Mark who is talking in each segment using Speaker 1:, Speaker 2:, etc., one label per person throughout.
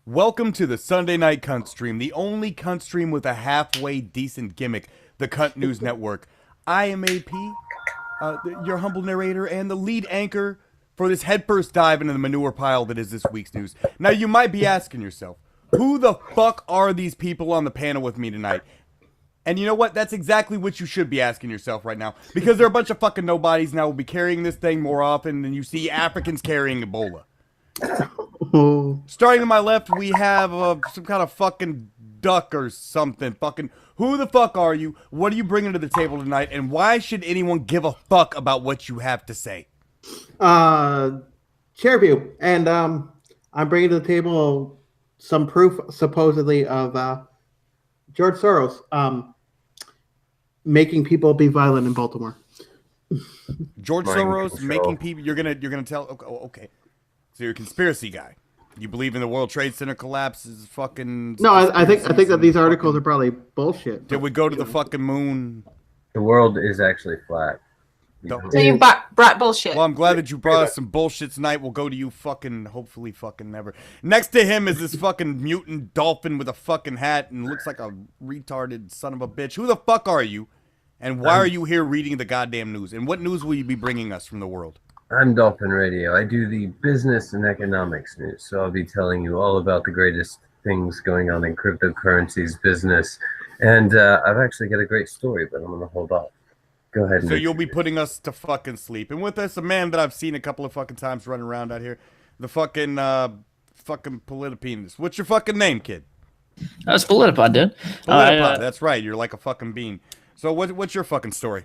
Speaker 1: Welcome to the Sunday Night Cunt Stream, the only cunt stream with a halfway decent gimmick, the Cunt News Network. I am AP, your humble narrator and the lead anchor for this headfirst dive into the manure pile that is this week's news. Now, you might be asking yourself, who the fuck are these people on the panel with me tonight? And you know what? That's exactly what you should be asking yourself right now. Because they're a bunch of fucking nobodies now. We'll be carrying this thing more often than you see Africans carrying Ebola. Starting to my left, we have some kind of fucking duck or something. Fucking, who the fuck are you? What are you bringing to the table tonight? And why should anyone give a fuck about what you have to say?
Speaker 2: Chairview. And I'm bringing to the table some proof, supposedly, of George Soros making people be violent in Baltimore.
Speaker 1: George Soros making people. You're gonna tell. Okay. So you're a conspiracy guy. You believe in the World Trade Center collapse is fucking...
Speaker 2: No, I think that these articles are probably bullshit.
Speaker 1: Did we go to the fucking moon?
Speaker 3: The world is actually flat.
Speaker 4: So you brought bullshit.
Speaker 1: Well, I'm glad that you brought us some bullshit tonight. We'll go to you fucking, hopefully fucking never. Next to him is this fucking mutant dolphin with a fucking hat and looks like a retarded son of a bitch. Who the fuck are you? And why are you here reading the goddamn news? And what news will you be bringing us from the world?
Speaker 3: I'm Dolphin Radio. I do the business and economics news, so I'll be telling you all about the greatest things going on in cryptocurrencies business. And I've actually got a great story, but I'm going to hold off. Go ahead.
Speaker 1: So you'll be putting us to fucking sleep. And with us, a man that I've seen a couple of fucking times running around out here, the fucking Politipenis. What's your fucking name, kid?
Speaker 4: That's Politipod, dude.
Speaker 1: Politipod, that's right. You're like a fucking bean. So what's your fucking story?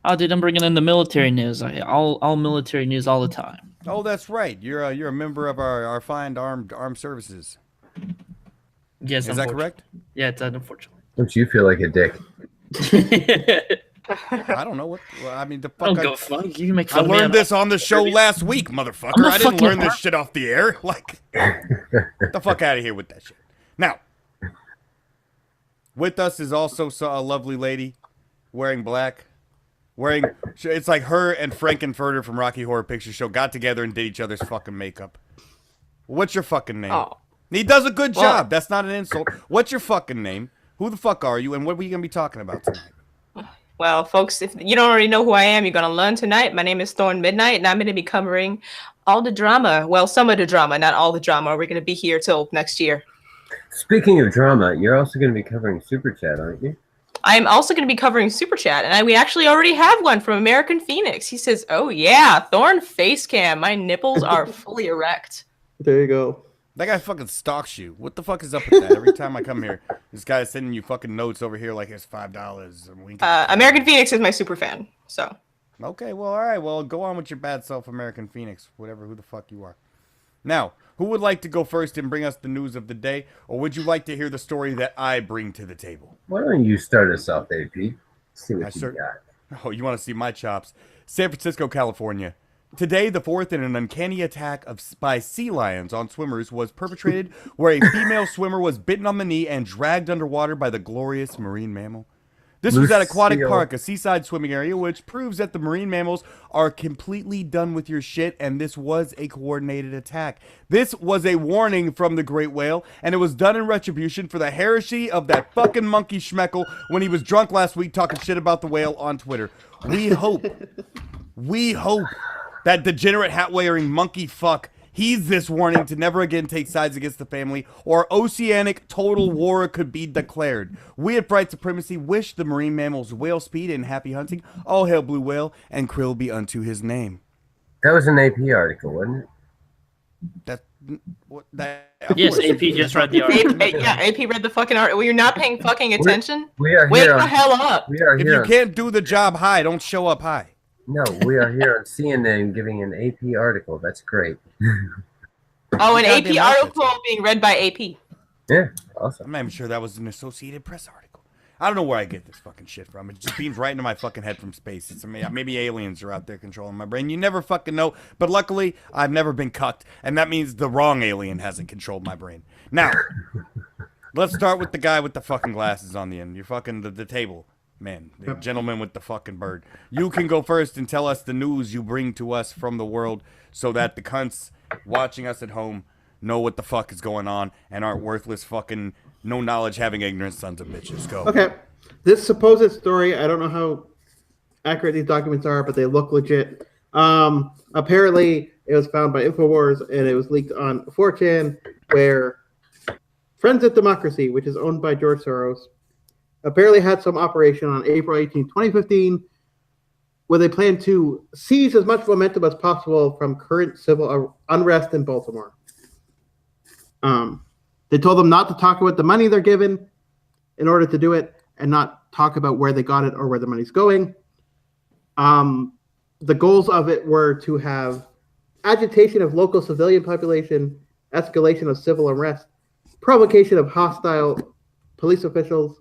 Speaker 4: Oh, dude, I'm bringing in the military news. All military news all the time.
Speaker 1: Oh, that's right. You're a member of our fine armed services.
Speaker 4: Yes,
Speaker 1: is that correct?
Speaker 4: Yeah, it's unfortunate.
Speaker 3: Don't you feel like a dick?
Speaker 1: I don't know what. Well, I mean, the fuck.
Speaker 4: Don't go fuck. You make fun
Speaker 1: I
Speaker 4: of me.
Speaker 1: learned this on the show last week, motherfucker. I didn't learn this shit off the air. Like, get the fuck out of here with that shit. Now, with us is also a lovely lady wearing black. It's like her and Frankenfurter from Rocky Horror Picture Show got together and did each other's fucking makeup. What's your fucking name?
Speaker 4: Oh.
Speaker 1: He does a good job. That's not an insult. What's your fucking name? Who the fuck are you? And what are we going to be talking about tonight?
Speaker 5: Well, folks, if you don't already know who I am, you're going to learn tonight. My name is Thorn Midnight, and I'm going to be covering all the drama. Well, some of the drama, not all the drama. We're going to be here till next year.
Speaker 3: Speaking of drama, you're also going to be covering Super Chat, aren't you?
Speaker 5: I'm also going to be covering Super Chat, and we actually already have one from American Phoenix. He says, "Oh yeah, Thorn face cam. My nipples are fully erect."
Speaker 2: There you go.
Speaker 1: That guy fucking stalks you. What the fuck is up with that? Every time I come here, this guy's sending you fucking notes over here like it's $5.
Speaker 5: American Phoenix is my super fan, so.
Speaker 1: Okay, well, all right. Well, go on with your bad self, American Phoenix. Who the fuck you are. Now, who would like to go first and bring us the news of the day? Or would you like to hear the story that I bring to the table?
Speaker 3: Why don't you start us off, AP? See what you got.
Speaker 1: Oh, you want to see my chops? San Francisco, California. Today, the fourth in an uncanny attack by sea lions on swimmers was perpetrated where a female swimmer was bitten on the knee and dragged underwater by the glorious marine mammal. This was at Aquatic Park, a seaside swimming area, which proves that the marine mammals are completely done with your shit, and this was a coordinated attack. This was a warning from the great whale, and it was done in retribution for the heresy of that fucking monkey schmeckle when he was drunk last week talking shit about the whale on Twitter. We hope that degenerate hat-wearing monkey fuck heeds this warning to never again take sides against the family, or oceanic total war could be declared. We at Bright Supremacy wish the marine mammals whale speed and happy hunting. All hail Blue Whale, and krill be unto his name.
Speaker 3: That was an AP article, wasn't it?
Speaker 4: Yes, AP just read the article.
Speaker 5: Yeah, AP read the fucking article. Well, you're not paying fucking attention?
Speaker 3: Wake
Speaker 5: the hell up.
Speaker 1: If you can't do the job high, don't show up high.
Speaker 3: No, we are here on CNN giving an AP article. That's great.
Speaker 5: Oh, an AP article being read by AP.
Speaker 3: Yeah, awesome.
Speaker 1: I'm not even sure that was an Associated Press article. I don't know where I get this fucking shit from. It just beams right into my fucking head from space. Maybe aliens are out there controlling my brain. You never fucking know. But luckily, I've never been cucked, and that means the wrong alien hasn't controlled my brain. Now, let's start with the guy with the fucking glasses on the end. You're fucking the table. Man, the gentleman with the fucking bird. You can go first and tell us the news you bring to us from the world so that the cunts watching us at home know what the fuck is going on and aren't worthless fucking no knowledge having ignorant sons of bitches. Go.
Speaker 2: Okay. This supposed story, I don't know how accurate these documents are, but they look legit. Apparently, it was found by InfoWars and it was leaked on 4chan, where Friends of Democracy, which is owned by George Soros, apparently had some operation on April 18, 2015, where they plan to seize as much momentum as possible from current civil unrest in Baltimore. They told them not to talk about the money they're given in order to do it and not talk about where they got it or where the money's going. The goals of it were to have agitation of local civilian population, escalation of civil unrest, provocation of hostile police officials,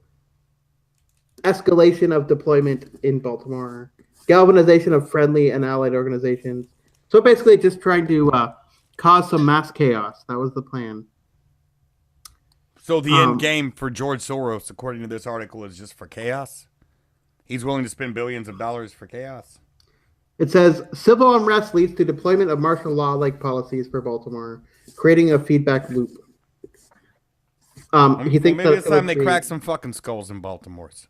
Speaker 2: escalation of deployment in Baltimore, galvanization of friendly and allied organizations. So basically just trying to cause some mass chaos. That was the plan.
Speaker 1: So the end game for George Soros, according to this article, is just for chaos? He's willing to spend billions of dollars for chaos?
Speaker 2: It says, civil unrest leads to deployment of martial law-like policies for Baltimore, creating a feedback loop. He thinks
Speaker 1: maybe it's time they crack some fucking skulls in Baltimore's.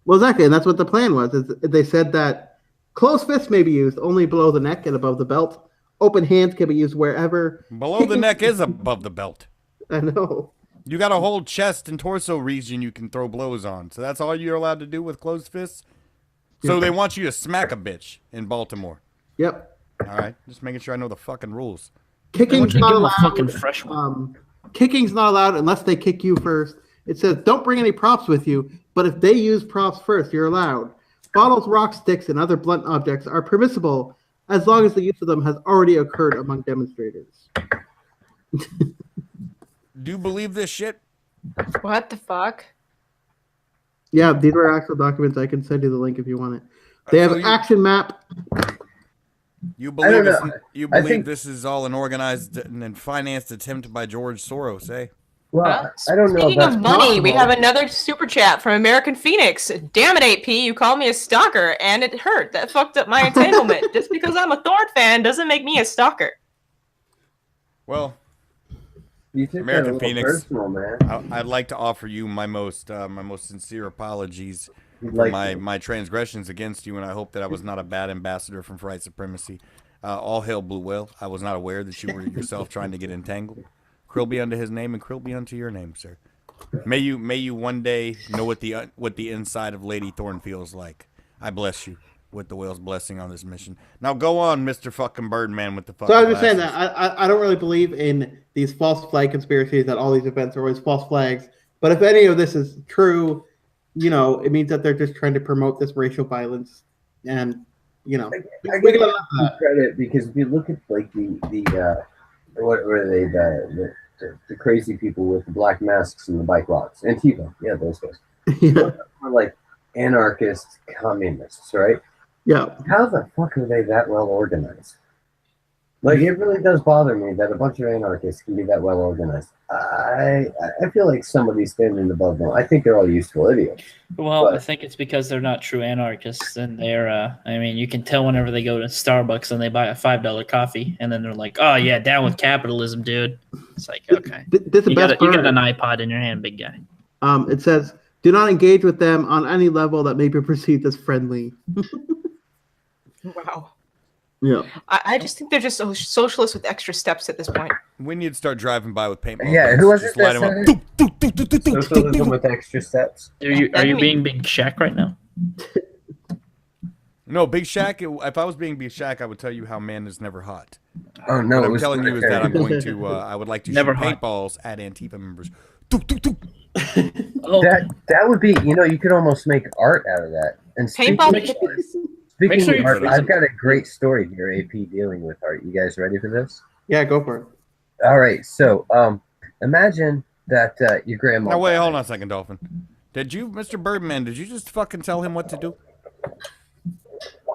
Speaker 2: Well, exactly, and that's what the plan was. They said that closed fists may be used only below the neck and above the belt. Open hands can be used wherever.
Speaker 1: Below the neck is above the belt.
Speaker 2: I know.
Speaker 1: You got a whole chest and torso region you can throw blows on. So that's all you're allowed to do with closed fists? So they want you to smack a bitch in Baltimore.
Speaker 2: Yep.
Speaker 1: All right, just making sure I know the fucking rules.
Speaker 2: Kicking's not allowed.
Speaker 4: Fucking fresh one.
Speaker 2: Kicking's not allowed unless they kick you first. It says don't bring any props with you, but if they use props first, you're allowed. Bottles, rocks, sticks, and other blunt objects are permissible as long as the use of them has already occurred among demonstrators.
Speaker 1: Do you believe this shit?
Speaker 5: What the fuck?
Speaker 2: Yeah, these were actual documents. I can send you the link if you want it. They have an action map.
Speaker 1: You believe
Speaker 3: don't know. I think
Speaker 1: this is all an organized and financed attempt by George Soros, eh?
Speaker 3: Well, I don't know.
Speaker 5: Speaking of money, we
Speaker 3: possible.
Speaker 5: have another super chat from American Phoenix. Damn it, AP, you called me a stalker, and it hurt. That fucked up my entanglement. Just because I'm a Thorn fan doesn't make me a stalker.
Speaker 1: Well,
Speaker 3: You took
Speaker 1: American
Speaker 3: that a little
Speaker 1: Phoenix.
Speaker 3: personal, man.
Speaker 1: I'd like to offer you my most sincere apologies
Speaker 3: You'd
Speaker 1: for
Speaker 3: like
Speaker 1: my transgressions against you, and I hope that I was not a bad ambassador from white supremacy. All hail Blue Whale. I was not aware that you were yourself trying to get entangled. Krill be unto his name, and Krill be unto your name, sir. May you one day know what the inside of Lady Thorn feels like. I bless you with the whale's blessing on this mission. Now go on, Mr. fucking Birdman with the fucking
Speaker 2: So I was just saying
Speaker 1: glasses.
Speaker 2: that I don't really believe in these false flag conspiracies that all these events are always false flags. But if any of this is true, you know, it means that they're just trying to promote this racial violence, and you know,
Speaker 3: I give them credit because if you look at like the what are they the crazy people with the black masks and the bike locks, Antifa, yeah, those guys.
Speaker 2: yeah,
Speaker 3: Are like anarchist communists, right?
Speaker 2: yeah.
Speaker 3: How the fuck are they that well organized? Like, it really does bother me that a bunch of anarchists can be that well organized. I feel like somebody's standing above them. I think they're all useful idiots.
Speaker 4: Well, I think it's because they're not true anarchists, and they're. I mean, you can tell whenever they go to Starbucks and they buy a $5 coffee, and then they're like, "Oh yeah, down with capitalism, dude." It's like, okay,
Speaker 2: This is the
Speaker 4: you
Speaker 2: best
Speaker 4: got
Speaker 2: part.
Speaker 4: an iPod in your hand, big guy.
Speaker 2: It says, "Do not engage with them on any level that may be perceived as friendly."
Speaker 5: Wow.
Speaker 2: Yeah.
Speaker 5: I just think they're just socialists with extra steps at this point.
Speaker 1: We need to start driving by with paintball.
Speaker 3: Yeah,
Speaker 1: guns.
Speaker 3: who was
Speaker 1: Just
Speaker 3: it
Speaker 1: light
Speaker 3: that
Speaker 1: 'em
Speaker 3: said
Speaker 1: up. Doop, doop, doop, doop, doop, doop,
Speaker 3: Socialism
Speaker 1: doop.
Speaker 3: with extra steps.
Speaker 4: Are you
Speaker 5: I mean-
Speaker 4: being Big Shaq right now?
Speaker 1: No, Big Shaq. If I was being Big Shaq, I would tell you how man is never hot.
Speaker 3: Oh no,
Speaker 1: What
Speaker 3: it
Speaker 1: I'm
Speaker 3: was
Speaker 1: telling you is that I'm going to. I would like to
Speaker 4: Never
Speaker 1: shoot
Speaker 4: hot.
Speaker 1: paintballs at Antifa members. Doop, doop, doop.
Speaker 4: Oh,
Speaker 3: that would be, you could almost make art out of that. And
Speaker 5: Paintball
Speaker 3: speaking
Speaker 4: Make sure
Speaker 3: of
Speaker 4: you
Speaker 3: art,
Speaker 4: freeze
Speaker 3: I've
Speaker 4: them.
Speaker 3: got a great story here, AP, dealing with art. You guys ready for this?
Speaker 2: Yeah, go for it.
Speaker 3: All right, so imagine that your grandma.
Speaker 1: Now wait, hold on a second, Dolphin. Did you, Mr. Birdman? Did you just fucking tell him what to do?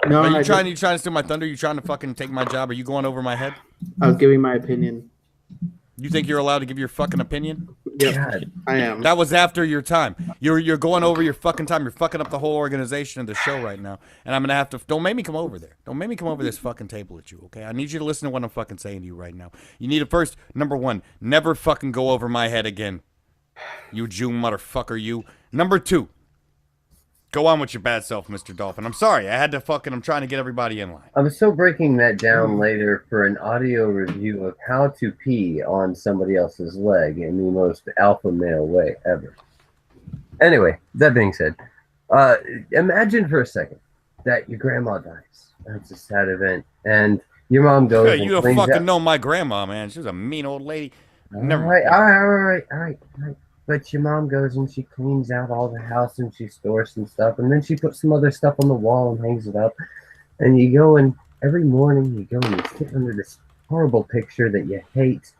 Speaker 2: No,
Speaker 1: Are
Speaker 2: I
Speaker 1: you trying to steal my thunder? You trying to fucking take my job? Are you going over my head?
Speaker 2: was giving my opinion.
Speaker 1: You think you're allowed to give your fucking opinion?
Speaker 2: Yep,
Speaker 3: God.
Speaker 2: I am.
Speaker 1: That was after your time. You're going over your fucking time. You're fucking up the whole organization of the show right now. And I'm gonna have to. Don't make me come over there. Don't make me come over this fucking table at you. Okay? I need you to listen to what I'm fucking saying to you right now. You need to first, number one, never fucking go over my head again. You Jew motherfucker. You. Number two. Go on with your bad self, Mr. Dolphin. I'm sorry. I'm trying to get everybody in line.
Speaker 3: I was still breaking that down later for an audio review of how to pee on somebody else's leg in the most alpha male way ever. Anyway, that being said, imagine for a second that your grandma dies. That's a sad event. And your mom goes
Speaker 1: Hey,
Speaker 3: and
Speaker 1: you don't
Speaker 3: cleans
Speaker 1: fucking
Speaker 3: out.
Speaker 1: know my grandma, man. She was a mean old lady.
Speaker 3: All
Speaker 1: Never.
Speaker 3: right. But your mom goes and she cleans out all the house and she stores some stuff. And then she puts some other stuff on the wall and hangs it up. And you go and every morning you go and you sit under this horrible picture that you hate.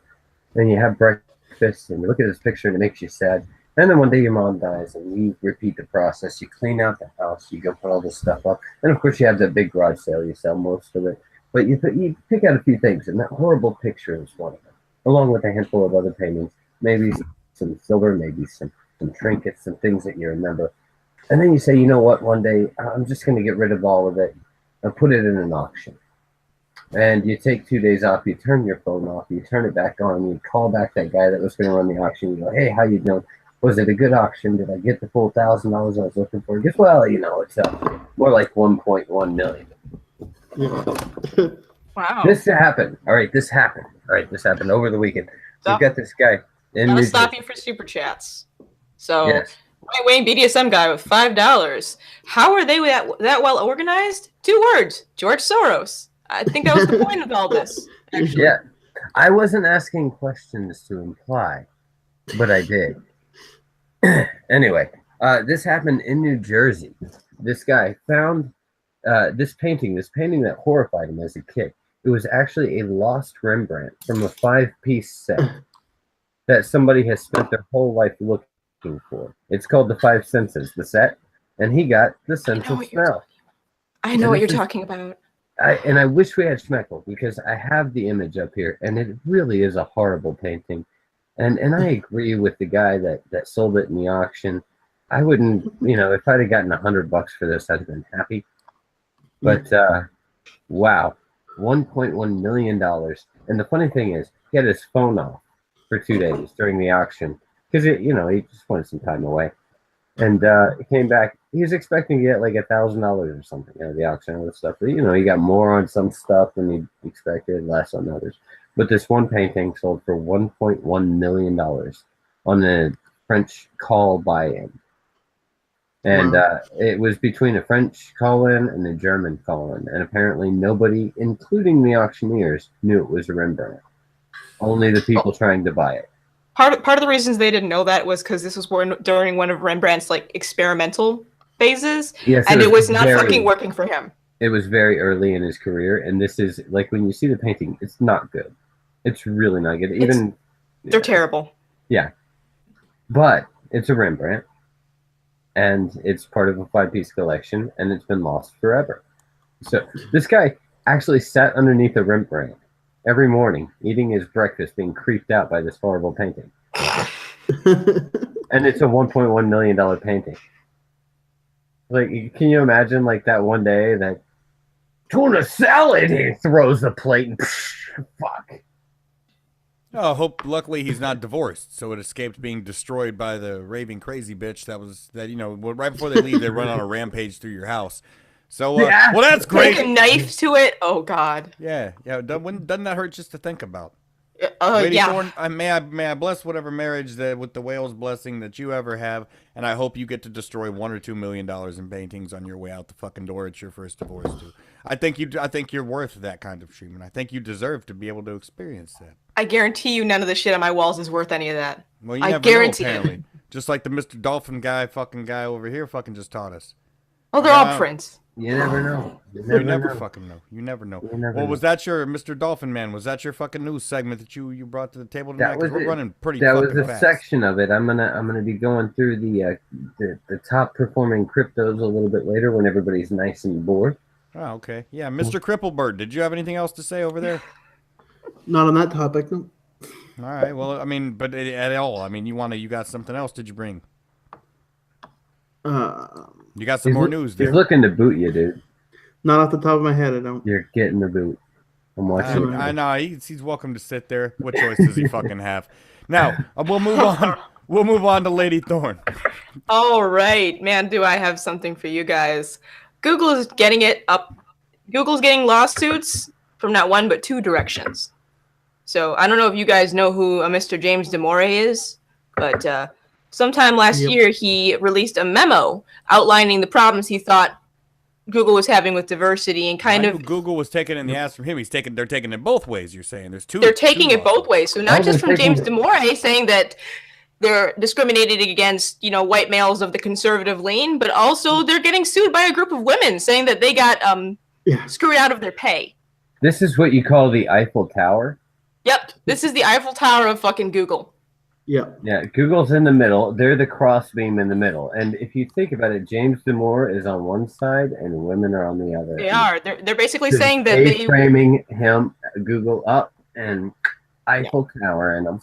Speaker 3: And you have breakfast and you look at this picture and it makes you sad. And then one day your mom dies and you repeat the process. You clean out the house. You go put all this stuff up. And of course you have that big garage sale. You sell most of it. But you pick out a few things. And that horrible picture is one of them. Along with a handful of other paintings. Maybe some silver, maybe some trinkets, some things that you remember. And then you say, you know what, one day I'm just going to get rid of all of it and put it in an auction. And you take 2 days off, you turn your phone off, you turn it back on, you call back that guy that was going to run the auction. You go, hey, how you doing? Was it a good auction? Did I get the full $1,000 I was looking for? He goes, well, it's more like 1.1 million.
Speaker 5: Wow.
Speaker 3: This happened. All right, this happened over the weekend. We've got this guy in
Speaker 5: Gotta
Speaker 3: New
Speaker 5: stop
Speaker 3: Jersey.
Speaker 5: you for super chats. So,
Speaker 3: Yes.
Speaker 5: right Wayne BDSM guy with $5. How are they that well organized? 2 words: George Soros. I think that was the point of all this. Actually.
Speaker 3: Yeah, I wasn't asking questions to imply, but I did. Anyway, this happened in New Jersey. This guy found this painting that horrified him as a kid. It was actually a lost Rembrandt from a 5-piece set that somebody has spent their whole life looking for. It's called the 5 Senses, the set, and he got the sense of smell.
Speaker 5: I know what you're talking about.
Speaker 3: I wish we had Schmeckel because I have the image up here, and it really is a horrible painting. And I agree with the guy that sold it in the auction. I wouldn't, if I'd have gotten $100 for this, I'd have been happy. But wow, $1.1 million. And the funny thing is, he had his phone off for 2 days during the auction because he just wanted some time away. And he came back. He was expecting to get like $1,000 or something out of the auction and stuff. But, he got more on some stuff than he expected, less on others. But this one painting sold for $1.1 million on the French call buy-in. And it was between a French call-in and a German call-in. And apparently nobody, including the auctioneers, knew it was a Rembrandt. Only the people trying to buy it.
Speaker 5: Part of the reasons they didn't know that was because this was during one of Rembrandt's experimental phases,
Speaker 3: yes,
Speaker 5: and it was not fucking working for him.
Speaker 3: It was very early in his career, and this is when you see the painting, it's not good. It's really not good.
Speaker 5: They're terrible.
Speaker 3: Yeah, but it's a Rembrandt, and it's part of a 5-piece collection, and it's been lost forever. So this guy actually sat underneath a Rembrandt every morning, eating his breakfast, being creeped out by this horrible painting. And it's a $1.1 million painting. Can you imagine that one day that tuna salad, he throws the plate and fuck.
Speaker 1: Oh, luckily he's not divorced, so it escaped being destroyed by the raving crazy bitch right before they leave, they run on a rampage through your house. So, well, that's great.
Speaker 5: Take a knife to it. Oh God.
Speaker 1: Yeah. Doesn't that hurt just to think about?
Speaker 5: Lady
Speaker 1: Thorne, may I bless whatever marriage with the whale's blessing that you ever have, and I hope you get to destroy $1 or $2 million in paintings on your way out the fucking door at your first divorce too. I think you're worth that kind of treatment. I think you deserve to be able to experience that.
Speaker 5: I guarantee you, none of the shit on my walls is worth any of that.
Speaker 1: Well, you
Speaker 5: I
Speaker 1: never
Speaker 5: guarantee
Speaker 1: know,
Speaker 5: it.
Speaker 1: apparently. Just like the Mr. Dolphin guy over here fucking just taught us.
Speaker 5: Oh, they're all prints.
Speaker 3: You never know.
Speaker 1: You never fucking know. You never know. Was that your Mr. Dolphin Man? Was that your fucking news segment that you brought to the table tonight? We're running pretty fucking fast. That was a
Speaker 3: section of it. I'm gonna be going through the top performing cryptos a little bit later when everybody's nice and bored.
Speaker 1: Oh, okay. Yeah, Mr. Cripplebird, did you have anything else to say over there?
Speaker 2: Not on that topic, no.
Speaker 1: All right. Well, I mean, but at all, I mean, you got something else? Did you bring? You got some more news
Speaker 3: He's
Speaker 1: there.
Speaker 3: looking to boot you, dude.
Speaker 2: Not off the top of my head, I don't.
Speaker 3: You're getting the boot. I'm watching.
Speaker 1: I know he's welcome to sit there. What choice does he fucking have? Now we'll move on. We'll move on to Lady Thorn.
Speaker 5: All right, man, do I have something for you guys? Google is getting it up. Google's getting lawsuits from not one but two directions. So I don't know if you guys know who Mr. James Damore is, but sometime last year he released a memo outlining the problems he thought Google was having with diversity and kind of
Speaker 1: Google was taking it in the ass from him. They're taking it both ways. You're saying there's two.
Speaker 5: They're taking
Speaker 1: two
Speaker 5: it both ways. So not just from James Damore saying that they're discriminating against, white males of the conservative lean, but also they're getting sued by a group of women saying that they got screwed out of their pay.
Speaker 3: This is what you call the Eiffel Tower?
Speaker 5: Yep. This is the Eiffel Tower of fucking Google.
Speaker 2: Yeah.
Speaker 3: Yeah, Google's in the middle. They're the crossbeam in the middle. And if you think about it, James Damore is on one side and women are on the other.
Speaker 5: They are. They're basically saying that they
Speaker 3: framing him, Google up, and Eiffel Tower in them.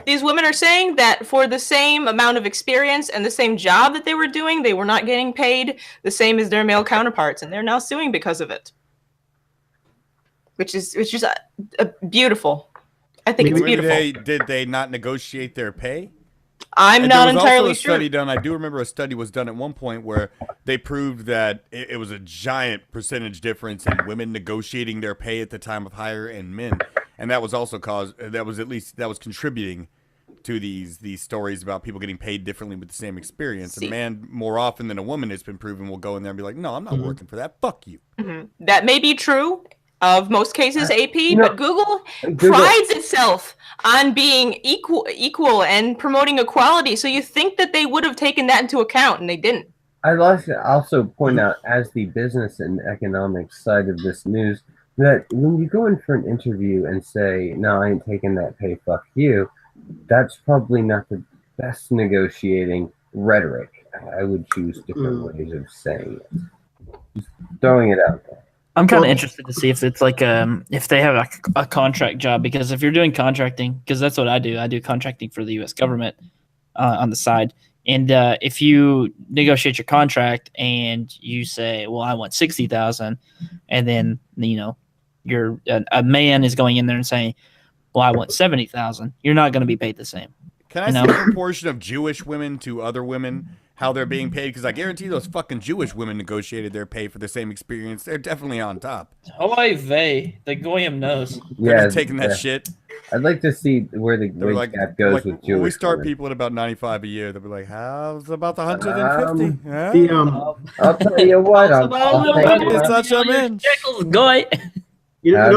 Speaker 5: These women are saying that for the same amount of experience and the same job that they were doing, they were not getting paid the same as their male counterparts, and they're now suing because of it. Which is beautiful. I think it's beautiful.
Speaker 1: Did they not negotiate their pay?
Speaker 5: I'm not entirely
Speaker 1: sure. Study done. I do remember a study was done at one point where they proved that it was a giant percentage difference in women negotiating their pay at the time of hire and men, and that was also that was contributing to these stories about people getting paid differently with the same experience. A man more often than a woman, it's been proven, will go in there and be like, "No, I'm not working for that. Fuck you."
Speaker 5: Mm-hmm. That may be true of most cases, AP, but Google prides itself on being equal and promoting equality. So you think that they would have taken that into account, and they didn't.
Speaker 3: I'd like to also point out, as the business and economic side of this news, that when you go in for an interview and say, "No, I ain't taking that pay, fuck you," that's probably not the best negotiating rhetoric. I would choose different ways of saying it. Just throwing it out there.
Speaker 4: I'm kind of interested to see if it's like if they have a contract job, because if you're doing contracting, because that's what I do contracting for the U.S. government on the side, and if you negotiate your contract and you say, "Well, I want 60,000," and then you're a man is going in there and saying, "Well, I want 70,000," you're not going to be paid the same.
Speaker 1: Can I see the proportion of Jewish women to other women? How they're being paid, because I guarantee those fucking Jewish women negotiated their pay for the same experience. They're definitely on top.
Speaker 4: Oy vey, the goyim knows.
Speaker 1: They're just taking that shit.
Speaker 3: I'd like to see where the wage gap goes with Jewish.
Speaker 1: When we start people at about 95 a year, they'll be like, "How's about the 150?"
Speaker 3: I'll tell you what.
Speaker 1: It's such a man.
Speaker 4: Shekels, goy.
Speaker 3: Have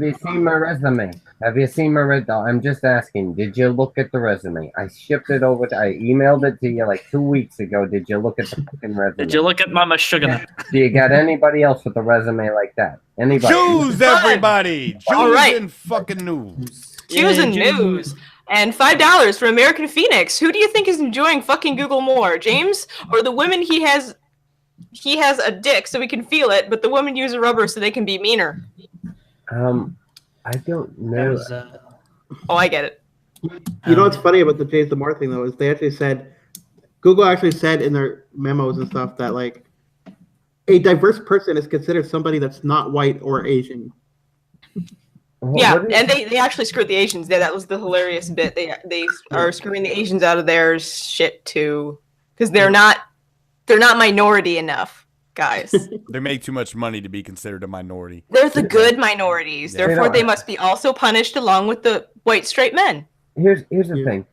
Speaker 3: you seen my resume? Have you seen my resume? I'm just asking. Did you look at the resume? I shipped it over. I emailed it to you like 2 weeks ago. Did you look at the fucking resume?
Speaker 4: Did you look at Mama Sugar?
Speaker 3: Do you got anybody else with a resume like that? Anybody?
Speaker 1: Jews, everybody. Jews and fucking news.
Speaker 5: Jews and news. And $5 for American Phoenix. Who do you think is enjoying fucking Google more, James, or the women he has? He has a dick so we can feel it, but the women use a rubber so they can be meaner.
Speaker 3: I don't know.
Speaker 5: Oh, I get it.
Speaker 2: You know what's funny about the James Damore thing, though, is they actually said, Google actually said in their memos and stuff that, like, a diverse person is considered somebody that's not white or Asian.
Speaker 5: Yeah, and they actually screwed the Asians there. That was the hilarious bit. They are screwing the Asians out of their shit, too, because they're not minority enough. Guys,
Speaker 1: they make too much money to be considered a minority.
Speaker 5: They're the good minorities. Yeah. Therefore, they must be also punished along with the white straight men.
Speaker 3: Here's the thing: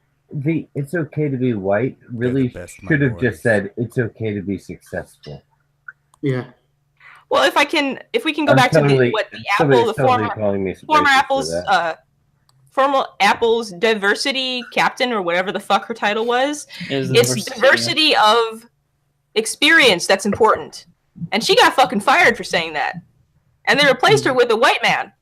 Speaker 3: it's okay to be white. Really should have just said it's okay to be successful.
Speaker 2: Yeah.
Speaker 5: Well, if we can go back to former Apple's diversity captain or whatever the fuck her title was. It's diversity of experience that's important. And she got fucking fired for saying that. And they replaced her with a white man.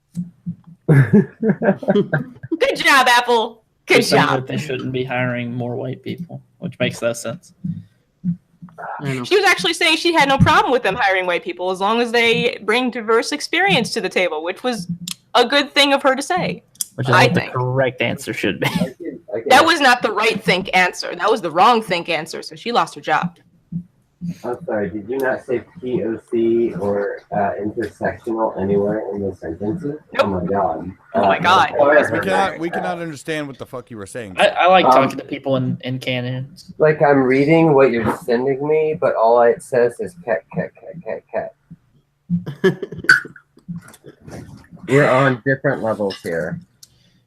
Speaker 5: Good job, Apple. Good job.
Speaker 4: They shouldn't be hiring more white people, which makes less sense.
Speaker 5: She was actually saying she had no problem with them hiring white people as long as they bring diverse experience to the table, which was a good thing of her to say.
Speaker 4: which is
Speaker 5: I
Speaker 4: what the
Speaker 5: think.
Speaker 4: correct answer should be.
Speaker 5: That was not the right think answer. That was the wrong think answer. So she lost her job.
Speaker 3: I'm sorry, did you not say POC or intersectional anywhere in the sentences?
Speaker 5: Nope.
Speaker 3: Oh my god.
Speaker 5: Oh my God.
Speaker 1: We cannot understand what the fuck you were saying.
Speaker 4: I like talking to people in canons.
Speaker 3: Like I'm reading what you're sending me, but all it says is cat. We're on different levels here.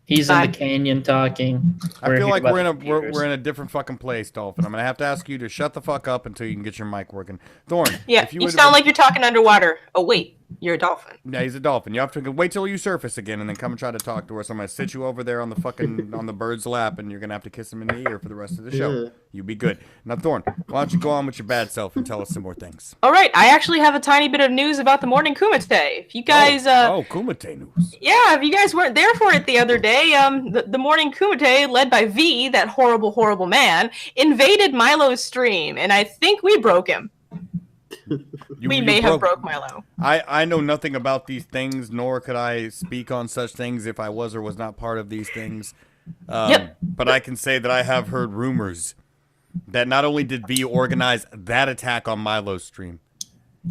Speaker 4: He's in the canyon talking.
Speaker 1: I feel like we're
Speaker 4: in
Speaker 1: in a different fucking place, Dolphin. I'm gonna have to ask you to shut the fuck up until you can get your mic working. Thorn.
Speaker 5: Yeah,
Speaker 1: if
Speaker 5: you
Speaker 1: would've
Speaker 5: sound
Speaker 1: been-
Speaker 5: like you're talking underwater. Oh wait, you're a dolphin.
Speaker 1: Yeah, he's a dolphin. You have to wait till you surface again and then come and try to talk to us. I'm gonna sit you over there on the fucking on the bird's lap, and you're gonna have to kiss him in the ear for the rest of the show.
Speaker 2: Yeah.
Speaker 1: You be good. Now, Thorn, why don't you go on with your bad self and tell us some more things?
Speaker 5: All right, I actually have a tiny bit of news about the morning kumite. If you guys,
Speaker 1: Kumite news.
Speaker 5: yeah, if you guys weren't there for it the other day, the morning kumite, led by V, that horrible man, invaded Milo's stream, and I think we broke him. We may have broke Milo.
Speaker 1: I know nothing about these things, nor could I speak on such things if I was or was not part of these things.
Speaker 5: Yep.
Speaker 1: But I can say that I have heard rumors that not only did V organize that attack on Milo's stream,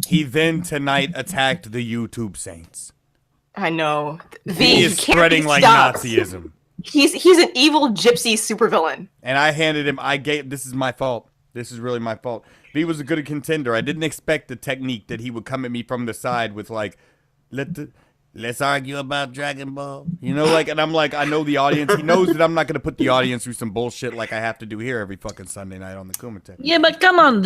Speaker 1: he then tonight attacked the YouTube Saints.
Speaker 5: I know. V
Speaker 1: He is
Speaker 5: can't
Speaker 1: spreading
Speaker 5: be
Speaker 1: like
Speaker 5: stopped.
Speaker 1: Nazism.
Speaker 5: He's an evil gypsy supervillain.
Speaker 1: And I handed him, this is my fault. This is really my fault. V was a good contender. I didn't expect the technique that he would come at me from the side with like, let's argue about Dragon Ball. You know, like, and I'm like, I know the audience. He knows that I'm not going to put the audience through some bullshit like I have to do here every fucking Sunday night on the Kumite.
Speaker 4: Yeah, but come on,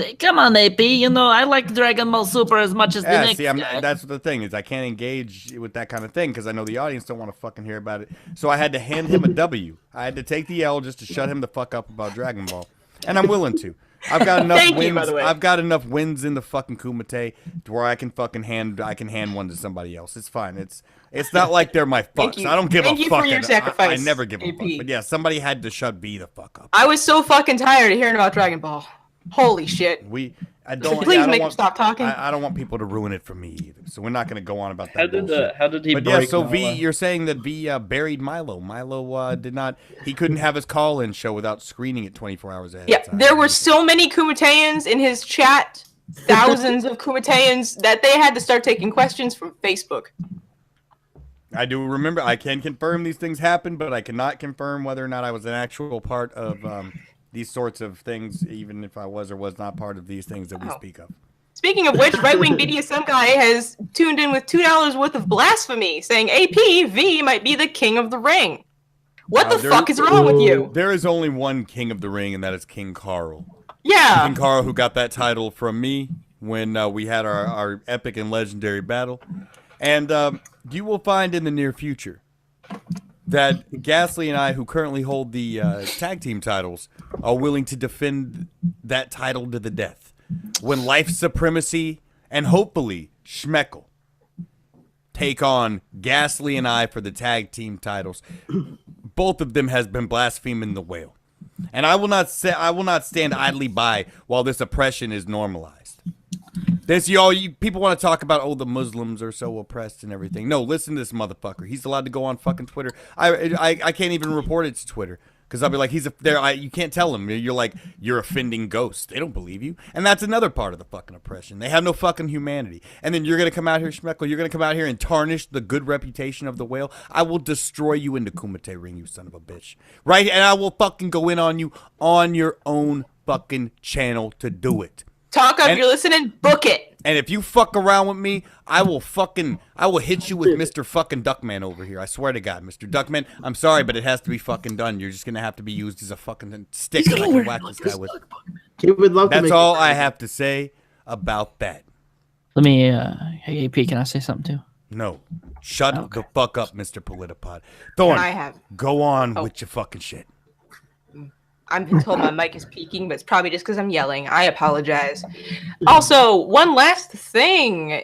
Speaker 4: AP. You know, I like Dragon Ball Super as much as the next guy.
Speaker 1: That's the thing is I can't engage with that kind of thing because I know the audience don't want to fucking hear about it. So I had to hand him a W. I had to take the L just to shut him the fuck up about Dragon Ball, and I'm willing to. I've got enough
Speaker 5: Thank you,
Speaker 1: wins.
Speaker 5: by the way.
Speaker 1: I've got enough wins in the fucking Kumite to where I can fucking hand one to somebody else. It's fine. It's not like they're my
Speaker 5: Thank
Speaker 1: fucks.
Speaker 5: you.
Speaker 1: I don't give
Speaker 5: Thank
Speaker 1: a
Speaker 5: you
Speaker 1: fuck.
Speaker 5: for your
Speaker 1: I
Speaker 5: sacrifice,
Speaker 1: never give a
Speaker 5: AP.
Speaker 1: fuck. But yeah, somebody had to shut B the fuck up.
Speaker 5: I was so fucking tired of hearing about Dragon Ball. Holy shit.
Speaker 1: I don't.
Speaker 5: Please
Speaker 1: yeah, I don't
Speaker 5: make him
Speaker 1: want,
Speaker 5: stop talking.
Speaker 1: I don't want people to ruin it for me either. So we're not going to go on about that.
Speaker 4: How did he
Speaker 1: But
Speaker 4: break
Speaker 1: yeah, so
Speaker 4: Milo?
Speaker 1: V, you're saying that V buried Milo. Milo did not. He couldn't have his call-in show without screening it 24 hours ahead.
Speaker 5: Yeah,
Speaker 1: of time.
Speaker 5: there were so many Kumiteans in his chat, thousands of Kumiteans, that they had to start taking questions from Facebook.
Speaker 1: I do remember. I can confirm these things happened, but I cannot confirm whether or not I was an actual part of these sorts of things, even if I was or was not part of these things that we speak of.
Speaker 5: Speaking of which, right-wing BDSM guy has tuned in with $2 worth of blasphemy, saying AP V might be the king of the ring. What the fuck is wrong with you?
Speaker 1: There is only one king of the ring, and that is King Carl.
Speaker 5: Yeah.
Speaker 1: King Carl, who got that title from me when we had our epic and legendary battle. And you will find in the near future that Gasly and I, who currently hold the tag team titles, are willing to defend that title to the death. When Life Supremacy and hopefully Schmeckel take on Gasly and I for the tag team titles, both of them has been blaspheming the whale. And I will not stand idly by while this oppression is normalized. People want to talk about, the Muslims are so oppressed and everything. No, listen to this motherfucker. He's allowed to go on fucking Twitter. I can't even report it to Twitter because I'll be like, you can't tell him. You're like, you're offending ghosts. They don't believe you. And that's another part of the fucking oppression. They have no fucking humanity. And then you're going to come out here, Schmeckel, you're going to come out here and tarnish the good reputation of the whale. I will destroy you in the Kumite ring, you son of a bitch. Right? And I will fucking go in on you on your own fucking channel to do it.
Speaker 5: Talk up, you're listening, book it.
Speaker 1: And if you fuck around with me, I will hit you with Mr. fucking Duckman over here. I swear to God, Mr. Duckman, I'm sorry, but it has to be fucking done. You're just going to have to be used as a fucking stick that I can whack this guy with.
Speaker 2: He would love to
Speaker 1: That's
Speaker 2: make
Speaker 1: all I have to say about that.
Speaker 4: Let me, hey, AP, can I say something too?
Speaker 1: No. Shut the fuck up, Mr. Politipod. Thorn, go on with your fucking shit.
Speaker 5: I'm being told my mic is peaking, but it's probably just because I'm yelling. I apologize. Also, one last thing.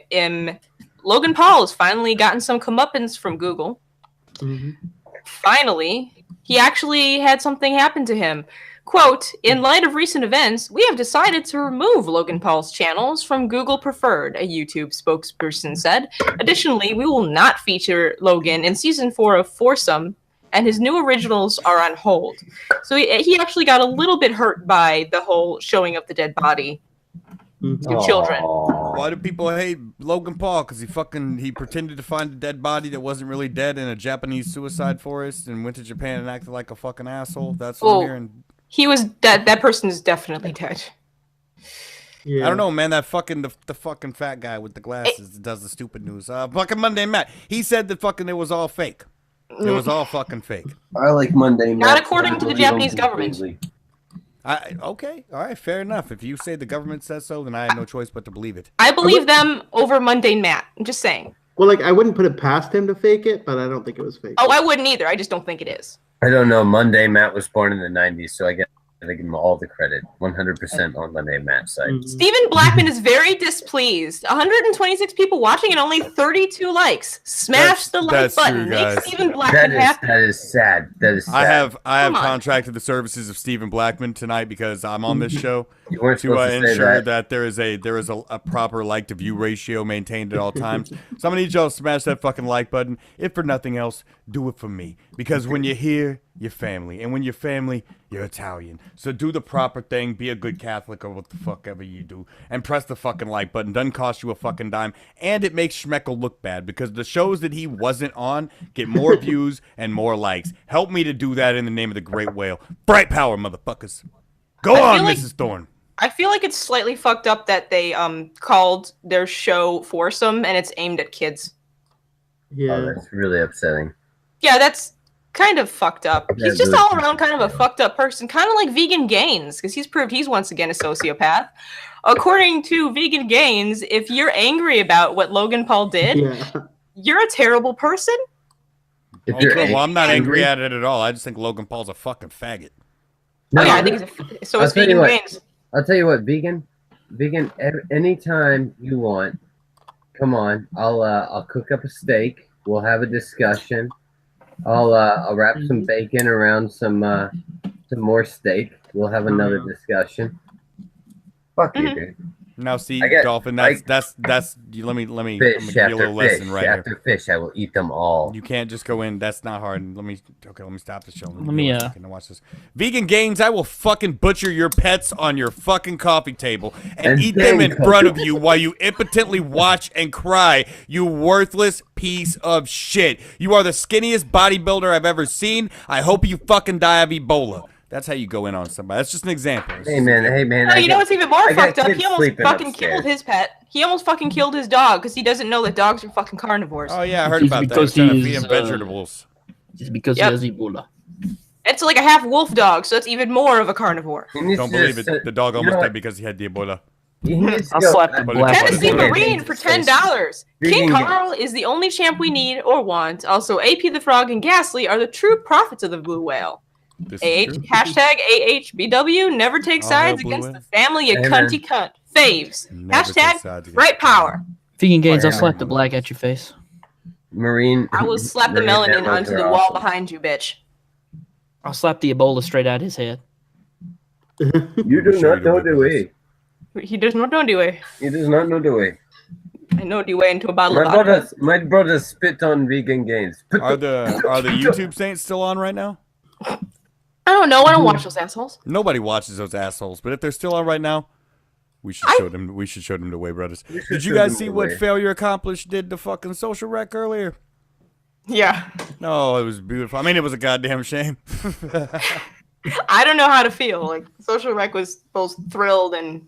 Speaker 5: Logan Paul has finally gotten some comeuppance from Google.
Speaker 2: Mm-hmm.
Speaker 5: Finally, he actually had something happen to him. Quote, in light of recent events, we have decided to remove Logan Paul's channels from Google Preferred, a YouTube spokesperson said. Additionally, we will not feature Logan in Season 4 of Foursome and his new originals are on hold. So he actually got a little bit hurt by the whole showing of the dead body to children.
Speaker 1: Why do people hate Logan Paul? Because he pretended to find a dead body that wasn't really dead in a Japanese suicide forest and went to Japan and acted like a fucking asshole. That's what I'm hearing.
Speaker 5: He was dead. That person is definitely dead.
Speaker 2: Yeah.
Speaker 1: I don't know, man. That fucking the fucking fat guy with the glasses that does the stupid news. Fucking Monday Matt. He said that fucking it was all fake. It was all fucking fake.
Speaker 3: I like Monday.
Speaker 5: Not according to the Japanese government.
Speaker 1: Okay, all right, fair enough. If you say the government says so, then I have no choice but to believe it.
Speaker 5: I believe them over Mundane Matt. I'm just saying.
Speaker 2: Well, like, I wouldn't put it past him to fake it, but I don't think it was fake.
Speaker 5: Oh, I wouldn't either. I just don't think it is.
Speaker 3: I don't know. Monday Matt was born in the 90s, so I guess I give him all the credit. 100% on Monday Matt's side.
Speaker 5: Stephen Blackman is very displeased. 126 people watching and only 32 likes. Smash the like button. Make Stephen Blackman happy.
Speaker 3: That is sad. That is sad.
Speaker 1: I have contracted the services of Stephen Blackman tonight because I'm on this show
Speaker 3: You weren't
Speaker 1: to
Speaker 3: supposed to say
Speaker 1: ensure
Speaker 3: that.
Speaker 1: that there is a proper like to view ratio maintained at all times. So I'm gonna need y'all to smash that fucking like button. If for nothing else, do it for me. Because when you're here, you're family, and when you're family, you're Italian. So do the proper thing, be a good Catholic or what the fuck ever you do, and press the fucking like button. Doesn't cost you a fucking dime, and it makes Schmeckel look bad because the shows that he wasn't on get more views and more likes. Help me to do that in the name of the great whale. Bright power, motherfuckers. Go on, Mrs. Thorne.
Speaker 5: I feel like it's slightly fucked up that they called their show Foursome and it's aimed at kids.
Speaker 2: Yeah.
Speaker 3: Oh, that's really upsetting.
Speaker 5: Yeah, that's kind of fucked up.
Speaker 3: That
Speaker 5: He's just
Speaker 3: really
Speaker 5: all around kind of a fucked up person, kind of like Vegan Gains, because he's proved he's once again a sociopath. According to Vegan Gains, if you're angry about what Logan Paul did, you're a terrible person.
Speaker 1: Well, I'm not angry at it at all. I just think Logan Paul's a fucking faggot.
Speaker 5: No, I think so. It's Vegan Gains.
Speaker 3: I'll tell you what, vegan, anytime you want, come on. I'll cook up a steak. We'll have a discussion. I'll wrap some bacon around some more steak. We'll have another discussion. Fuck you, dude.
Speaker 1: Now, see, Dolphin, that's let me
Speaker 3: Fish
Speaker 1: give you a little lesson right
Speaker 3: after
Speaker 1: here.
Speaker 3: fish, I will eat them all.
Speaker 1: You can't just go in. That's not hard. Let me stop the show.
Speaker 4: Let me
Speaker 1: watch this. Vegan Gains, I will fucking butcher your pets on your fucking coffee table and eat them in front of you while you impotently watch and cry. You worthless piece of shit. You are the skinniest bodybuilder I've ever seen. I hope you fucking die of Ebola. That's how you go in on somebody. That's just an example.
Speaker 3: Hey man.
Speaker 5: No, you know what's even more fucked up? He almost fucking killed his pet. He almost fucking killed his dog because he doesn't know that dogs are fucking carnivores.
Speaker 1: Oh yeah, I heard about that. He's trying to feed him vegetables.
Speaker 4: Just because he has Ebola.
Speaker 5: It's like a half wolf dog, so it's even more of a carnivore.
Speaker 1: Don't believe it. The dog almost died because he had the Ebola.
Speaker 4: I'll slap the black.
Speaker 5: Tennessee Marine for $10. King Carl is the only champ we need or want. Also, AP the Frog and Ghastly are the true prophets of the blue whale. Hashtag AHBW never take sides against the family of cunty cunt. Faves. Hashtag bright power.
Speaker 4: Vegan Gains, I'll slap the black at your face.
Speaker 3: Marine.
Speaker 5: I will slap the melanin onto the wall behind you, bitch.
Speaker 4: I'll slap the Ebola straight out his head.
Speaker 3: You do not know the way.
Speaker 5: He does not know the way.
Speaker 3: He does not know the way.
Speaker 5: I know the way into a bottle of vodka.
Speaker 3: My brothers spit on Vegan Gains.
Speaker 1: Are the YouTube Saints still on right now?
Speaker 5: I don't know. I don't watch those assholes.
Speaker 1: Nobody watches those assholes, but if they're still on right now, we should show them. We should show them the way, brothers. Did you guys see what Failure Accomplished did to fucking Social Wreck earlier?
Speaker 5: Yeah.
Speaker 1: No, it was beautiful. I mean, it was a goddamn shame.
Speaker 5: I don't know how to feel. Like Social Wreck was both thrilled and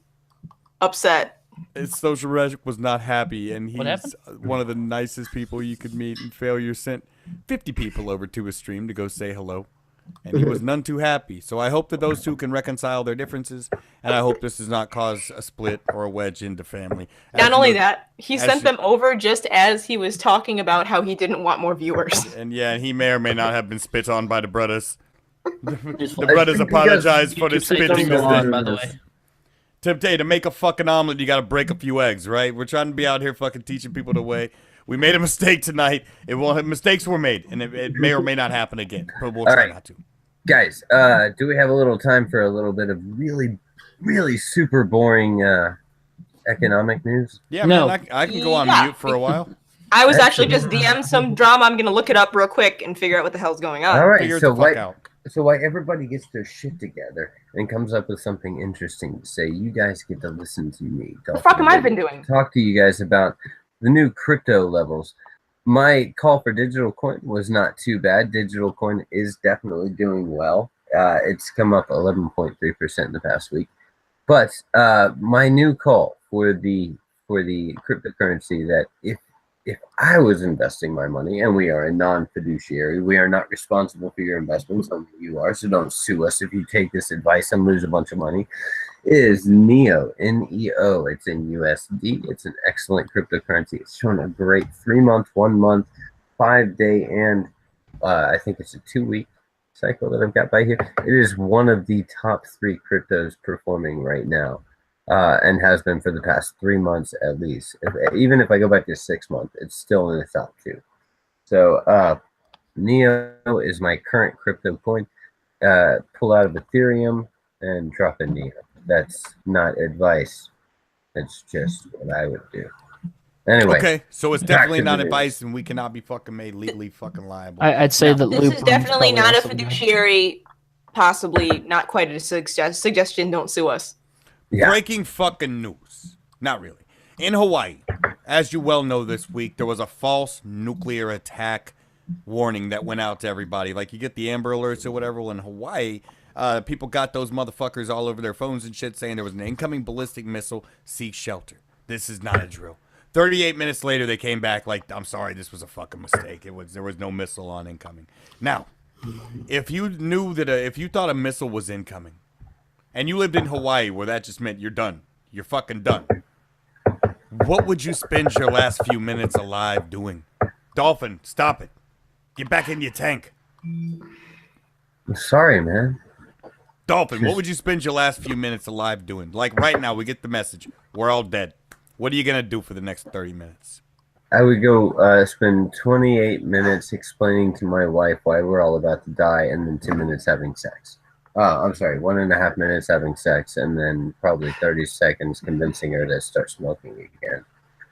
Speaker 5: upset.
Speaker 1: Social Wreck was not happy, and he's one of the nicest people you could meet. And Failure sent 50 people over to his stream to go say hello. And he was none too happy. So I hope that those two can reconcile their differences, and I hope this does not cause a split or a wedge into family.
Speaker 5: Not only that, he sent them over just as he was talking about how he didn't want more viewers.
Speaker 1: And yeah, he may or may not have been spit on by the brothers. The brothers apologize for the spitting mistake.
Speaker 4: By the way.
Speaker 1: To make a fucking omelet, you got to break a few eggs, right? We're trying to be out here fucking teaching people the way. We made a mistake tonight. Mistakes were made, and it may or may not happen again. But we'll try not to.
Speaker 3: Guys, do we have a little time for a little bit of really, really super boring economic news?
Speaker 1: Yeah, no. Man, I can go on mute for a while.
Speaker 5: I was actually just DM some drama. I'm gonna look it up real quick and figure out what the hell's going on.
Speaker 3: All right,
Speaker 1: Figure it
Speaker 3: so
Speaker 1: the fuck out.
Speaker 3: why everybody gets their shit together and comes up with something interesting to say, you guys get to listen to me.
Speaker 5: What the fuck have I been doing?
Speaker 3: Talk to you guys about the new crypto levels. My call for digital coin was not too bad. Digital coin is definitely doing well. It's come up 11.3% in the past week. But my new call for the cryptocurrency, that if I was investing my money, and we are a non-fiduciary, we are not responsible for your investments, only you are, so don't sue us if you take this advice and lose a bunch of money, is NEO, N-E-O. It's in USD. It's an excellent cryptocurrency. It's showing a great 3-month, 1 month, 5-day, and I think it's a 2-week cycle that I've got by here. It is one of the top 3 cryptos performing right now. And has been for the past 3 months at least. Even if I go back to 6 months, it's still in the top 2. So NEO is my current crypto coin. Pull out of Ethereum and drop in NEO. That's not advice. That's just what I would do. Anyway.
Speaker 1: Okay, so it's definitely not advice, and we cannot be fucking made legally fucking liable.
Speaker 4: I'd say that
Speaker 5: This is definitely not a fiduciary, possibly not quite a suggestion. Don't sue us.
Speaker 3: Yeah.
Speaker 1: Breaking fucking news. Not really. In Hawaii, as you well know this week, there was a false nuclear attack warning that went out to everybody. Like, you get the Amber Alerts or whatever. Well, in Hawaii, people got those motherfuckers all over their phones and shit saying there was an incoming ballistic missile. Seek shelter. This is not a drill. 38 minutes later, they came back like, I'm sorry, this was a fucking mistake. There was no missile on incoming. Now, if you knew that, if you thought a missile was incoming, and you lived in Hawaii where that just meant you're done, you're fucking done, what would you spend your last few minutes alive doing? Dolphin, stop it. Get back in your tank.
Speaker 3: I'm sorry, man.
Speaker 1: Dolphin, what would you spend your last few minutes alive doing? Like right now, we get the message. We're all dead. What are you going to do for the next 30 minutes?
Speaker 3: I would go spend 28 minutes explaining to my wife why we're all about to die, and then 2 minutes having sex. I'm sorry, 1.5 minutes having sex, and then probably 30 seconds convincing her to start smoking again.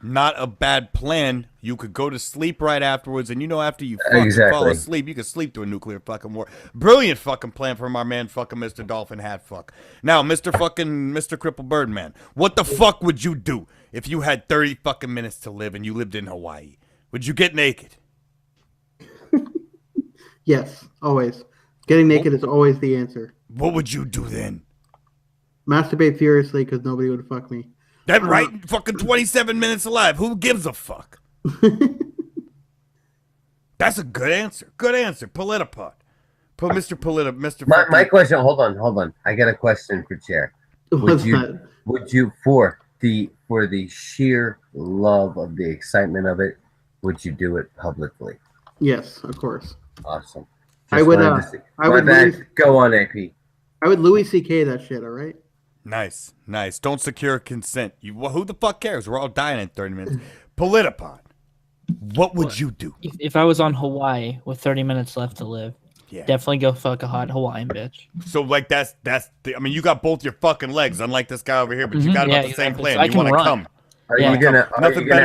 Speaker 1: Not a bad plan. You could go to sleep right afterwards, and you know after you fucking fall asleep, you could sleep through a nuclear fucking war. Brilliant fucking plan from our man fucking Mr. Dolphin Hat Fuck. Now, Mr. Cripple Birdman, what the fuck would you do if you had 30 fucking minutes to live and you lived in Hawaii? Would you get naked?
Speaker 2: Yes, always. Getting naked is always the answer.
Speaker 1: What would you do then?
Speaker 2: Masturbate furiously because nobody would fuck me.
Speaker 1: That right? Fucking 27 minutes alive. Who gives a fuck? That's a good answer. Good answer. Politipod.
Speaker 3: My question. Hold on. I got a question for Chair. Would you for the sheer love of the excitement of it, would you do it publicly?
Speaker 2: Yes, of course.
Speaker 3: Awesome.
Speaker 2: I would
Speaker 3: go on, AP.
Speaker 2: I would Louis C.K. that shit, all right?
Speaker 1: Nice. Don't secure consent. Who the fuck cares? We're all dying in 30 minutes. Politipod. What would you do?
Speaker 4: If I was on Hawaii with 30 minutes left to live, definitely go fuck a hot Hawaiian bitch.
Speaker 1: So like that's I mean, you got both your fucking legs, unlike this guy over here, but you got about the same plan.
Speaker 4: So
Speaker 1: you want to come.
Speaker 3: Are you gonna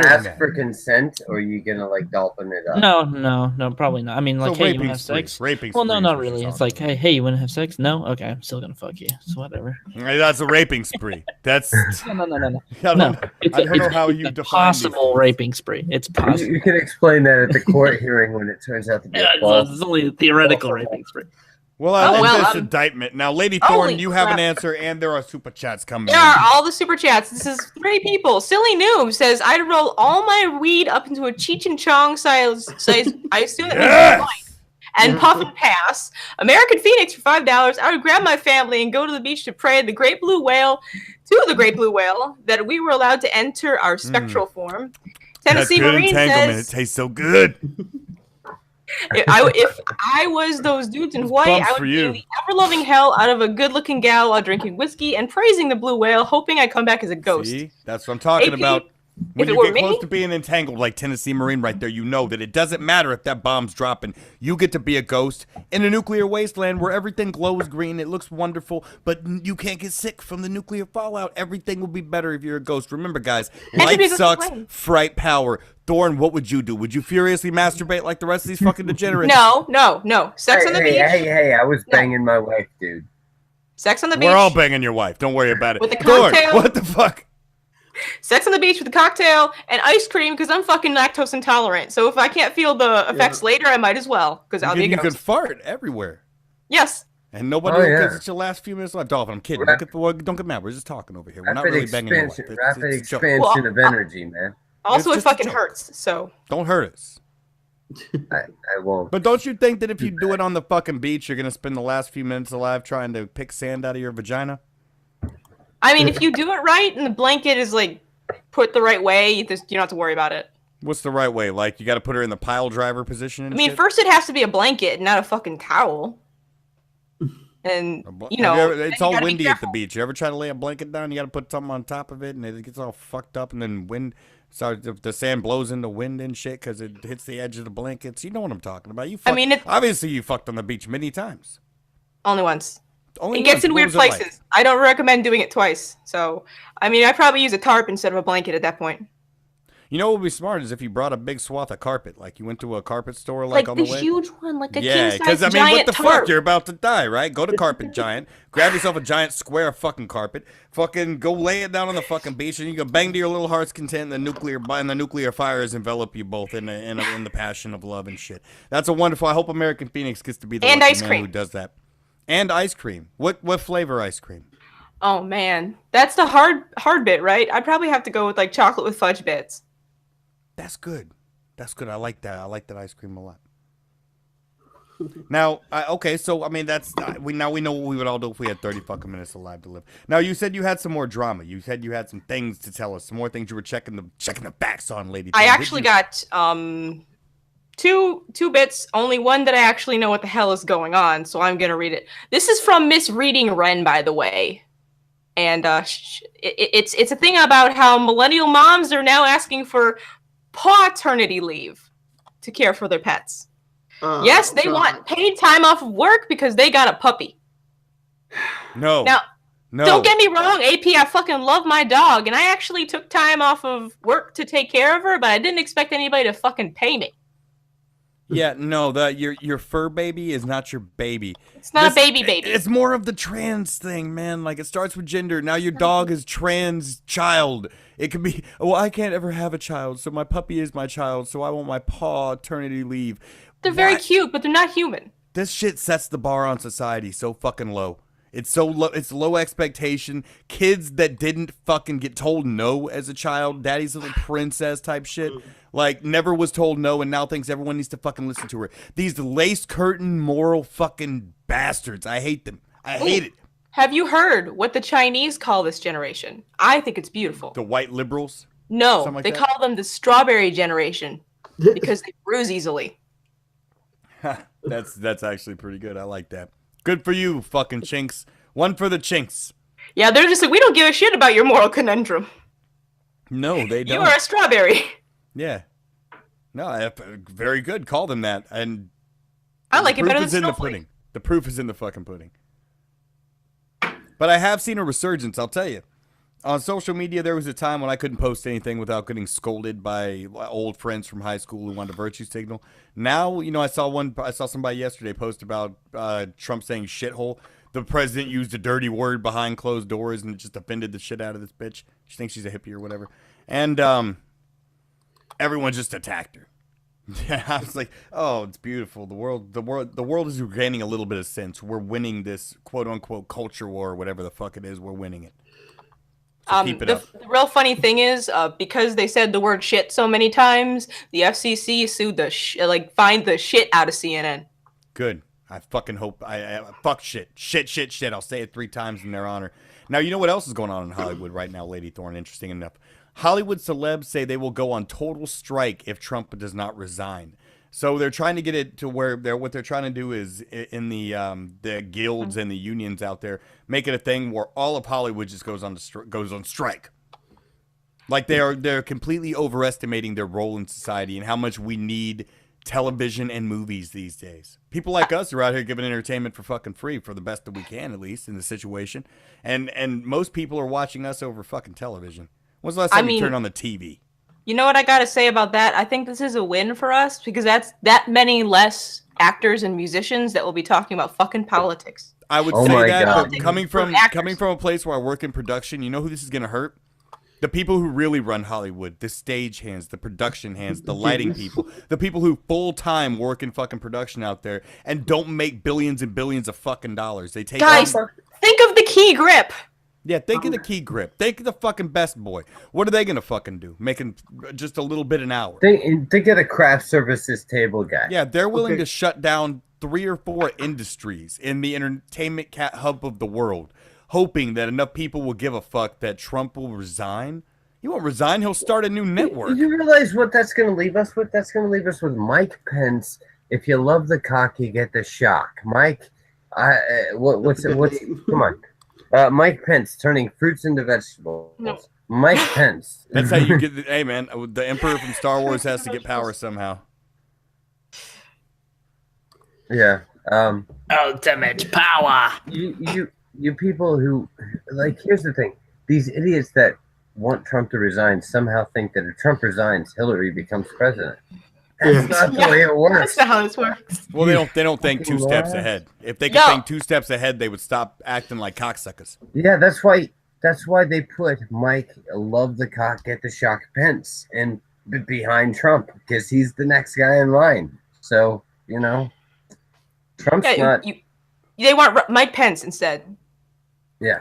Speaker 3: ask for consent, or are you gonna like dolphin it up?
Speaker 4: No, probably not. I mean, like, hey, you wanna have sex? Well, no, not really. It's like, hey, you wanna have sex? No, okay, I'm still gonna fuck you. So whatever.
Speaker 1: That's a raping spree. That's
Speaker 4: no.
Speaker 1: I don't know how you define
Speaker 4: possible raping spree. It's possible.
Speaker 3: You can explain that at the court hearing when it turns out to be false.
Speaker 4: It's only a theoretical raping spree.
Speaker 1: Well, I love this indictment. Now, Lady Thorne, you have an answer, and there are super chats coming.
Speaker 5: There are all the super chats. This is 3 people. Silly Noob says, I'd roll all my weed up into a Cheech and Chong size. I assume that means white. And puff and pass. American Phoenix for $5. I would grab my family and go to the beach to pray to the great blue whale that we were allowed to enter our spectral form. Tennessee Marine says,
Speaker 1: it tastes so good.
Speaker 5: If I was those dudes in Hawaii, I would be in the ever-loving hell out of a good-looking gal while drinking whiskey and praising the blue whale, hoping I come back as a ghost.
Speaker 1: See? That's what I'm talking about. When
Speaker 5: If it
Speaker 1: you
Speaker 5: were
Speaker 1: get close
Speaker 5: me,
Speaker 1: to being entangled like Tennessee Marine right there, you know that it doesn't matter if that bomb's dropping. You get to be a ghost in a nuclear wasteland where everything glows green. It looks wonderful, but you can't get sick from the nuclear fallout. Everything will be better if you're a ghost. Remember, guys, life
Speaker 5: Entropy's a
Speaker 1: sucks,
Speaker 5: flame.
Speaker 1: fright power. Thorn, what would you do? Would you furiously masturbate like the rest of these fucking degenerates?
Speaker 5: no. Sex on the beach.
Speaker 3: Hey, I was
Speaker 5: No.
Speaker 3: banging my wife, dude.
Speaker 5: Sex on the beach.
Speaker 1: We're all banging your wife. Don't worry about it.
Speaker 5: With a
Speaker 1: Thorn,
Speaker 5: cocktail.
Speaker 1: what the fuck?
Speaker 5: Sex on the beach with a cocktail and ice cream because I'm fucking lactose intolerant. So if I can't feel the effects later, I might as well because I'll be a
Speaker 1: You
Speaker 5: ghost.
Speaker 1: could fart everywhere.
Speaker 5: Yes.
Speaker 1: And nobody
Speaker 3: Oh,
Speaker 1: will,
Speaker 3: yeah.
Speaker 1: because it's your last few minutes left. Dolphin, I'm kidding. Don't get mad. We're just talking over here. We're not
Speaker 3: Rapid
Speaker 1: really banging your wife.
Speaker 3: expansion,
Speaker 1: It's
Speaker 3: rapid
Speaker 1: a joke.
Speaker 3: expansion of energy, man.
Speaker 5: Also, it
Speaker 1: just a
Speaker 5: fucking
Speaker 1: joke.
Speaker 5: hurts. So
Speaker 1: Don't hurt us.
Speaker 3: I won't.
Speaker 1: But don't you think that if you do it on the fucking beach, you're going to spend the last few minutes alive trying to pick sand out of your vagina?
Speaker 5: I mean, if you do it right and the blanket is like put the right way, you don't have to worry about it.
Speaker 1: What's the right way? Like, you got to put her in the pile driver position and
Speaker 5: I mean,
Speaker 1: shit?
Speaker 5: first it has to be a blanket, not a fucking towel. And you know,
Speaker 1: it's
Speaker 5: then
Speaker 1: all
Speaker 5: you gotta be
Speaker 1: windy at the
Speaker 5: careful.
Speaker 1: beach. You ever try to lay a blanket down? You got to put something on top of it, and it gets all fucked up, and then wind. So the sand blows in the wind and shit because it hits the edge of the blankets. You know what I'm talking about.
Speaker 5: I mean,
Speaker 1: obviously you fucked on the beach many times.
Speaker 5: Only once.
Speaker 1: Only
Speaker 5: It gets
Speaker 1: once.
Speaker 5: in
Speaker 1: What
Speaker 5: weird
Speaker 1: was it like?
Speaker 5: places. I don't recommend doing it twice. So, I mean, I probably use a tarp instead of a blanket at that point.
Speaker 1: You know what would be smart is if you brought a big swath of carpet. Like you went to a carpet store like on
Speaker 5: the
Speaker 1: the way.
Speaker 5: huge one, like a
Speaker 1: Yeah,
Speaker 5: king-size
Speaker 1: because I mean,
Speaker 5: giant
Speaker 1: what the
Speaker 5: tarp.
Speaker 1: fuck? You're about to die, right? Go to Carpet Giant, grab yourself a giant square of fucking carpet, fucking go lay it down on the fucking beach, and you can bang to your little heart's content. And the nuclear fires envelop you both in the passion of love and shit. That's a wonderful. I hope American Phoenix gets to be the
Speaker 5: And
Speaker 1: lucky
Speaker 5: ice
Speaker 1: man
Speaker 5: cream.
Speaker 1: who does that. And ice cream. What flavor ice cream?
Speaker 5: Oh man, that's the hard bit, right? I'd probably have to go with like chocolate with fudge bits.
Speaker 1: That's good. That's good. I like that. I like that ice cream a lot. Now, okay, so I mean, we know what we would all do if we had 30 fucking minutes alive to live. Now, you said you had some more drama. You said you had some things to tell us, some more things you were checking the facts on, lady.
Speaker 5: I
Speaker 1: Did
Speaker 5: actually
Speaker 1: you?
Speaker 5: got two bits. Only one that I actually know what the hell is going on, so I'm gonna read it. This is from Miss Reading Wren, by the way. And it's a thing about how millennial moms are now asking for paternity leave to care for their pets. Yes, they want paid time off of work because they got a puppy.
Speaker 1: No.
Speaker 5: Now,
Speaker 1: no.
Speaker 5: don't get me wrong, AP, I fucking love my dog, and I actually took time off of work to take care of her, but I didn't expect anybody to fucking pay me.
Speaker 1: Yeah, no, your fur baby is not your baby.
Speaker 5: It's not a baby.
Speaker 1: It's more of the trans thing, man. Like, it starts with gender. Now your dog is trans child. It could be, well, I can't ever have a child, so my puppy is my child, so I want my paternity leave.
Speaker 5: They're very cute, but they're not human.
Speaker 1: This shit sets the bar on society so fucking low. It's so low. It's low expectation. Kids that didn't fucking get told no as a child, daddy's little princess type shit, like never was told no and now thinks everyone needs to fucking listen to her. These lace curtain moral fucking bastards. I hate them. I hate it.
Speaker 5: Have you heard what the Chinese call this generation? I think it's beautiful.
Speaker 1: The white liberals.
Speaker 5: No,
Speaker 1: Something like
Speaker 5: they
Speaker 1: that?
Speaker 5: call them the strawberry generation because they bruise easily.
Speaker 1: That's actually pretty good. I like that. Good for you, fucking chinks. One for the chinks.
Speaker 5: Yeah, they're just like, we don't give a shit about your moral conundrum.
Speaker 1: No, they don't.
Speaker 5: You are a strawberry.
Speaker 1: Yeah. No, very good. Call them that. And
Speaker 5: I like it better than
Speaker 1: is in the
Speaker 5: snowflake.
Speaker 1: pudding. The proof is in the fucking pudding. But I have seen a resurgence, I'll tell you. On social media, there was a time when I couldn't post anything without getting scolded by old friends from high school who wanted a virtue signal. Now, I saw somebody yesterday post about Trump saying shithole. The president used a dirty word behind closed doors and it just offended the shit out of this bitch. She thinks she's a hippie or whatever. And everyone just attacked her. Yeah, I was like, oh, it's beautiful. The world is gaining a little bit of sense. We're winning this quote unquote culture war or whatever the fuck it is. We're winning it. So keep it up.
Speaker 5: The real funny thing is, because they said the word shit so many times, the FCC sued fined the shit out of CNN.
Speaker 1: Good. I fucking hope. Fuck shit. Shit. I'll say it 3 times in their honor. Now, you know what else is going on in Hollywood right now, Lady Thorne? Interesting enough. Hollywood celebs say they will go on total strike if Trump does not resign. So they're trying to get it to where what they're trying to do is in the guilds and the unions out there make it a thing where all of Hollywood just goes on strike. Like they're completely overestimating their role in society and how much we need television and movies these days. People like us are out here giving entertainment for fucking free, for the best that we can, at least in the situation. And most people are watching us over fucking television. When's the last time you turned on the TV?
Speaker 5: You know what I gotta say about that? I think this is a win for us because that's that many less actors and musicians that will be talking about fucking politics.
Speaker 1: I would say that, but coming from a place where I work in production, you know who this is gonna hurt? The people who really run Hollywood, the stage hands, the production hands, the lighting people, the people who full-time work in fucking production out there and don't make billions and billions of fucking dollars. They take
Speaker 5: Guys, think of the key grip.
Speaker 1: Yeah, think of the key grip. Think of the fucking Best Boy. What are they gonna fucking do? Making just a little bit an hour.
Speaker 3: Think of the craft services table guy.
Speaker 1: Yeah, they're willing to shut down 3 or 4 industries in the entertainment hub of the world, hoping that enough people will give a fuck that Trump will resign. He won't resign. He'll start a new network.
Speaker 3: You realize what that's going to leave us with? That's going to leave us with Mike Pence. If you love the cock, you get the shock. Mike, what's come on. Mike Pence turning fruits into vegetables. No. Mike Pence.
Speaker 1: That's how you get. Hey, man, the Emperor from Star Wars has to get power somehow.
Speaker 3: Yeah.
Speaker 4: Ultimate power.
Speaker 3: You people who, like, here's the thing. These idiots that want Trump to resign somehow think that if Trump resigns, Hillary becomes president. That's not the way it works.
Speaker 5: That's not how this works.
Speaker 1: Well, they don't think 2 steps ahead. If they could think 2 steps ahead, they would stop acting like cocksuckers.
Speaker 3: Yeah, that's why they put Mike love the cock, get the shock Pence and behind Trump because he's the next guy in line. So, you know, Trump's not.
Speaker 5: They want Mike Pence instead.
Speaker 3: Yeah.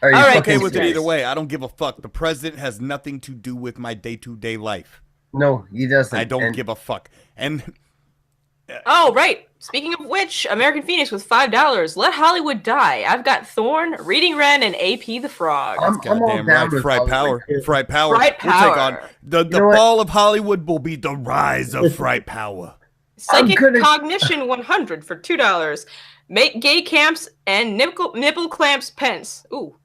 Speaker 1: All right, I'm okay with it either way. I don't give a fuck. The president has nothing to do with my day-to-day life.
Speaker 3: No, he doesn't.
Speaker 1: I don't give a fuck. And
Speaker 5: oh, right. Speaking of which, American Phoenix with $5. Let Hollywood die. I've got Thorn, Reading Ren, and AP the Frog.
Speaker 3: I'm
Speaker 1: goddamn right. Fright Power.
Speaker 5: Fright Power.
Speaker 1: We'll take on the fall of Hollywood will be the rise of Fright Power.
Speaker 5: Psychic Cognition 100 for $2. Make gay camps and nipple clamps Pence. Ooh.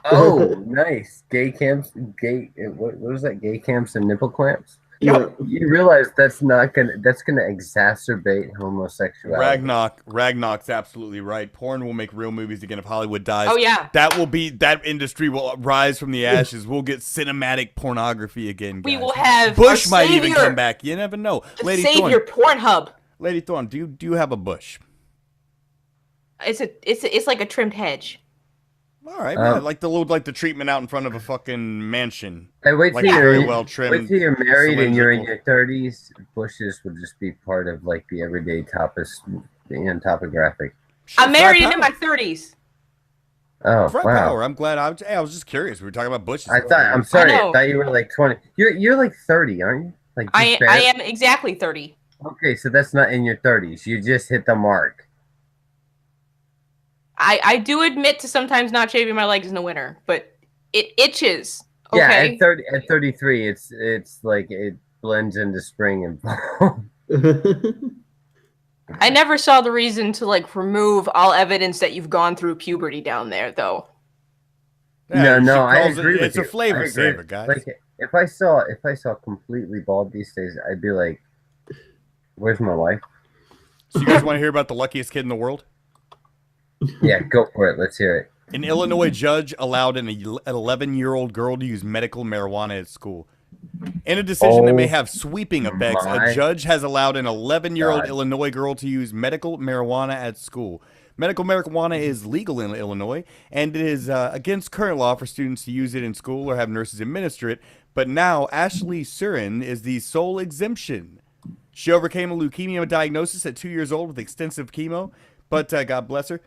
Speaker 3: Oh, nice. Gay camps. What is that? Gay camps and nipple clamps.
Speaker 5: Yep.
Speaker 3: You realize that's gonna exacerbate homosexuality.
Speaker 1: Ragnarok's absolutely right. Porn will make real movies again if Hollywood dies.
Speaker 5: Oh yeah.
Speaker 1: That industry will rise from the ashes. We'll get cinematic pornography again. Guys.
Speaker 5: We will have
Speaker 1: Bush might even come back. You never know.
Speaker 5: Lady Savior Pornhub.
Speaker 1: Lady Thorn, do you have a bush?
Speaker 5: It's like a trimmed hedge.
Speaker 1: All right, man. Like the treatment out in front of a fucking mansion.
Speaker 3: Hey, wait till
Speaker 1: trimmed.
Speaker 3: You're married and you're in your 30s. Bushes will just be part of like the everyday topographic.
Speaker 5: I'm married and in my 30s.
Speaker 3: Oh,
Speaker 1: Fright
Speaker 3: wow.
Speaker 1: Power. I'm glad. I was just curious. We were talking about bushes.
Speaker 3: I thought you were like 20. You're like 30, aren't you? Like
Speaker 5: I am exactly 30.
Speaker 3: Okay, so that's not in your 30s. You just hit the mark.
Speaker 5: I do admit to sometimes not shaving my legs in the winter, but it itches. Okay?
Speaker 3: Yeah, at 33, it's like it blends into spring and fall.
Speaker 5: I never saw the reason to like remove all evidence that you've gone through puberty down there, though.
Speaker 1: Yeah,
Speaker 3: no, I agree with you.
Speaker 1: It's a flavor saver, guys.
Speaker 3: Like, if I saw completely bald these days, I'd be like, "Where's my wife?"
Speaker 1: So you guys want to hear about the luckiest kid in the world?
Speaker 3: Yeah, go for it. Let's hear it.
Speaker 1: An Illinois judge allowed an 11-year-old girl to use medical marijuana at school. In a decision that may have sweeping effects, a judge has allowed an 11-year-old Illinois girl to use medical marijuana at school. Medical marijuana is legal in Illinois, and it is against current law for students to use it in school or have nurses administer it. But now, Ashley Surin is the sole exemption. She overcame a leukemia diagnosis at 2 years old with extensive chemo, but God bless her.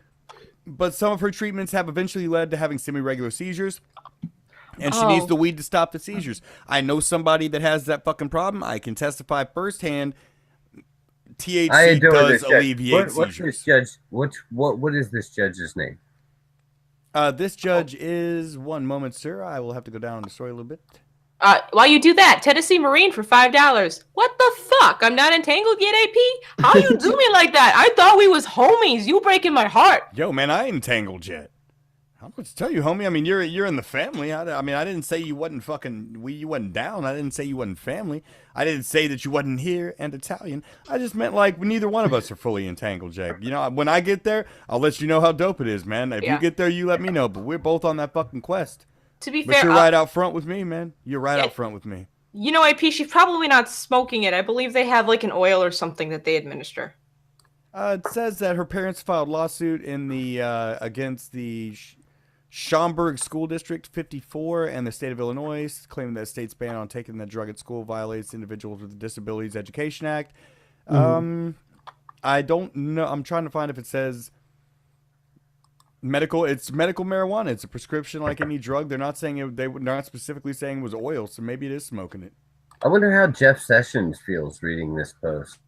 Speaker 1: But some of her treatments have eventually led to having semi-regular seizures, and she needs the weed to stop the seizures. I know somebody that has that fucking problem. I can testify firsthand. THC does alleviate seizures.
Speaker 3: What is this judge's name?
Speaker 1: This judge is, one moment, sir. I will have to go down on the story a little bit.
Speaker 5: While you do that, Tennessee Marine for $5. What the fuck? I'm not entangled yet, AP? How you do me like that? I thought we was homies. You breaking my heart.
Speaker 1: Yo, man, I ain't entangled yet. I don't know what to tell you, homie. I mean, you're in the family. I mean, I didn't say you wasn't you wasn't down. I didn't say you wasn't family. I didn't say that you wasn't here and Italian. I just meant like neither one of us are fully entangled, Jack. You know, when I get there, I'll let you know how dope it is, man. If you get there, you let me know. But we're both on that fucking quest.
Speaker 5: To be
Speaker 1: but
Speaker 5: fair,
Speaker 1: you're right out front with me, man. You're right out front with me.
Speaker 5: You know, AP, she's probably not smoking it. I believe they have like an oil or something that they administer.
Speaker 1: It says that her parents filed lawsuit in the against the Schaumburg School District 54 and the state of Illinois, claiming that the state's ban on taking the drug at school violates Individuals with Disabilities Education Act. I don't know. I'm trying to find if it says medical. It's medical marijuana. It's a prescription like any drug. They're not saying it. They're not specifically saying it was oil, so maybe it is smoking it.
Speaker 3: I wonder how Jeff Sessions feels reading this post.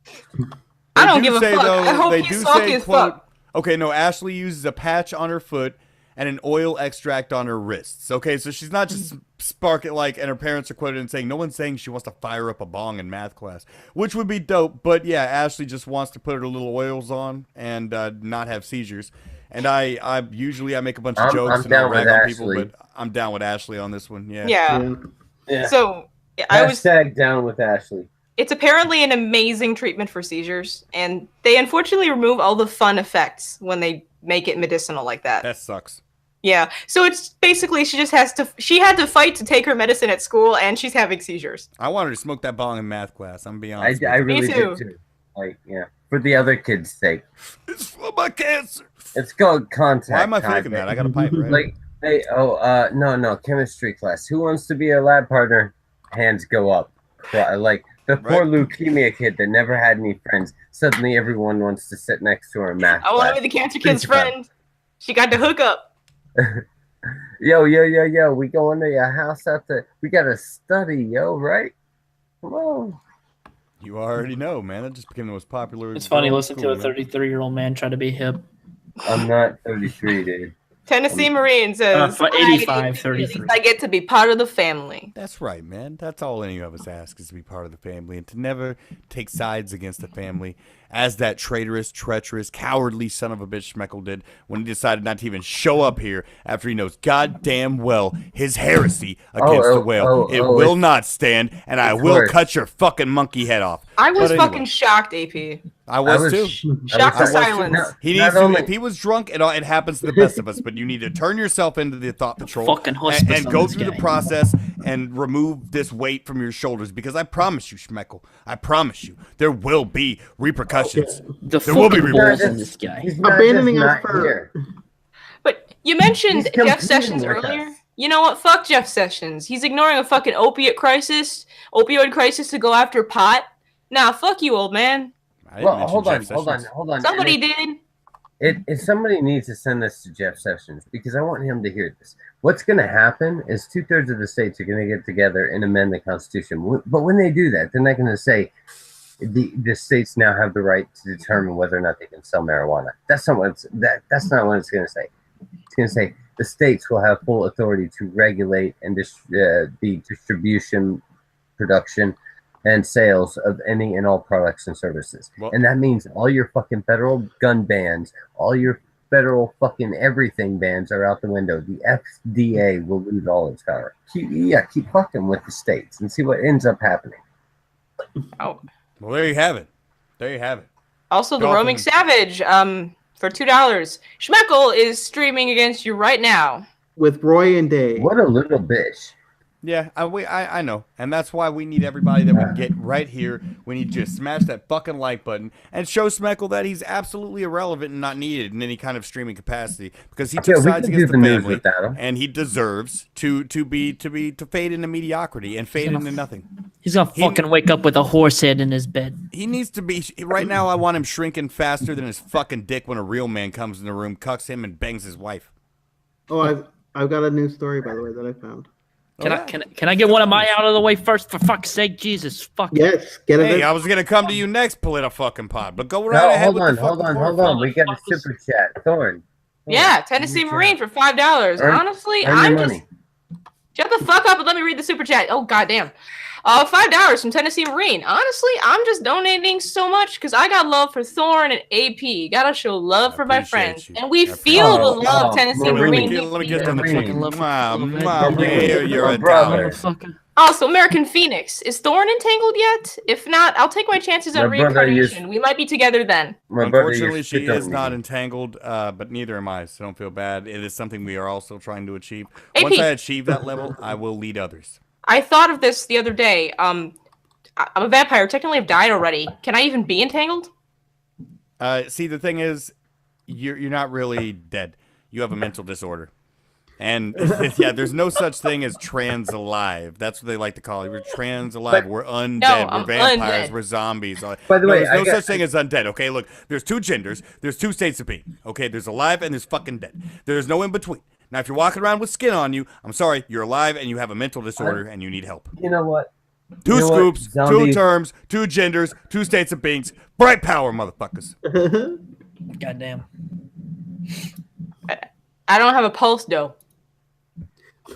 Speaker 5: I don't give a fuck. I hope he's salty as fuck.
Speaker 1: Okay, no, Ashley uses a patch on her foot and an oil extract on her wrists. Okay, so she's not just sparking like, and her parents are quoted and saying, no one's saying she wants to fire up a bong in math class, which would be dope. But yeah, Ashley just wants to put her little oils on and not have seizures. And I usually make a bunch of jokes and I rag on people, but I'm down with Ashley on this one. Yeah.
Speaker 5: So
Speaker 3: Hashtag down with Ashley.
Speaker 5: It's apparently an amazing treatment for seizures, and they unfortunately remove all the fun effects when they make it medicinal like that.
Speaker 1: That sucks.
Speaker 5: Yeah. So it's basically she had to fight to take her medicine at school, and she's having seizures.
Speaker 1: I want her to smoke that bong in math class. I'm being honest.
Speaker 3: I really did too. Like, yeah, for the other kids' sake.
Speaker 1: It's for my cancer.
Speaker 3: It's called contact.
Speaker 1: Why am I thinking that? I got a pipe, right?
Speaker 3: Like, hey, no, chemistry class. Who wants to be a lab partner? Hands go up. Like the poor leukemia kid that never had any friends. Suddenly, everyone wants to sit next to her in math class.
Speaker 5: I want to be the cancer kid's friend. She got the hookup.
Speaker 3: Yo. We going to your house after. We got to study, yo, right? Come on.
Speaker 1: You already know, man. That just became the most popular.
Speaker 4: It's funny listening to a 33-year-old man try to be hip.
Speaker 3: I'm not 33, dude.
Speaker 5: Tennessee Marine says,
Speaker 4: 85, 33.
Speaker 5: I get to be part of the family.
Speaker 1: That's right, man. That's all any of us ask is to be part of the family and to never take sides against the family, as that traitorous, treacherous, cowardly son of a bitch Schmeckel did when he decided not to even show up here after he knows goddamn well his heresy against the whale. It will not stand, and I will cut your fucking monkey head off.
Speaker 5: I was fucking shocked, AP.
Speaker 1: I was too.
Speaker 5: Shocked to silence.
Speaker 1: He needs to, if he was drunk, it happens to the best of us, but you need to turn yourself into the thought patrol and go through the process and remove this weight from your shoulders, because I promise you, Schmeckel, I promise you, there will be repercussions.
Speaker 4: There will be repercussions in this guy.
Speaker 2: Abandoning us for.
Speaker 5: But you mentioned Jeff Sessions earlier. You know what? Fuck Jeff Sessions. He's ignoring a fucking opioid crisis to go after pot. Nah, fuck you, old man.
Speaker 3: Well, hold on.
Speaker 5: Somebody did.
Speaker 3: If somebody needs to send this to Jeff Sessions, because I want him to hear this. What's going to happen is 2/3 of the states are going to get together and amend the Constitution. But when they do that, they're not going to say the states now have the right to determine whether or not they can sell marijuana. That's not what that's not what it's going to say. It's going to say the states will have full authority to regulate and the distribution, production, and sales of any and all products and services. Well, and that means all your fucking federal gun bans, all your federal fucking everything bans are out the window. The FDA will lose all its power. Keep fucking with the states and see what ends up happening.
Speaker 5: Oh.
Speaker 1: Well, there you have it.
Speaker 5: Also, the Roaming Savage, for $2. Schmeckel is streaming against you right now.
Speaker 2: With Roy and Dave.
Speaker 3: What a little bitch.
Speaker 1: Yeah, I know. And that's why we need everybody that we get right here. We need to just smash that fucking like button and show Schmeckel that he's absolutely irrelevant and not needed in any kind of streaming capacity, because he took sides against the family, and he deserves to fade into mediocrity and fade into nothing.
Speaker 4: He's gonna fucking wake up with a horse head in his bed.
Speaker 1: He needs to be right now. I want him shrinking faster than his fucking dick when a real man comes in the room, cucks him, and bangs his wife.
Speaker 2: Oh, I've got a new story, by the way, that I found.
Speaker 4: Can I get one of mine out of the way first? For fuck's sake, Jesus, fuck.
Speaker 2: Yes, get it.
Speaker 1: Hey, I was gonna come to you next, fucking pod, but go right ahead.
Speaker 3: Hold on. We got a super chat, Thorn.
Speaker 5: Yeah, Tennessee Marine for $5. Honestly, I'm just shut the fuck up and let me read the super chat. Oh goddamn. $5 from Tennessee Marine. Honestly, I'm just donating so much because I got love for Thorn and AP. Gotta show love for my
Speaker 1: appreciate
Speaker 5: friends,
Speaker 1: you.
Speaker 5: and we
Speaker 1: I
Speaker 5: feel the
Speaker 3: appreciate
Speaker 5: love
Speaker 3: you.
Speaker 5: Tennessee
Speaker 3: Marine.
Speaker 5: Marine.
Speaker 1: Let me get on the
Speaker 3: Marine.
Speaker 1: fucking
Speaker 4: Love for
Speaker 1: Mwah, you're
Speaker 3: My
Speaker 1: a
Speaker 3: brother.
Speaker 1: dollar.
Speaker 5: Also, American Phoenix. Is Thorn entangled yet? If not, I'll take my chances
Speaker 3: My
Speaker 5: at
Speaker 3: brother
Speaker 5: reincarnation. We might be together then.
Speaker 3: My brother
Speaker 1: Unfortunately,
Speaker 3: used
Speaker 1: she
Speaker 3: to spit
Speaker 1: is
Speaker 3: on
Speaker 1: not
Speaker 3: me.
Speaker 1: entangled, but neither am I, so don't feel bad. It is something we are also trying to achieve.
Speaker 5: AP.
Speaker 1: Once I achieve that level, I will lead others.
Speaker 5: I thought of this the other day. I'm a vampire. Technically, I've died already. Can I even be entangled?
Speaker 1: See, the thing is, you're not really dead. You have a mental disorder. And yeah, there's no such thing as trans alive. That's what they like to call it. We're trans alive. We're undead.
Speaker 5: No,
Speaker 1: we're
Speaker 5: I'm
Speaker 1: vampires.
Speaker 5: undead.
Speaker 1: We're zombies.
Speaker 3: By the way,
Speaker 1: there's no
Speaker 3: I got-
Speaker 1: such thing as undead. Okay, look, there's two genders. There's two states of being. Okay, there's alive and there's fucking dead. There's no in between. Now, if you're walking around with skin on you, I'm sorry, you're alive and you have a mental disorder and you need help.
Speaker 3: You know what?
Speaker 1: Two
Speaker 3: You know what,
Speaker 1: scoops, two
Speaker 3: zombie-
Speaker 1: terms, two genders, two states of beings. Bright power, motherfuckers.
Speaker 4: Goddamn.
Speaker 5: I don't have a pulse, though.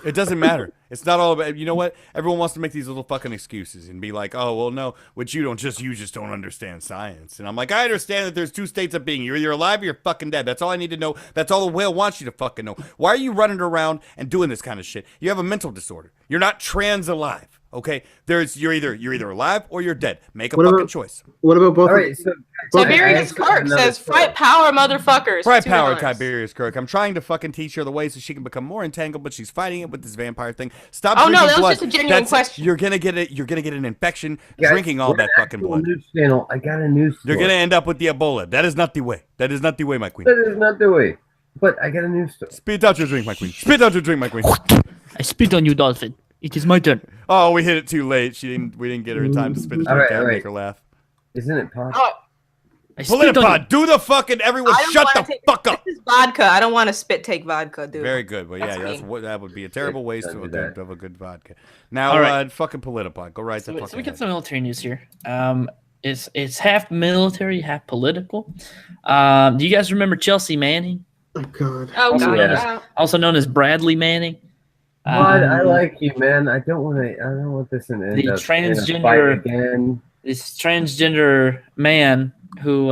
Speaker 1: It doesn't matter. It's not all about. You know what? Everyone wants to make these little fucking excuses and be like, "Oh, well, no, which you just don't understand science." And I'm like, I understand that there's two states of being. You're either alive or you're fucking dead. That's all I need to know. That's all the whale wants you to fucking know. Why are you running around and doing this kind of shit? You have a mental disorder. You're not trans alive. Okay? You're either alive or you're dead. Make a fucking choice.
Speaker 2: What about both?
Speaker 3: All right, so
Speaker 5: Tiberius Kirk says, "Fight power, motherfuckers."
Speaker 1: Bright
Speaker 5: $2.
Speaker 1: power, Tiberius Kirk. I'm trying to fucking teach her the way so she can become more entangled, but she's fighting it with this vampire thing. Stop
Speaker 5: Oh, no,
Speaker 1: drinking
Speaker 5: that was
Speaker 1: blood.
Speaker 5: just a genuine question.
Speaker 1: You're gonna get it. You're gonna get an infection
Speaker 3: Guys,
Speaker 1: drinking all
Speaker 3: we're
Speaker 1: that
Speaker 3: an
Speaker 1: fucking
Speaker 3: actual
Speaker 1: blood.
Speaker 3: News channel. I got a news.
Speaker 1: You're
Speaker 3: story.
Speaker 1: gonna end up with the Ebola. That is not the way. That is not the way, my queen.
Speaker 3: That is not the way. But I got a news story.
Speaker 1: Spit out your drink, my queen. Spit out your drink, my queen.
Speaker 4: I spit on you, dolphin. It is my turn.
Speaker 1: Oh, we hit it too late. We didn't get her in time to spit a drink out and make her laugh.
Speaker 3: Isn't it possible?
Speaker 5: Oh,
Speaker 4: I spit on you.
Speaker 1: Politipod, do the fucking everyone
Speaker 5: I don't
Speaker 1: shut
Speaker 5: wanna
Speaker 1: the
Speaker 5: take-
Speaker 1: fuck up.
Speaker 5: This is vodka. I don't want to take vodka, dude.
Speaker 1: Very good, but yeah,
Speaker 5: That's
Speaker 1: that's
Speaker 5: mean.
Speaker 1: what that would be a terrible waste
Speaker 3: Don't
Speaker 1: of
Speaker 3: do that.
Speaker 1: a good vodka. Now,
Speaker 4: All right.
Speaker 1: fucking Politipod, go right
Speaker 4: So,
Speaker 1: the
Speaker 4: so
Speaker 1: fuck
Speaker 4: we got
Speaker 1: ahead.
Speaker 4: some military news here. It's half military, half political. Do you guys remember Chelsea Manning,
Speaker 2: Oh God.
Speaker 5: Oh
Speaker 4: Also
Speaker 5: god.
Speaker 3: known
Speaker 4: as-
Speaker 5: Yeah.
Speaker 4: also known as Bradley Manning?
Speaker 3: What? I like you, man. I don't want this to end
Speaker 4: The
Speaker 3: up in a
Speaker 4: transgender-
Speaker 3: fight again.
Speaker 4: This transgender man who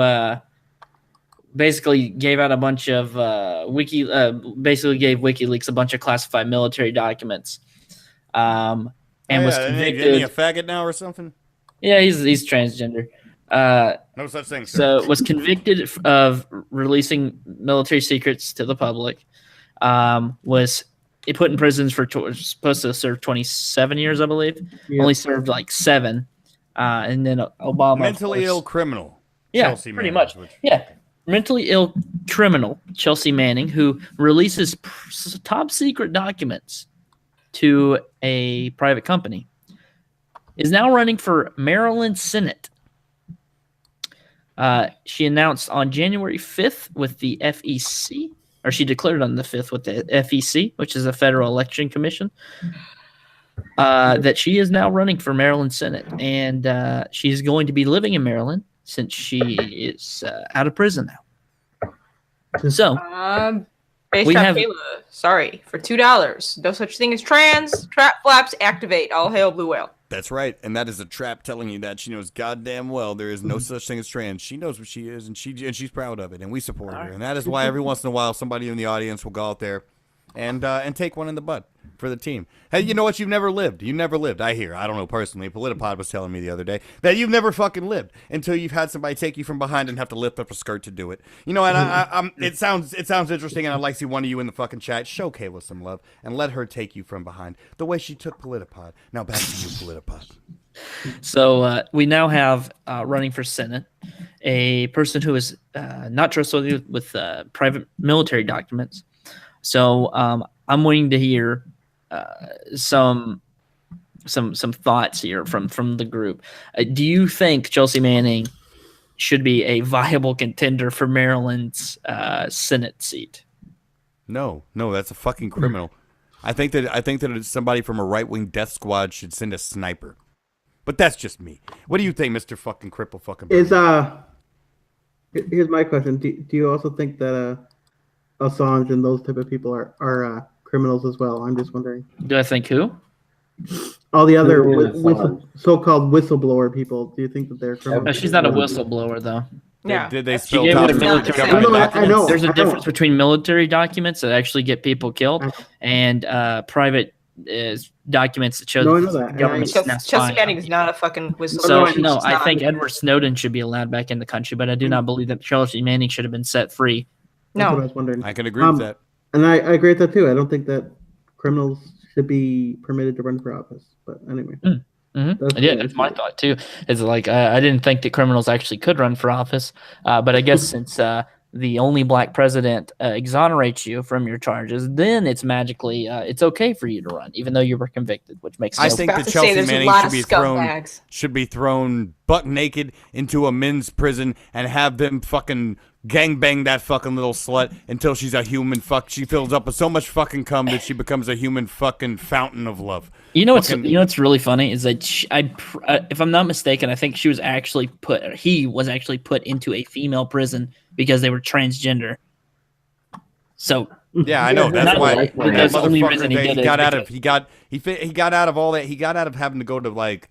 Speaker 4: basically gave out a bunch of basically gave WikiLeaks a bunch of classified military documents, and was convicted.
Speaker 1: Isn't he a faggot now or something?
Speaker 4: Yeah, he's transgender.
Speaker 1: No such thing. Sir.
Speaker 4: So was convicted of releasing military secrets to the public. Was put in prisons for supposed to serve 27 years, I believe.
Speaker 2: Yeah.
Speaker 4: Only served like 7. And then Obama.
Speaker 1: Mentally
Speaker 4: of course-
Speaker 1: ill criminal.
Speaker 4: Yeah,
Speaker 1: Chelsea
Speaker 4: pretty
Speaker 1: Manning,
Speaker 4: much.
Speaker 1: which-
Speaker 4: Yeah, mentally ill criminal Chelsea Manning, who releases top secret documents to a private company, is now running for Maryland Senate. She announced on January 5th with the FEC, or she declared on the 5th with the FEC, which is the Federal Election Commission, that she is now running for Maryland Senate, and she's going to be living in Maryland since she is out of prison now. So,
Speaker 5: Base
Speaker 4: We
Speaker 5: Trap
Speaker 4: have-
Speaker 5: Kayla, sorry, for $2. No such thing as trans. Trap flaps activate. All hail Blue Whale.
Speaker 1: That's right, and that is a trap telling you that she knows goddamn well there is no such thing as trans. She knows what she is, and she's proud of it, and we support her. And that is why every once in a while somebody in the audience will go out there and take one in the butt for the team. Hey, you know what? You've never lived. You never lived. I hear. I don't know personally. Politipod was telling me the other day that you've never fucking lived until you've had somebody take you from behind and have to lift up a skirt to do it. You know, and I'm it sounds interesting, and I'd like to see one of you in the fucking chat show Kayla some love and let her take you from behind the way she took Politipod. Now back to you, Politipod.
Speaker 4: So we now have running for Senate a person who is not trustworthy with private military documents. So I'm waiting to hear some thoughts here from the group. Do you think Chelsea Manning should be a viable contender for Maryland's Senate seat?
Speaker 1: No, that's a fucking criminal. I think that somebody from a right-wing death squad should send a sniper. But that's just me. What do you think, Mr. fucking cripple fucking
Speaker 2: Is here's my question. Do you also think that Assange and those type of people are criminals as well? I'm just wondering.
Speaker 4: Do I think who?
Speaker 2: all the other
Speaker 3: Julian
Speaker 2: so-called whistleblower people, do you think that they're criminals?
Speaker 4: No, she's not a whistleblower though.
Speaker 5: Yeah.
Speaker 1: Did they
Speaker 5: That's-
Speaker 1: spill
Speaker 4: She gave
Speaker 1: top
Speaker 4: them
Speaker 1: secret
Speaker 4: military-
Speaker 1: government
Speaker 2: No, I
Speaker 1: documents?
Speaker 2: know.
Speaker 4: There's a
Speaker 2: I
Speaker 4: difference between military documents that actually get people killed and private documents that show
Speaker 2: No, I know
Speaker 4: that
Speaker 2: that.
Speaker 4: the government's now
Speaker 5: Chelsea
Speaker 4: spying.
Speaker 5: Manning is not a fucking whistleblower.
Speaker 4: So
Speaker 2: She's
Speaker 4: no, I
Speaker 5: not.
Speaker 4: think Edward Snowden should be allowed back in the country, but I do not believe that Chelsea Manning should have been set free.
Speaker 2: That's what I
Speaker 5: No.
Speaker 2: was wondering.
Speaker 1: I can agree with that.
Speaker 2: And I agree with that too. I don't think that criminals should be permitted to run for office. But anyway.
Speaker 4: That's my thought too. Is like I didn't think that criminals actually could run for office, but I guess since the only black president exonerates you from your charges, then it's magically it's okay for you to run, even though you were convicted, which makes
Speaker 1: I
Speaker 4: sense.
Speaker 1: think
Speaker 5: About
Speaker 1: that
Speaker 5: to say
Speaker 1: Chelsea
Speaker 5: there's a
Speaker 1: Manning
Speaker 5: lot
Speaker 1: should
Speaker 5: of
Speaker 1: be thrown
Speaker 5: scumbags.
Speaker 1: buck naked into a men's prison and have them fucking gangbang that fucking little slut until she's a human fuck. She fills up with so much fucking cum that she becomes a human fucking fountain of love.
Speaker 4: You know what's really funny is that if I'm not mistaken, I think he was actually put into a female prison because they were transgender. So
Speaker 1: Yeah, I know. That's
Speaker 4: Not
Speaker 1: why
Speaker 4: like-
Speaker 1: that
Speaker 4: that's the only
Speaker 1: motherfucker
Speaker 4: reason he
Speaker 1: that
Speaker 4: did
Speaker 1: he
Speaker 4: it
Speaker 1: got
Speaker 4: is
Speaker 1: out of he got out of all that. He got out of having to go to like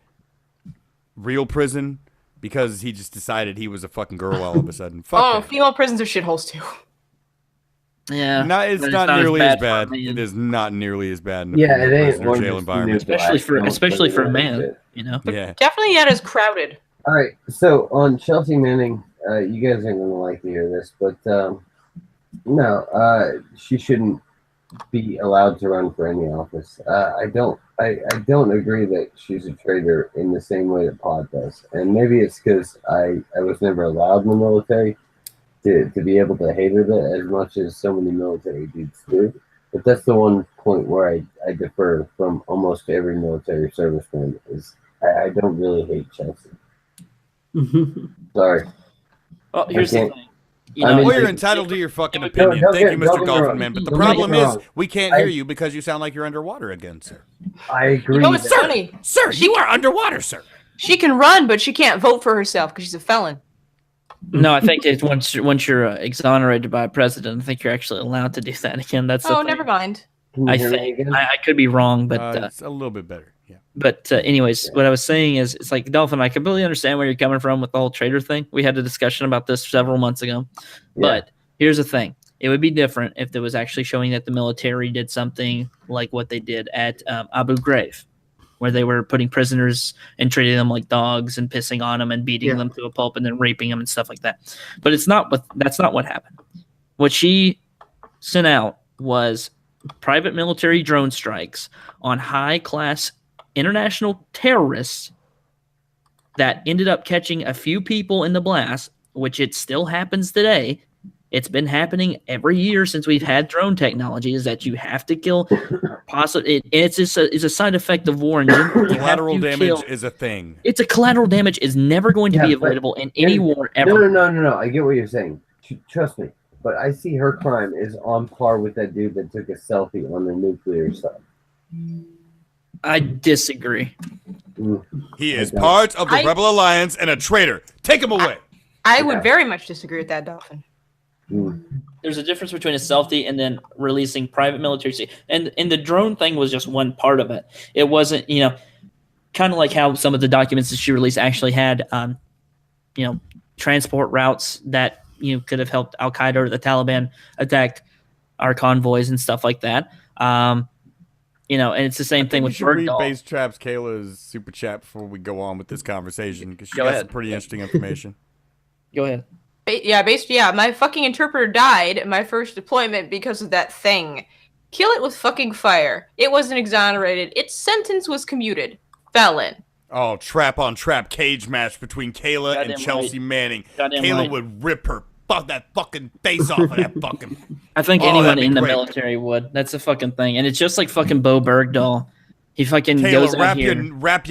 Speaker 1: real prison because he just decided he was a fucking girl all of a sudden. Fuck
Speaker 5: Oh,
Speaker 1: that.
Speaker 5: female prisons are shitholes too.
Speaker 4: yeah,
Speaker 1: No, it's
Speaker 4: but
Speaker 1: not nearly as
Speaker 4: for
Speaker 1: bad.
Speaker 4: a man.
Speaker 1: It is not nearly as bad in a
Speaker 3: Yeah, it
Speaker 1: female
Speaker 3: ain't
Speaker 1: prison or
Speaker 3: one
Speaker 1: jail
Speaker 3: just
Speaker 1: environment.
Speaker 3: new
Speaker 4: especially for a
Speaker 3: black
Speaker 4: man.
Speaker 3: shit.
Speaker 4: You know.
Speaker 1: Yeah.
Speaker 5: Definitely not as crowded.
Speaker 3: All right, so on Chelsea Manning, you guys aren't gonna like to hear this, but no, she shouldn't be allowed to run for any office. I don't agree that she's a traitor in the same way that Pod does, and maybe it's because I was never allowed in the military to be able to hate her as much as so many military dudes do. But that's the one point where I differ from almost every military serviceman is I don't really hate Chelsea. Sorry.
Speaker 4: Well, here's the
Speaker 3: can't-
Speaker 4: thing.
Speaker 1: Well, you're entitled to your fucking opinion.
Speaker 3: don't
Speaker 1: Thank
Speaker 3: get-
Speaker 1: you,
Speaker 3: don't
Speaker 1: Mr.
Speaker 3: get
Speaker 1: Golfing
Speaker 3: wrong.
Speaker 1: Man. But the
Speaker 3: Don't get
Speaker 1: problem
Speaker 3: me
Speaker 1: is
Speaker 3: wrong.
Speaker 1: we can't hear you because you sound like you're underwater again, sir.
Speaker 3: I agree.
Speaker 5: You know what's
Speaker 3: that-
Speaker 5: funny?
Speaker 1: Sir, you are underwater, sir.
Speaker 5: She can run, but she can't vote for herself because she's a felon.
Speaker 4: No, I think it's once you're exonerated by a president, I think you're actually allowed to do that again. That's the
Speaker 5: Oh,
Speaker 4: thing.
Speaker 5: never mind.
Speaker 3: Can you
Speaker 4: I
Speaker 3: hear me
Speaker 4: think
Speaker 3: again?
Speaker 4: I could be wrong, but
Speaker 1: It's a little bit better. Yeah.
Speaker 4: Anyways, what I was saying is, it's like Dolphin. I completely understand where you're coming from with the whole traitor thing. We had a discussion about this several months ago. But here's the thing: it would be different if it was actually showing that the military did something like what they did at Abu Ghraib, where they were putting prisoners and treating them like dogs and pissing on them and beating them to a pulp and then raping them and stuff like that. But that's not what happened. What she sent out was private military drone strikes on high-class international terrorists that ended up catching a few people in the blast, which it still happens today. It's been happening every year since we've had drone technology, is that you have to kill it's a side effect of war in general. You have
Speaker 1: Collateral
Speaker 4: to
Speaker 1: damage
Speaker 4: kill.
Speaker 1: is a thing.
Speaker 4: It's a collateral damage is never going to be
Speaker 3: Yeah, but-
Speaker 4: avoidable in any war ever.
Speaker 3: No. I get what you're saying. Trust me. But I see her crime is on par with that dude that took a selfie on the nuclear side.
Speaker 4: I disagree.
Speaker 1: He is
Speaker 3: I don't.
Speaker 1: part of the
Speaker 5: I-
Speaker 1: Rebel Alliance and a traitor. Take him away.
Speaker 5: I would very much disagree with that, Dolphin.
Speaker 4: There's a difference between a selfie and then releasing private military. And the drone thing was just one part of it. It wasn't, kind of like how some of the documents that she released actually had, transport routes that could have helped Al Qaeda or the Taliban attack our convoys and stuff like that. And it's the same thing
Speaker 1: We
Speaker 4: with
Speaker 1: should read
Speaker 4: Bergdahl.
Speaker 1: Base Traps Kayla's super chat before we go on with this conversation because she
Speaker 4: Go
Speaker 1: got
Speaker 4: ahead.
Speaker 1: some pretty interesting information.
Speaker 4: Go ahead.
Speaker 5: My fucking interpreter died at my first deployment because of that thing. Kill it with fucking fire. It wasn't exonerated. Its sentence was commuted. Felon.
Speaker 1: Oh, trap on trap cage match between Kayla
Speaker 4: Goddamn
Speaker 1: and Chelsea
Speaker 4: right.
Speaker 1: Manning.
Speaker 4: Goddamn
Speaker 1: Kayla
Speaker 4: right.
Speaker 1: would rip that fucking face off of that fucking.
Speaker 4: I think
Speaker 1: Oh,
Speaker 4: anyone
Speaker 1: that'd be
Speaker 4: in the
Speaker 1: great.
Speaker 4: military would. That's the fucking thing. And it's just like fucking Bo Bergdahl. He fucking goes
Speaker 1: Kayla,
Speaker 4: out here.
Speaker 1: wrap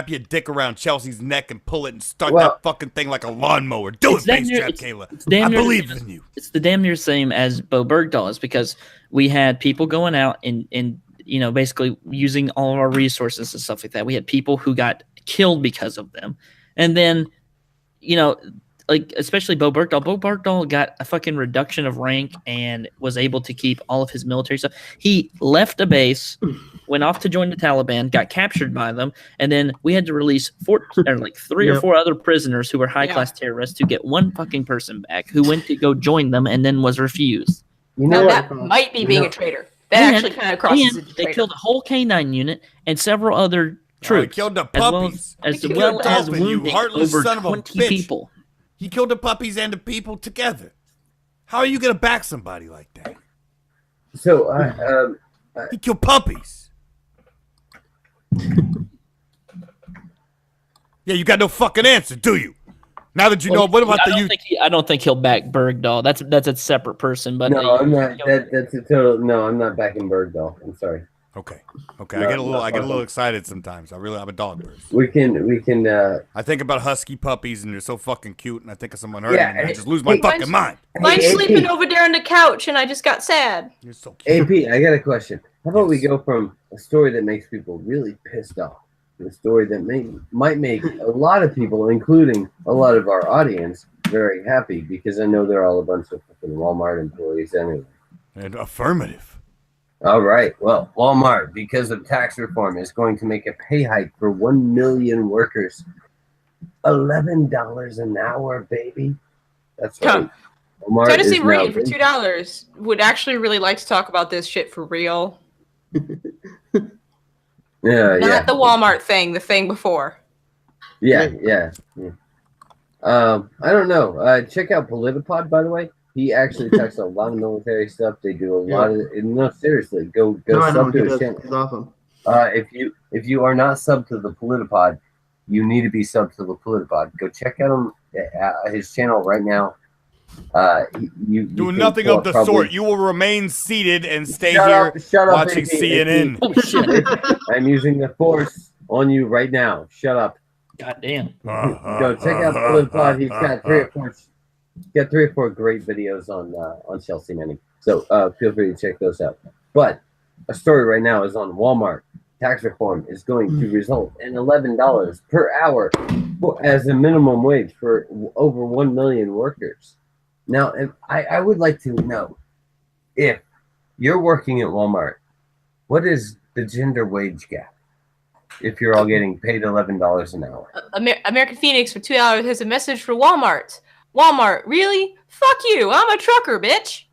Speaker 1: your dick around Chelsea's neck and pull it and start
Speaker 3: Well-
Speaker 1: that fucking thing like a lawnmower. Do
Speaker 4: It's
Speaker 1: it,
Speaker 4: damn
Speaker 1: Base
Speaker 4: near-
Speaker 1: Trap
Speaker 4: it's-
Speaker 1: Kayla.
Speaker 4: it's damn
Speaker 1: I
Speaker 4: near-
Speaker 1: believe in you.
Speaker 4: It's the damn near same as Bo Bergdahl is, because we had people going out and basically using all of our resources and stuff like that. We had people who got killed because of them. And then, like especially Bo Bergdahl. Bo Bergdahl got a fucking reduction of rank and was able to keep all of his military stuff. He left a base, went off to join the Taliban, got captured by them, and then we had to release three or four other prisoners who were high class terrorists to get one fucking person back who went to go join them and then was refused.
Speaker 3: You
Speaker 5: Now
Speaker 3: know
Speaker 5: that
Speaker 3: what?
Speaker 5: might be being a traitor. That actually kind of crosses.
Speaker 4: And they killed a whole K9 unit and several other troops.
Speaker 1: He killed the
Speaker 4: as well
Speaker 1: puppies.
Speaker 4: as
Speaker 1: He
Speaker 4: well
Speaker 1: killed
Speaker 4: as
Speaker 1: Dolphin, you
Speaker 4: wounding
Speaker 1: heartless
Speaker 4: over
Speaker 1: son of a
Speaker 4: 20
Speaker 1: bitch.
Speaker 4: people.
Speaker 1: He killed the puppies and the people together. How are you gonna back somebody like that?
Speaker 3: So,
Speaker 1: He killed puppies. Yeah, you got no fucking answer, do you? Now that you know, what about
Speaker 4: I don't think he'll back Bergdahl. That's a separate person. But
Speaker 3: no, I'm not. That's a total. No, I'm not backing Bergdahl. I'm sorry.
Speaker 1: Okay.
Speaker 3: No,
Speaker 1: I get a little excited sometimes. I'm a dog person.
Speaker 3: We can.
Speaker 1: I think about husky puppies and they're so fucking cute, and I think of someone hurting
Speaker 3: Yeah,
Speaker 1: them, and I just lose my fucking mind.
Speaker 5: Mine's
Speaker 3: AP.
Speaker 5: sleeping over there on the couch, and I just got sad.
Speaker 1: You're so cute.
Speaker 3: AP, I got a question. How about we go from a story that makes people really pissed off to a story that might make a lot of people, including a lot of our audience, very happy, because I know they're all a bunch of fucking Walmart employees anyway.
Speaker 1: And affirmative.
Speaker 3: All right. Well, Walmart, because of tax reform, is going to make a pay hike for 1 million workers. $11 an hour, baby. That's right. Walmart
Speaker 5: Tennessee
Speaker 3: is
Speaker 5: Marine
Speaker 3: now
Speaker 5: for $2 would actually really like to talk about this shit for real. Not the Walmart thing, the thing before.
Speaker 3: Yeah. I don't know. Check out Politipod, by the way. He actually talks a lot of military stuff. They do a lot of. No, seriously, go sub to his channel.
Speaker 2: He's awesome.
Speaker 3: If you are not sub to the Politipod, you need to be sub to the Politipod. Go check out him his channel right now. You
Speaker 1: do nothing of the sort. You will remain seated and stay
Speaker 3: shut up,
Speaker 1: watching
Speaker 3: AP,
Speaker 1: CNN.
Speaker 4: Oh shit!
Speaker 3: I'm using the force on you right now. Shut up.
Speaker 4: God damn.
Speaker 3: Go check out Politipod. He's got three or four great videos on Chelsea Manning. So feel free to check those out. But a story right now is on Walmart. Tax reform is going to result in $11 per hour as a minimum wage for over 1 million workers. Now, I would like to know, if you're working at Walmart, what is the gender wage gap? If you're all getting paid $11 an hour.
Speaker 5: American Phoenix for $2 has a message for Walmart. Walmart, really? Fuck you. I'm a trucker, bitch.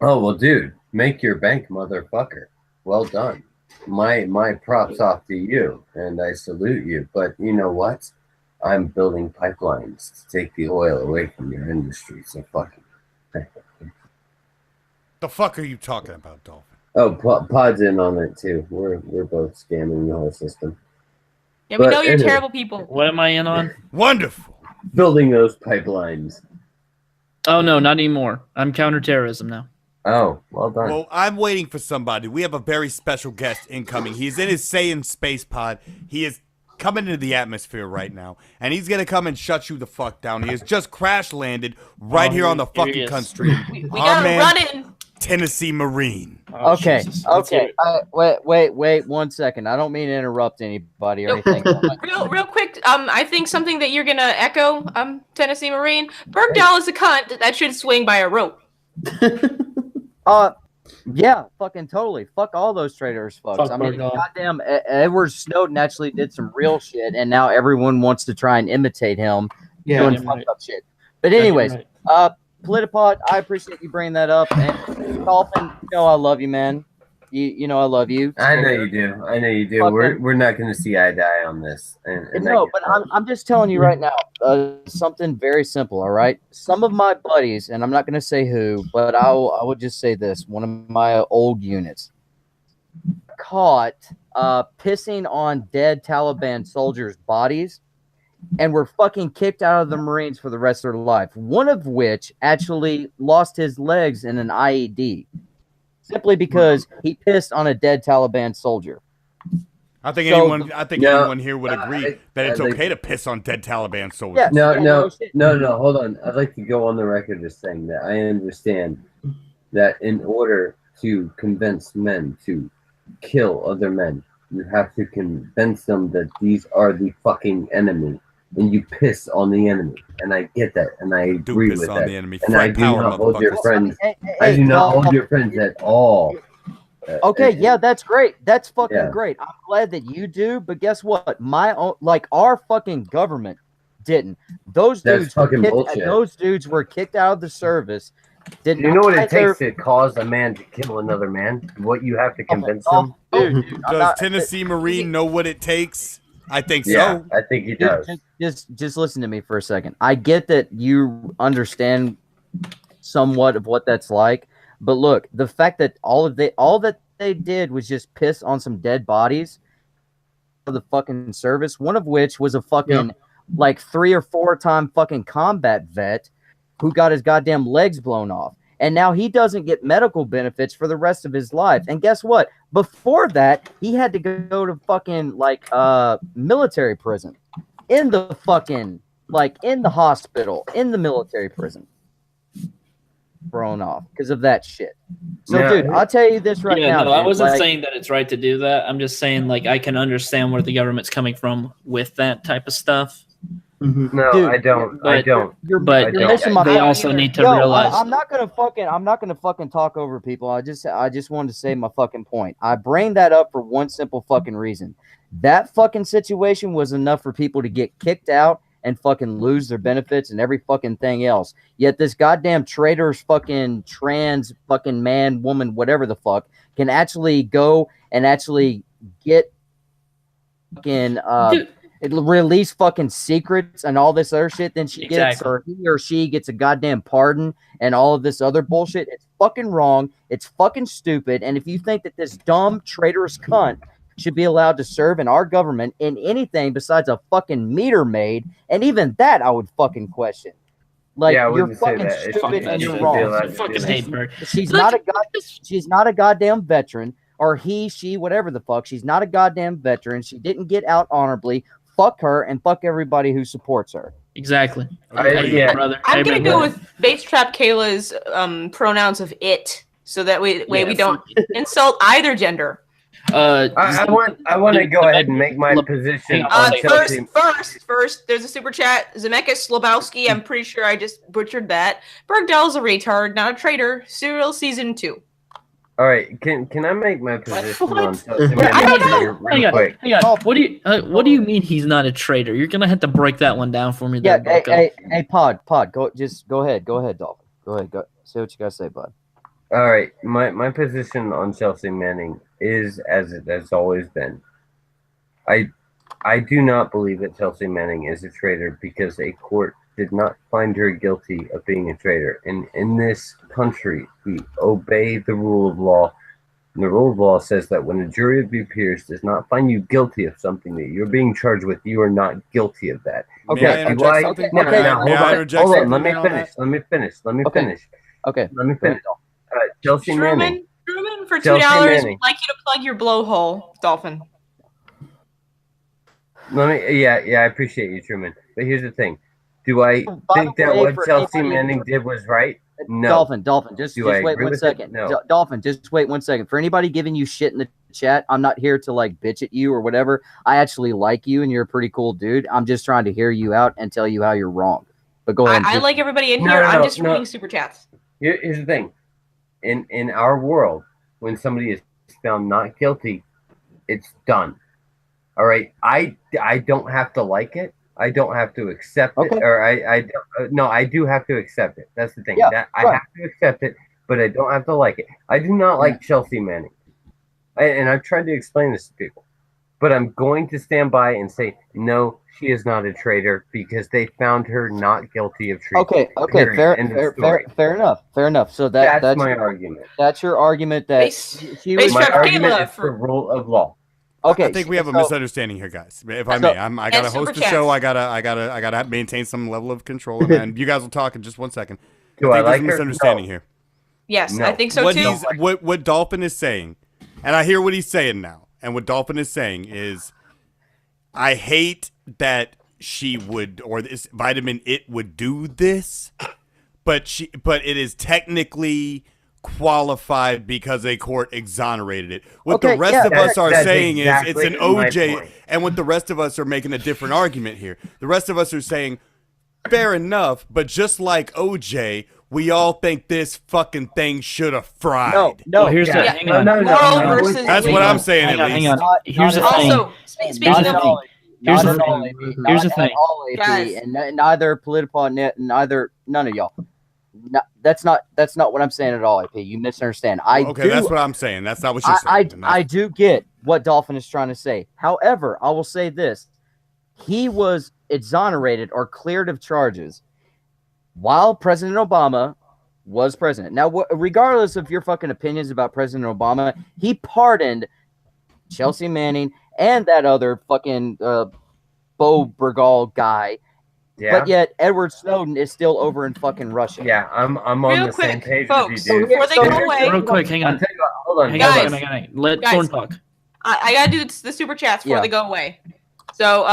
Speaker 3: Oh, well, dude, make your bank, motherfucker. Well done. My props off to you, and I salute you. But you know what? I'm building pipelines to take the oil away from your industry. So fuck it.
Speaker 1: The fuck are you talking about, Dolphin?
Speaker 3: Oh, Pod's in on it too. We're both scamming the whole system.
Speaker 5: Yeah, we know you're terrible people.
Speaker 4: What am I in on?
Speaker 1: Wonderful.
Speaker 3: Building those pipelines.
Speaker 4: Oh no, not anymore. I'm counterterrorism now.
Speaker 3: Oh, well done.
Speaker 1: Well, I'm waiting for somebody. We have a very special guest incoming. He's in his Saiyan space pod. He is coming into the atmosphere right now, and he's gonna come and shut you the fuck down. He has just crash landed right here on the fucking Cunt Street.
Speaker 5: We gotta run in.
Speaker 1: Tennessee Marine.
Speaker 4: Oh,
Speaker 6: Okay,
Speaker 4: Jesus. Let's hear
Speaker 6: okay.
Speaker 4: it.
Speaker 6: Wait 1 second. I don't mean to interrupt anybody or anything.
Speaker 5: Real quick, I think something that you're gonna echo, Tennessee Marine. Bergdahl is a cunt that should swing by a rope.
Speaker 6: Yeah, fucking totally. Fuck all those traitors, folks.
Speaker 4: Fuck
Speaker 6: I mean,
Speaker 4: Bergdahl.
Speaker 6: goddamn, Edward Snowden actually did some real shit, and now everyone wants to try and imitate him doing
Speaker 4: Goddamn
Speaker 6: fucked
Speaker 4: right.
Speaker 6: up shit. But anyways,
Speaker 4: Goddamn
Speaker 6: Politipod, I appreciate you bringing that up. And Dolphin, you know I love you, man. You know I love you.
Speaker 3: I know you do. I know you do. We're not going to see eye to eye on this. And
Speaker 6: No, but I'm just telling you right now, something very simple. All right, some of my buddies, and I'm not going to say who, but I would just say this: one of my old units caught pissing on dead Taliban soldiers' bodies, and were fucking kicked out of the Marines for the rest of their life. One of which actually lost his legs in an IED. Simply because he pissed on a dead Taliban soldier.
Speaker 1: I think anyone here would agree that it's okay to piss on dead Taliban soldiers.
Speaker 6: Yeah.
Speaker 3: No. Hold on. I'd like to go on the record as saying that I understand that in order to convince men to kill other men, you have to convince them that these are the fucking enemy. and you piss on the enemy, and I get that, and I
Speaker 1: Do
Speaker 3: agree
Speaker 1: piss
Speaker 3: with
Speaker 1: on
Speaker 3: that.
Speaker 1: the enemy.
Speaker 3: And I
Speaker 1: Flat
Speaker 3: do
Speaker 1: power,
Speaker 3: not hold your
Speaker 1: motherfuckers.
Speaker 3: friends.
Speaker 6: Hey,
Speaker 3: I do not
Speaker 6: Dolphin.
Speaker 3: hold your friends at all.
Speaker 6: Okay, yeah, that's great. That's fucking
Speaker 3: Yeah.
Speaker 6: great. I'm glad that you do, but guess what? My own, like our fucking government didn't. Those
Speaker 3: That's
Speaker 6: dudes were
Speaker 3: fucking
Speaker 6: kicked,
Speaker 3: bullshit.
Speaker 6: those dudes were kicked out of the service. Did
Speaker 3: Do you know what it
Speaker 6: either-
Speaker 3: takes to cause a man to kill another man? What you have to convince
Speaker 6: Dolphin,
Speaker 3: them?
Speaker 6: dude, I'm
Speaker 1: Does
Speaker 6: not-
Speaker 1: Tennessee Marine know what it takes? I think
Speaker 3: Yeah,
Speaker 1: so.
Speaker 3: I think he does.
Speaker 6: just listen to me for a second. I get that you understand somewhat of what that's like, but look, the fact that all that they did was just piss on some dead bodies of the fucking service, one of which was a fucking like 3 or 4 time fucking combat vet who got his goddamn legs blown off. And now he doesn't get medical benefits for the rest of his life. And guess what? Before that, he had to go to fucking like military prison. In the fucking like in the hospital, in the military prison. Thrown off because of that shit. So
Speaker 3: Yeah.
Speaker 6: dude, I'll tell you this right now.
Speaker 4: No, I
Speaker 6: dude,
Speaker 4: wasn't
Speaker 6: like,
Speaker 4: saying that it's right to do that. I'm just saying like I can understand where the government's coming from with that type of stuff.
Speaker 3: No,
Speaker 6: Dude,
Speaker 3: I don't.
Speaker 4: but-
Speaker 3: I don't.
Speaker 4: But
Speaker 3: you're
Speaker 6: missing my
Speaker 4: they
Speaker 6: point.
Speaker 4: also need to
Speaker 6: Yo,
Speaker 4: realize.
Speaker 6: I'm not gonna fucking talk over people. I just wanted to say my fucking point. I bring that up for one simple fucking reason. That fucking situation was enough for people to get kicked out and fucking lose their benefits and every fucking thing else. Yet this goddamn traitor's fucking trans fucking man, woman, whatever the fuck, can actually go and actually get fucking
Speaker 4: Dude.
Speaker 6: release fucking secrets and all this other shit, then she gets,
Speaker 4: Exactly.
Speaker 6: or he or she gets a goddamn pardon and all of this other bullshit. It's fucking wrong. It's fucking stupid. And if you think that this dumb traitorous cunt should be allowed to serve in our government in anything besides a fucking meter maid, and even that I would fucking question. Like,
Speaker 3: Yeah, I
Speaker 6: you're
Speaker 3: wouldn't say
Speaker 6: fucking
Speaker 3: that. It's
Speaker 6: stupid
Speaker 3: fucking-
Speaker 6: and
Speaker 3: you
Speaker 6: you're
Speaker 3: should be
Speaker 6: wrong.
Speaker 3: allowed
Speaker 4: I
Speaker 3: to do
Speaker 4: fucking
Speaker 3: that.
Speaker 4: hate her.
Speaker 6: She's
Speaker 4: Look,
Speaker 6: not a goddamn veteran, or he, she, whatever the fuck. She's not a goddamn veteran. She didn't get out honorably. Fuck her and fuck everybody who supports her.
Speaker 4: Exactly.
Speaker 3: Yeah.
Speaker 4: Brother.
Speaker 5: I'm gonna
Speaker 4: Amen,
Speaker 5: go
Speaker 4: brother.
Speaker 5: with Base Trap Kayla's pronouns of it, so that way
Speaker 4: Yeah,
Speaker 5: we don't insult either gender.
Speaker 3: I want to go ahead and make my position on Chelsea.
Speaker 5: First, there's a super chat. Zemeckis Slabowski, I'm pretty sure I just butchered that. Bergdahl's a retard, not a traitor. Serial season 2.
Speaker 3: All right, can I make my position
Speaker 4: What?
Speaker 3: on Chelsea?
Speaker 5: I don't know.
Speaker 3: Real quick.
Speaker 4: Hang on. What do you mean he's not a traitor? You're gonna have to break that one down for me.
Speaker 6: Yeah,
Speaker 4: There, Bucko.
Speaker 6: hey, Pod, go ahead, Dolphin. Go ahead, go say what you gotta say, bud.
Speaker 3: All right, my position on Chelsea Manning is as it has always been. I do not believe that Chelsea Manning is a traitor because a court did not find her guilty of being a traitor. And in this country, we obey the rule of law. And the rule of law says that when a jury of your peers does not find you guilty of something that you're being charged with, you are not guilty of that.
Speaker 6: Okay.
Speaker 1: May I
Speaker 3: Now,
Speaker 1: interject
Speaker 3: do I-
Speaker 1: something?
Speaker 3: now,
Speaker 6: Okay.
Speaker 3: now,
Speaker 1: May I
Speaker 3: hold on,
Speaker 1: interject
Speaker 3: hold on.
Speaker 1: something
Speaker 3: Let me
Speaker 1: on
Speaker 3: finish.
Speaker 1: that?
Speaker 3: Let me finish.
Speaker 6: Okay.
Speaker 3: Let me finish. Chelsea Manning.
Speaker 5: Truman, for $2,
Speaker 3: Chelsea
Speaker 5: we'd
Speaker 3: Manning.
Speaker 5: like you to plug your blowhole, Dolphin.
Speaker 3: Yeah, I appreciate you, Truman. But here's the thing: do I
Speaker 6: By
Speaker 3: think
Speaker 6: the
Speaker 3: that
Speaker 6: way,
Speaker 3: what
Speaker 6: for
Speaker 3: Chelsea
Speaker 6: anybody-
Speaker 3: Manning did was right? No.
Speaker 6: Dolphin, just
Speaker 3: Do I
Speaker 6: wait
Speaker 3: agree
Speaker 6: one
Speaker 3: with it?
Speaker 6: second.
Speaker 3: No.
Speaker 6: Dolphin, just wait 1 second. For anybody giving you shit in the chat, I'm not here to like bitch at you or whatever. I actually like you and you're a pretty cool dude. I'm just trying to hear you out and tell you how you're wrong. But go ahead.
Speaker 5: I like everybody in
Speaker 3: No,
Speaker 5: here.
Speaker 3: no,
Speaker 5: I'm just
Speaker 3: no.
Speaker 5: reading super chats.
Speaker 3: Here's the thing: in our world, when somebody is found not guilty, it's done. All right. I don't have to like it. I don't have to accept
Speaker 6: Okay.
Speaker 3: it, or I don't. No, I do have to accept it. That's the thing.
Speaker 6: Yeah,
Speaker 3: That I
Speaker 6: right.
Speaker 3: have to accept it, but I don't have to like it. I do not like Chelsea Manning, and I've tried to explain this to people, but I'm going to stand by and say no. She is not a traitor because they found her not guilty of treason.
Speaker 6: Okay,
Speaker 3: Period. End of story.
Speaker 6: fair enough. So
Speaker 3: That's my argument.
Speaker 6: That's your argument that
Speaker 5: Base-
Speaker 6: she
Speaker 5: base
Speaker 6: was
Speaker 3: My
Speaker 5: Trap
Speaker 3: argument
Speaker 5: Kayla
Speaker 3: is
Speaker 5: for-
Speaker 3: the rule of law.
Speaker 6: okay.
Speaker 1: I think we have a
Speaker 6: so-
Speaker 1: misunderstanding here, guys. If I
Speaker 6: So-
Speaker 1: may, I gotta
Speaker 5: And
Speaker 1: host
Speaker 5: super
Speaker 1: the show.
Speaker 5: chats.
Speaker 1: I gotta maintain some level of control, and you guys will talk in just 1 second.
Speaker 3: Do
Speaker 1: I
Speaker 3: I
Speaker 1: think
Speaker 3: like
Speaker 1: there's a
Speaker 3: her?
Speaker 1: misunderstanding
Speaker 3: No.
Speaker 1: here.
Speaker 5: Yes,
Speaker 3: No.
Speaker 5: I think so
Speaker 1: what
Speaker 5: too.
Speaker 1: what Dolphin is saying, and I hear what he's saying now, and what Dolphin is saying is, I hate that she would, or this vitamin it would do this, but it is technically qualified because a court exonerated it. What
Speaker 6: Okay,
Speaker 1: the rest
Speaker 6: yeah,
Speaker 1: of us are
Speaker 3: that's
Speaker 1: saying
Speaker 3: exactly
Speaker 1: is it's an
Speaker 3: my
Speaker 1: OJ,
Speaker 3: point.
Speaker 1: and what the rest of us are making a different argument here. The rest of us are saying, fair enough, but just like OJ, we all think this fucking thing should have fried.
Speaker 6: No,
Speaker 4: Well, here's the
Speaker 3: Yeah.
Speaker 4: hang on.
Speaker 5: Moral versus
Speaker 1: That's what
Speaker 5: legal.
Speaker 1: I'm saying,
Speaker 4: Hang
Speaker 1: at
Speaker 4: on, hang
Speaker 1: least.
Speaker 4: on. Here's the
Speaker 6: not
Speaker 4: thing.
Speaker 5: Also, speaking
Speaker 6: not
Speaker 5: of
Speaker 6: at all.
Speaker 4: Here's
Speaker 6: Not
Speaker 4: the
Speaker 6: at all,
Speaker 2: thing.
Speaker 6: AP.
Speaker 4: Here's the
Speaker 6: Not
Speaker 4: thing.
Speaker 6: at all, AP,
Speaker 5: Guys.
Speaker 6: and neither political, neither none of y'all. No, that's not what I'm saying at all, AP. You misunderstand.
Speaker 1: Okay, that's what I'm saying. That's not what you're saying. And
Speaker 6: I do get what Dolphin is trying to say. However, I will say this: he was exonerated or cleared of charges while President Obama was president. Now, regardless of your fucking opinions about President Obama, he pardoned Chelsea Manning and that other fucking Bo Bergal guy.
Speaker 3: Yeah.
Speaker 6: But yet Edward Snowden is still over in fucking Russia.
Speaker 3: Yeah, I'm on
Speaker 5: Real
Speaker 3: the same
Speaker 5: quick,
Speaker 3: page
Speaker 5: folks,
Speaker 3: with you, dude.
Speaker 5: before they go away,
Speaker 4: Real quick, hang
Speaker 3: I'll
Speaker 4: on.
Speaker 3: tell you what, hold on,
Speaker 4: Hang
Speaker 5: Guys.
Speaker 4: on, hang on. Let
Speaker 5: Guys.
Speaker 4: Thorn talk.
Speaker 5: I gotta do the super chats before
Speaker 6: Yeah.
Speaker 5: they go away. So,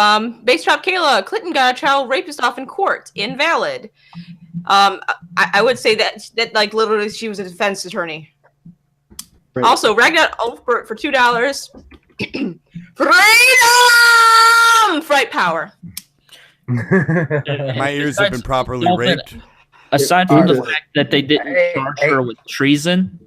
Speaker 5: Base Trap Kayla, Clinton got a child rapist off in court. Invalid. I would say that like literally she was a defense attorney.
Speaker 2: Right.
Speaker 5: Also, Ragnar Ulfbert for $2. Freedom! Fright power.
Speaker 1: My ears have been properly
Speaker 4: Dolphin,
Speaker 1: raped.
Speaker 4: Aside from the
Speaker 2: Hey,
Speaker 4: fact that they didn't charge her with treason,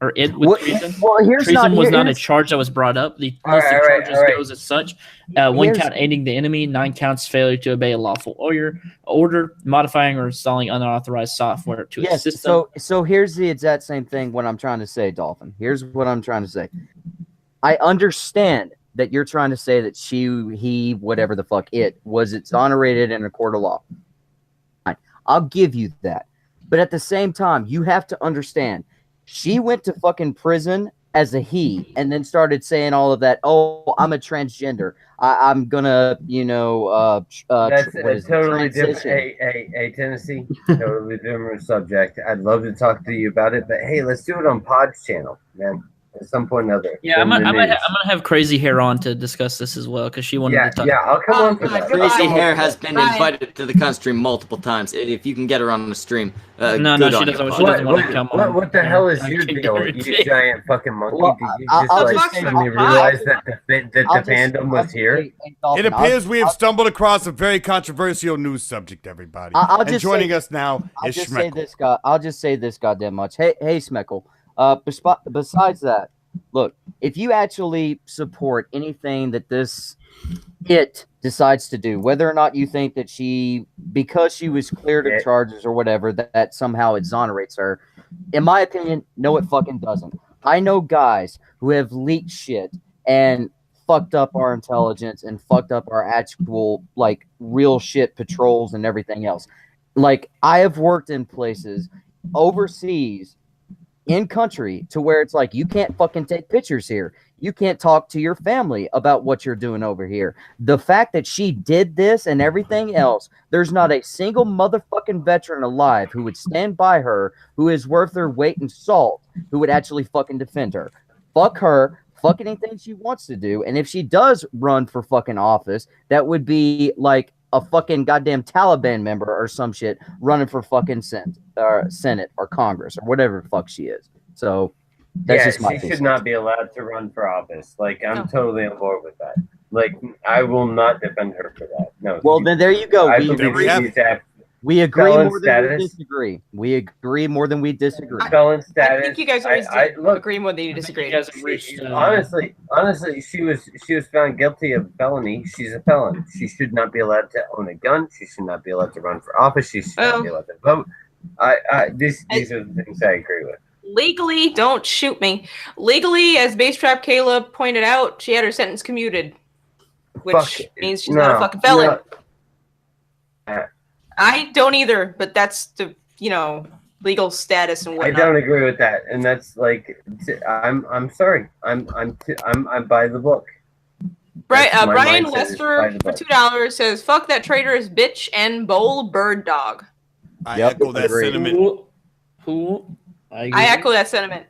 Speaker 4: or it with treason.
Speaker 6: Well,
Speaker 4: Treason was not a charge that was brought up. The list of charges goes as such: 1 count aiding the enemy, 9 counts failure to obey a lawful order, modifying or installing unauthorized software to
Speaker 6: Yes.
Speaker 4: assist them.
Speaker 6: So here's the exact same thing. What I'm trying to say, Dolphin. Here's what I'm trying to say. I understand that you're trying to say that he, whatever the fuck it was, exonerated in a court of law. Fine. I'll give you that. But at the same time, you have to understand. She went to fucking prison as a he and then started saying all of that. Oh, I'm a transgender. I'm gonna,
Speaker 3: That's
Speaker 6: what
Speaker 3: a
Speaker 6: is it?
Speaker 3: totally different.
Speaker 6: Transition.
Speaker 3: Hey, Tennessee. Totally different subject. I'd love to talk to you about it, but hey, let's do it on Pod's channel, man. At some point or another.
Speaker 4: Yeah, I'm
Speaker 3: In the
Speaker 4: gonna
Speaker 3: news.
Speaker 4: have Crazy Hair on to discuss this as well because she wanted to talk.
Speaker 3: Yeah, I'll come on for that.
Speaker 7: Crazy
Speaker 5: Ryan,
Speaker 7: Hair has been
Speaker 5: Ryan.
Speaker 7: invited to the Cunt stream multiple times. If you can get her on the stream,
Speaker 4: No,
Speaker 7: good
Speaker 4: she
Speaker 7: on
Speaker 4: doesn't.
Speaker 7: you,
Speaker 4: She
Speaker 7: bud.
Speaker 4: doesn't want to come on.
Speaker 3: What the hell is
Speaker 4: I
Speaker 3: your
Speaker 4: can't
Speaker 3: deal,
Speaker 4: guarantee.
Speaker 3: you giant fucking monkey?
Speaker 6: Well,
Speaker 3: Did you
Speaker 6: I'll
Speaker 3: just
Speaker 6: just say-
Speaker 3: suddenly realize that the
Speaker 6: I'll just-
Speaker 3: fandom
Speaker 6: I'll
Speaker 3: was here?
Speaker 6: say- hey, Dolphin,
Speaker 1: It appears we have stumbled across a very conversial news subject, everybody.
Speaker 6: I'll
Speaker 1: And
Speaker 6: just
Speaker 1: joining
Speaker 6: say-
Speaker 1: us now
Speaker 6: I'll
Speaker 1: is
Speaker 6: just say
Speaker 1: Schmeckle.
Speaker 6: this, guy. I'll just say this goddamn much. Hey, Smeckle. Besides that, look, if you actually support anything that it decides to do, whether or not you think that because she was cleared of charges or whatever, that somehow exonerates her, in my opinion, no, it fucking doesn't. I know guys who have leaked shit and fucked up our intelligence and fucked up our actual, like, real shit patrols and everything else. Like, I have worked in places overseas in country to where it's like you can't fucking take pictures here. You can't talk to your family about what you're doing over here. The fact that she did this and everything else, there's not a single motherfucking veteran alive who would stand by her, who is worth their weight in salt, who would actually fucking defend her. Fuck her. Fuck anything she wants to do. And if she does run for fucking office, that would be like a fucking goddamn Taliban member or some shit running for fucking Senate or Congress or whatever the fuck she is. So that's just my
Speaker 3: she
Speaker 6: two
Speaker 3: should
Speaker 6: cents.
Speaker 3: not be allowed to run for office. Like, I'm
Speaker 5: No.
Speaker 3: totally on board with that. Like, I will not defend her for that. No.
Speaker 6: Well, then there you go.
Speaker 3: I
Speaker 6: We
Speaker 3: believe
Speaker 1: we have-
Speaker 3: she's at
Speaker 6: We agree
Speaker 3: felon
Speaker 6: more than we
Speaker 3: status.
Speaker 6: disagree. We agree more than we disagree.
Speaker 3: felon status.
Speaker 5: I think you guys always
Speaker 3: look,
Speaker 5: agree more than you disagree.
Speaker 4: You guys have reached,
Speaker 3: honestly, she was found guilty of felony. She's a felon. She should not be allowed to own a gun. She should not be allowed to run for office. She should not be allowed to vote. These are the things I agree with.
Speaker 5: Legally, don't shoot me. Legally, as Base Trap Kayla pointed out, she had her sentence commuted, which
Speaker 3: Fuck it.
Speaker 5: means she's not a
Speaker 3: No,
Speaker 5: fucking felon.
Speaker 3: no.
Speaker 5: I don't either, but that's the legal status and
Speaker 3: I
Speaker 5: whatnot.
Speaker 3: don't agree with that, and that's like, I'm sorry. I'm by the book.
Speaker 5: Right,
Speaker 3: That's my
Speaker 5: Brian
Speaker 3: mindset is by
Speaker 5: Lester
Speaker 3: the
Speaker 5: for
Speaker 3: book.
Speaker 5: $2 says, "Fuck that traitorous bitch and bowl bird dog."
Speaker 1: I
Speaker 6: Yep,
Speaker 1: echo that
Speaker 6: agreed.
Speaker 1: sentiment.
Speaker 4: Who?
Speaker 5: I echo that sentiment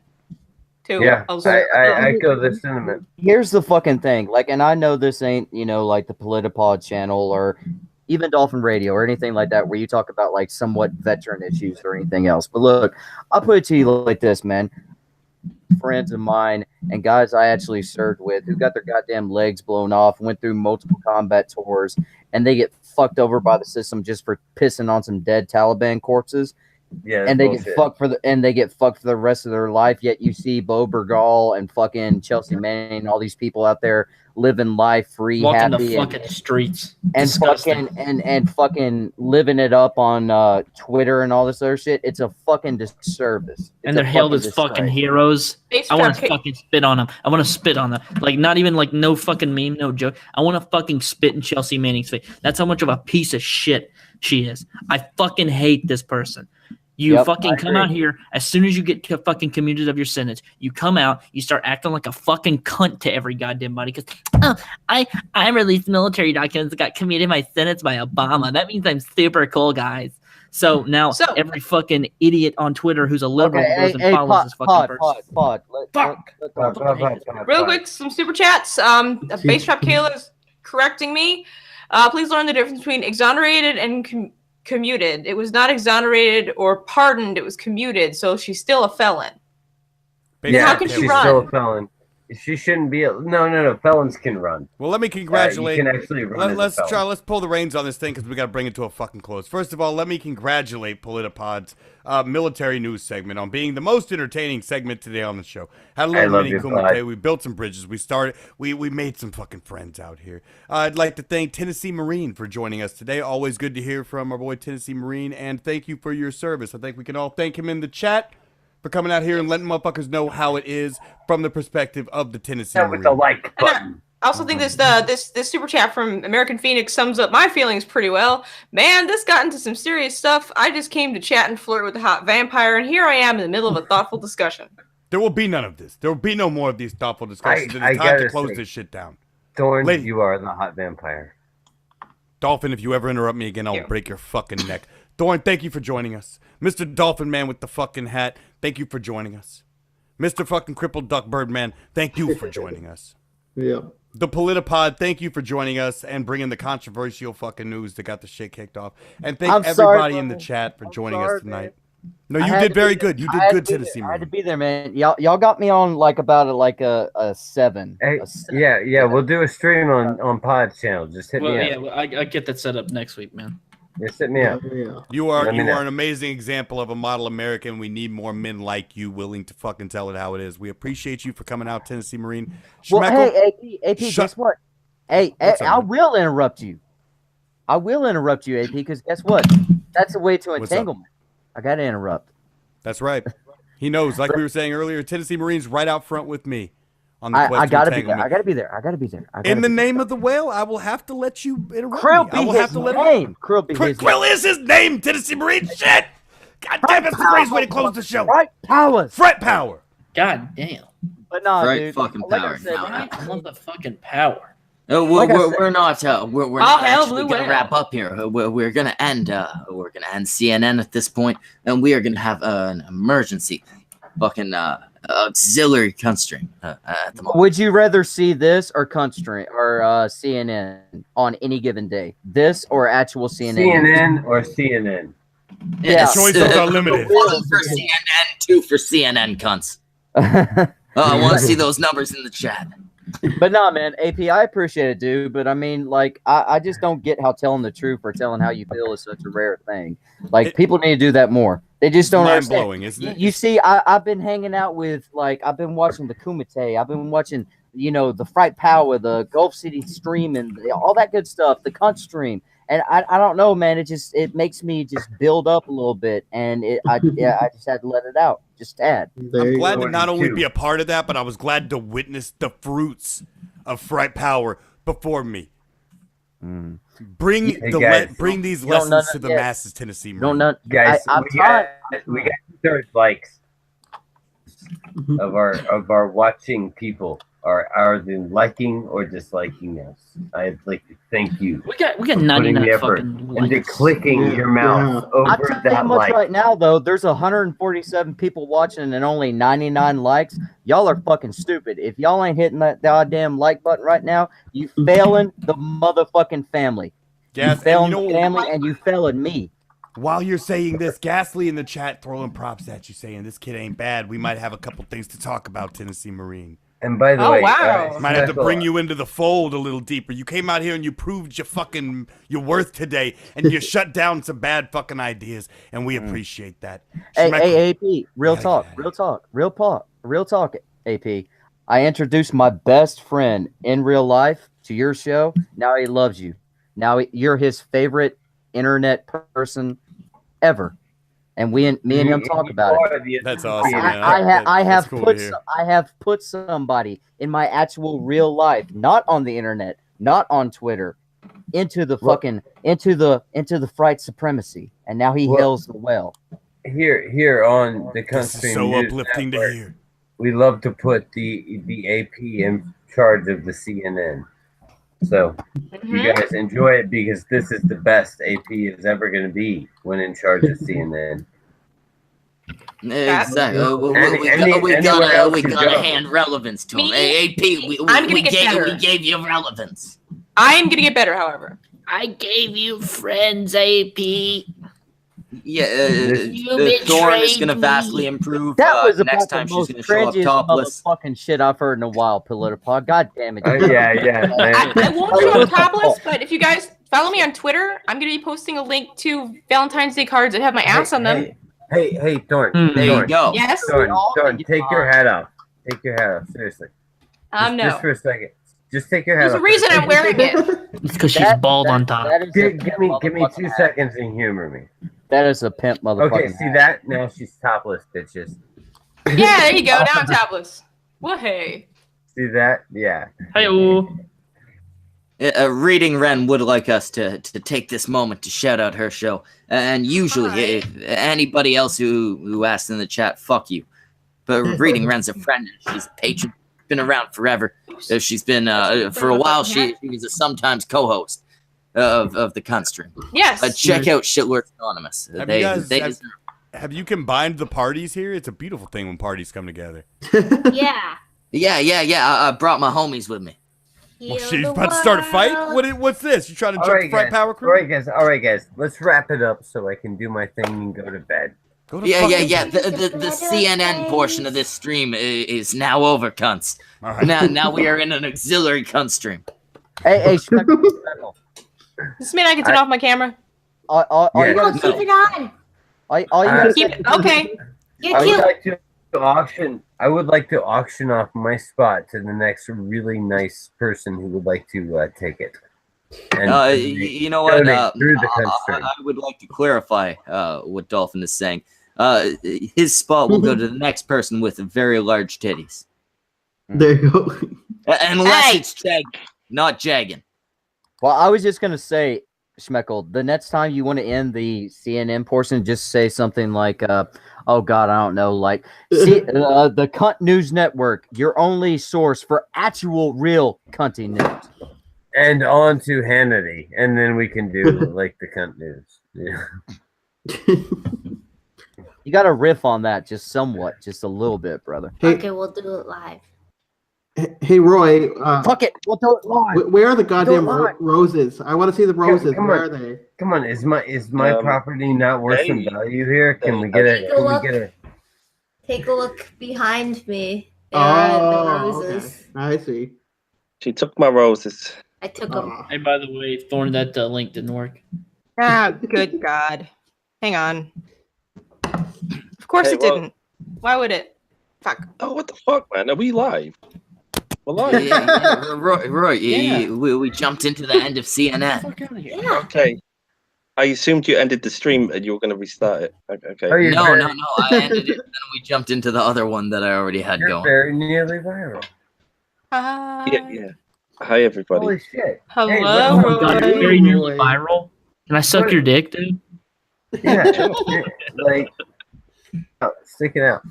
Speaker 5: too.
Speaker 3: Yeah,
Speaker 5: Also,
Speaker 3: I echo the sentiment.
Speaker 6: Here's the fucking thing. Like, and I know this ain't, like the Politipod channel or, even Dolphin Radio or anything like that, where you talk about like somewhat veteran issues or anything else. But look, I'll put it to you like this, man. Friends of mine and guys I actually served with who got their goddamn legs blown off, went through multiple combat tours, and they get fucked over by the system just for pissing on some dead Taliban corpses.
Speaker 3: Yeah,
Speaker 6: And they
Speaker 3: bullshit.
Speaker 6: get fucked for the rest of their life. Yet you see Bo Bergal and fucking Chelsea Manning and all these people out there living life free,
Speaker 4: Walking
Speaker 6: happy,
Speaker 4: the fucking streets.
Speaker 6: and
Speaker 4: Disgusting.
Speaker 6: fucking living it up on Twitter and all this other shit. It's a fucking disservice.
Speaker 4: And they're hailed as fucking heroes.
Speaker 5: Based
Speaker 4: I want
Speaker 5: on-
Speaker 4: to fucking spit on them. I want to spit on them. Like, not even like no fucking meme, no joke. I want to fucking spit in Chelsea Manning's face. That's how much of a piece of shit she is. I fucking hate this person. You
Speaker 6: Yep,
Speaker 4: fucking
Speaker 6: I
Speaker 4: come
Speaker 6: agree.
Speaker 4: out here as soon as you get to fucking commuted of your sentence. You come out, you start acting like a fucking cunt to every goddamn body. Because I released military documents that got commuted my sentence by Obama. That means I'm super cool, guys. So now
Speaker 5: So-
Speaker 4: every fucking idiot on Twitter who's a liberal goes and follows
Speaker 6: pod,
Speaker 4: this fucking person.
Speaker 6: pod.
Speaker 4: Fuck.
Speaker 5: Real quick, some super chats. Base Trap Kayla is correcting me. Please learn the difference between exonerated and commuted. It was not exonerated or pardoned. It was commuted. So she's still a felon.
Speaker 3: Yeah,
Speaker 5: How can she
Speaker 3: she's
Speaker 5: run?
Speaker 3: still a felon. She shouldn't be. No. Felons can run.
Speaker 1: Well, let me congratulate.
Speaker 3: You can actually run
Speaker 1: Let's
Speaker 3: as a felon.
Speaker 1: let's pull the reins on this thing because we got to bring it to a fucking close. First of all, let me congratulate Politipod's military news segment on being the most entertaining segment today on the show. Had a
Speaker 3: I
Speaker 1: little
Speaker 3: love
Speaker 1: mini
Speaker 3: you,
Speaker 1: kumite.
Speaker 3: Pod.
Speaker 1: We built some bridges. We made some fucking friends out here. I'd like to thank Tennessee Marine for joining us today. Always good to hear from our boy Tennessee Marine, and thank you for your service. I think we can all thank him in the chat for coming out here and letting motherfuckers know how it is from the perspective of the Tennessee
Speaker 3: Yeah,
Speaker 1: Marine.
Speaker 3: with the like button.
Speaker 5: I also think this super chat from American Phoenix sums up my feelings pretty well. Man, this got into some serious stuff. I just came to chat and flirt with the hot vampire, and here I am in the middle of a thoughtful discussion.
Speaker 1: There will be none of this. There will be no more of these thoughtful discussions.
Speaker 3: I
Speaker 1: It is time to
Speaker 3: gotta
Speaker 1: close
Speaker 3: say-
Speaker 1: this shit down.
Speaker 3: Thorn,
Speaker 1: Lady-
Speaker 3: you are the hot vampire.
Speaker 1: Dolphin, if you ever interrupt me again, I'll
Speaker 5: Yeah.
Speaker 1: break your fucking neck. Thorn, thank you for joining us. Mr. Dolphin Man with the fucking hat, thank you for joining us. Mr. fucking Crippled Duck Bird Man, thank you for joining us.
Speaker 2: Yeah.
Speaker 1: The Politipod, thank you for joining us and bringing the controversial fucking news that got the shit kicked off. And thank
Speaker 6: I'm sorry,
Speaker 1: everybody in the
Speaker 6: bro.
Speaker 1: chat for
Speaker 6: I'm
Speaker 1: joining
Speaker 6: sorry,
Speaker 1: us tonight.
Speaker 6: man.
Speaker 1: No,
Speaker 6: I
Speaker 1: you
Speaker 6: had
Speaker 1: did
Speaker 6: to be
Speaker 1: very
Speaker 6: there.
Speaker 1: good. You
Speaker 6: I
Speaker 1: did
Speaker 6: had
Speaker 1: good,
Speaker 6: to be
Speaker 1: Tennessee
Speaker 6: there. I had to
Speaker 1: Marine.
Speaker 6: be there, man. Y'all got me on like about a 7.
Speaker 3: Hey,
Speaker 6: A 7.
Speaker 3: yeah, we'll do a stream on Pod's channel. Just hit
Speaker 4: Well,
Speaker 3: me
Speaker 4: yeah,
Speaker 3: up.
Speaker 4: well, I get that set up next week, man.
Speaker 3: Just hit me up.
Speaker 2: Yeah.
Speaker 1: You are
Speaker 3: Let me know.
Speaker 1: an amazing example of a model American. We need more men like you willing to fucking tell it how it is. We appreciate you for coming out, Tennessee Marine.
Speaker 6: Well,
Speaker 1: Schmeckle,
Speaker 6: hey, AP,
Speaker 1: Shut-
Speaker 6: guess what? Hey,
Speaker 1: What's up,
Speaker 6: I
Speaker 1: man?
Speaker 6: will interrupt you. I will interrupt you, AP, because guess what? That's the way to
Speaker 1: What's up?
Speaker 6: entanglement. I got to interrupt.
Speaker 1: That's right. He knows. Like we were saying earlier, Tennessee Marine's right out front with me on the
Speaker 6: I
Speaker 1: quest
Speaker 6: got
Speaker 1: to
Speaker 6: to be there.
Speaker 1: entanglement.
Speaker 6: I got to be there. I got to be there.
Speaker 1: In the name of the whale, I will have to let you interrupt
Speaker 6: Krill
Speaker 1: me. I
Speaker 6: be
Speaker 1: will
Speaker 6: his
Speaker 1: have to let
Speaker 6: name. Krill be his
Speaker 1: Krill is his name, Tennessee Marine. Shit! God damn, it's the greatest way to close the show.
Speaker 6: Right powers.
Speaker 1: Fret power.
Speaker 4: God damn.
Speaker 6: But nah,
Speaker 7: Right
Speaker 6: dude.
Speaker 7: fucking
Speaker 6: like
Speaker 7: power.
Speaker 6: I said,
Speaker 7: Now,
Speaker 6: man,
Speaker 4: I want the fucking power.
Speaker 6: Like I said-
Speaker 7: We're not. We're
Speaker 5: Oh,
Speaker 7: not
Speaker 5: hell,
Speaker 7: actually
Speaker 5: blue
Speaker 7: gonna
Speaker 5: whale.
Speaker 7: wrap up here. We're gonna end. We're gonna end CNN at this point, and we are gonna have an emergency, fucking auxiliary constraint at the moment.
Speaker 6: Would you rather see this or Country or CNN on any given day? This or actual CNN?
Speaker 3: CNN or CNN?
Speaker 6: Yeah.
Speaker 7: Yes,
Speaker 1: Choices are limited.
Speaker 7: 1 for CNN, 2 for CNN, cunts. I want to see those numbers in the chat.
Speaker 6: But nah, man, AP, I appreciate it, dude. But I mean, like, I just don't get how telling the truth or telling how you feel is such a rare thing. Like, people need to do that more. They just don't
Speaker 1: Mind
Speaker 6: understand.
Speaker 1: blowing, isn't it?
Speaker 6: You see, I've been hanging out with, like, I've been watching the Kumite. I've been watching, you know, the Fright Power, the Gulf City Stream, and all that good stuff, the Cunt Stream. And I don't know, man. It makes me just build up a little bit, and I just had to let it out, just tad.
Speaker 2: There
Speaker 1: I'm
Speaker 2: you
Speaker 1: glad
Speaker 2: go.
Speaker 1: to not only
Speaker 3: 22.
Speaker 1: be a part of that, but I was glad to witness the fruits of Fright Power before me. Bring
Speaker 3: Hey, guys.
Speaker 1: bring these
Speaker 6: You don't know
Speaker 1: lessons to
Speaker 6: that
Speaker 1: the
Speaker 6: yet.
Speaker 1: masses, Tennessee
Speaker 6: No,
Speaker 1: Marine.
Speaker 6: no,
Speaker 3: Guys,
Speaker 6: I'm
Speaker 3: we
Speaker 6: trying.
Speaker 3: got 2/3 likes of our watching people are either liking or disliking us. I'd like to thank you
Speaker 4: We got
Speaker 3: putting
Speaker 4: 99
Speaker 3: the effort
Speaker 4: fucking
Speaker 3: into
Speaker 4: likes.
Speaker 3: clicking
Speaker 2: Yeah,
Speaker 3: your mouth
Speaker 6: I'll
Speaker 3: over
Speaker 6: tell you
Speaker 3: that
Speaker 6: how much
Speaker 3: like.
Speaker 6: right now, though. There's 147 people watching and only 99 likes. Y'all are fucking stupid. If y'all ain't hitting that goddamn like button right now, you failing the motherfucking family.
Speaker 1: Gas,
Speaker 6: You failed
Speaker 1: and you know,
Speaker 6: family, and you failed me.
Speaker 1: while you're saying this, Ghastly in the chat throwing props at you, saying this kid ain't bad. We might have a couple things to talk about, Tennessee Marine.
Speaker 3: And by the
Speaker 5: Oh,
Speaker 3: way,
Speaker 5: wow.
Speaker 1: Might have to bring you into the fold a little deeper. You came out here and you proved your worth today, and you shut down some bad fucking ideas, and we appreciate that.
Speaker 6: Hey, AP, real
Speaker 1: Yeah,
Speaker 6: talk,
Speaker 1: yeah.
Speaker 6: real talk, AP. I introduced my best friend in real life to your show. Now he loves you. Now you're his favorite internet person ever. And me and him talk about it.
Speaker 1: That's awesome, man.
Speaker 6: I
Speaker 1: That's
Speaker 6: have
Speaker 1: cool to
Speaker 6: put
Speaker 1: hear.
Speaker 6: I have put somebody in my actual real life, not on the internet, not on Twitter, into the fucking into the fright supremacy, and now he hails the well.
Speaker 3: Here on the
Speaker 1: This
Speaker 3: country
Speaker 1: is so
Speaker 3: news
Speaker 1: uplifting
Speaker 3: network,
Speaker 1: to hear.
Speaker 3: we love to put the AP in charge of the CNN. So you guys enjoy it because this is the best AP is ever going to be when in charge of CNN.
Speaker 7: Exactly.
Speaker 3: Anyone
Speaker 7: We
Speaker 3: else
Speaker 7: gotta
Speaker 3: can go.
Speaker 7: hand relevance to him.
Speaker 5: Me?
Speaker 7: Hey, AP,
Speaker 5: I'm gonna get better.
Speaker 7: we gave you relevance.
Speaker 5: I'm gonna get better, however.
Speaker 4: I gave you friends, AP.
Speaker 7: Yeah,
Speaker 4: You
Speaker 7: Thorn is
Speaker 4: betrayed
Speaker 7: gonna
Speaker 4: me.
Speaker 7: vastly improve.
Speaker 6: That was
Speaker 7: next
Speaker 6: about
Speaker 7: time
Speaker 6: the
Speaker 7: she's
Speaker 6: most
Speaker 7: gonna show up
Speaker 6: cringiest
Speaker 7: topless.
Speaker 6: motherfucking shit I've heard in a while, Politipod. God damn it.
Speaker 3: Yeah.
Speaker 5: I won't show up topless, but if you guys follow me on Twitter, I'm gonna be posting a link to Valentine's Day cards that have my ass on them.
Speaker 3: Hey, Thorn.
Speaker 7: There you go.
Speaker 5: Yes.
Speaker 3: Thorn, take your hat off. Take your hat off, seriously.
Speaker 5: No.
Speaker 3: Just for a second. Just take your hat
Speaker 5: There's
Speaker 3: off.
Speaker 5: a reason I'm wearing it.
Speaker 4: It's because she's bald on top.
Speaker 6: That is a
Speaker 3: Give me
Speaker 6: pimp
Speaker 3: 2
Speaker 6: motherfucking
Speaker 3: seconds and humor me.
Speaker 6: That is a pimp motherfucker.
Speaker 3: Okay, see that? Now she's topless, bitches.
Speaker 5: Yeah, there you go. Now I'm topless. Well, hey.
Speaker 3: See that? Yeah.
Speaker 4: Hey-o.
Speaker 7: Reading Ren would like us to take this moment to shout out her show. And usually,
Speaker 5: Alright.
Speaker 7: if anybody else who asked in the chat, fuck you. But Reading Ren's a friend. She's a patron. Been around forever. She's been for a while. She was a sometimes co-host of the Cunt stream.
Speaker 5: Yes.
Speaker 7: Check out Shitlords Anonymous.
Speaker 1: Have you combined the parties here? It's a beautiful thing when parties come together.
Speaker 8: Yeah.
Speaker 7: Yeah. I brought my homies with me.
Speaker 1: Well, she's about to start a fight? What's this? You trying to jump the Fright Power Crew?
Speaker 3: All right, guys. Let's wrap it up so I can do my thing and go to bed.
Speaker 7: Yeah. The CNN portion of this stream is now over, cunts.
Speaker 1: All right.
Speaker 7: Now we are in an auxiliary cunt stream.
Speaker 6: Hey, Speckle.
Speaker 5: Does this mean I can turn off my camera?
Speaker 6: All you
Speaker 8: No,
Speaker 6: gotta
Speaker 8: keep it on.
Speaker 6: all you gotta
Speaker 5: Keep it. Okay.
Speaker 8: You're
Speaker 3: I would
Speaker 8: cute.
Speaker 3: like to auction off my spot to the next really nice person who would like to take it. And
Speaker 7: You know what?
Speaker 3: donate through the cunt stream.
Speaker 7: I would like to clarify what Dolphin is saying. His spot will go to the next person with very large titties.
Speaker 2: There you go.
Speaker 7: Unless
Speaker 5: Hey!
Speaker 7: it's not jagging.
Speaker 6: Well, I was just gonna say, Schmeckle, the next time you want to end the CNN portion, just say something like, "Oh God, I don't know," like the Cunt News Network, your only source for actual, real cunty news.
Speaker 3: And on to Hannity, and then we can do like the cunt news. Yeah.
Speaker 6: You got to riff on that just somewhat, just a little bit, brother.
Speaker 2: Hey,
Speaker 8: Okay, we'll do it live.
Speaker 2: hey, Roy.
Speaker 6: Fuck it, we'll do it live.
Speaker 2: Where are the goddamn
Speaker 6: live.
Speaker 2: roses? I want to see the roses.
Speaker 3: come
Speaker 2: Where
Speaker 3: on.
Speaker 2: are they?
Speaker 3: Come on, is my property not worth some value here? Can we get
Speaker 8: Okay,
Speaker 3: it?
Speaker 8: go
Speaker 3: Can we
Speaker 8: look.
Speaker 3: get it?
Speaker 8: Take a look behind me. There are the roses.
Speaker 2: Okay. I see.
Speaker 9: She took my roses.
Speaker 8: I took them.
Speaker 2: Oh.
Speaker 4: Hey, by the way, Thorn, that link didn't work.
Speaker 5: Ah, good God. Hang on. Of course
Speaker 9: Hey,
Speaker 5: it
Speaker 9: well-
Speaker 5: didn't. Why would it? Fuck.
Speaker 9: Oh, what the fuck, man? Are we live? We're live.
Speaker 7: Roy,
Speaker 4: Yeah.
Speaker 7: we jumped into the end of CNN.
Speaker 4: Fuck out of here.
Speaker 8: Yeah.
Speaker 9: Okay. I assumed you ended the stream and you were going to restart it. Okay.
Speaker 3: Oh, you're
Speaker 7: No,
Speaker 3: very,
Speaker 7: I ended it, and then we jumped into the other one that I already had
Speaker 3: You're
Speaker 7: going.
Speaker 3: very nearly viral.
Speaker 5: Hi.
Speaker 9: Yeah. Hi, everybody.
Speaker 3: Holy shit!
Speaker 5: Hello,
Speaker 3: Hey,
Speaker 4: Oh
Speaker 3: what-
Speaker 4: my god,
Speaker 5: Roy.
Speaker 4: you're very nearly
Speaker 2: Roy.
Speaker 4: viral. Can I suck your dick, dude?
Speaker 3: Yeah, like stick it out.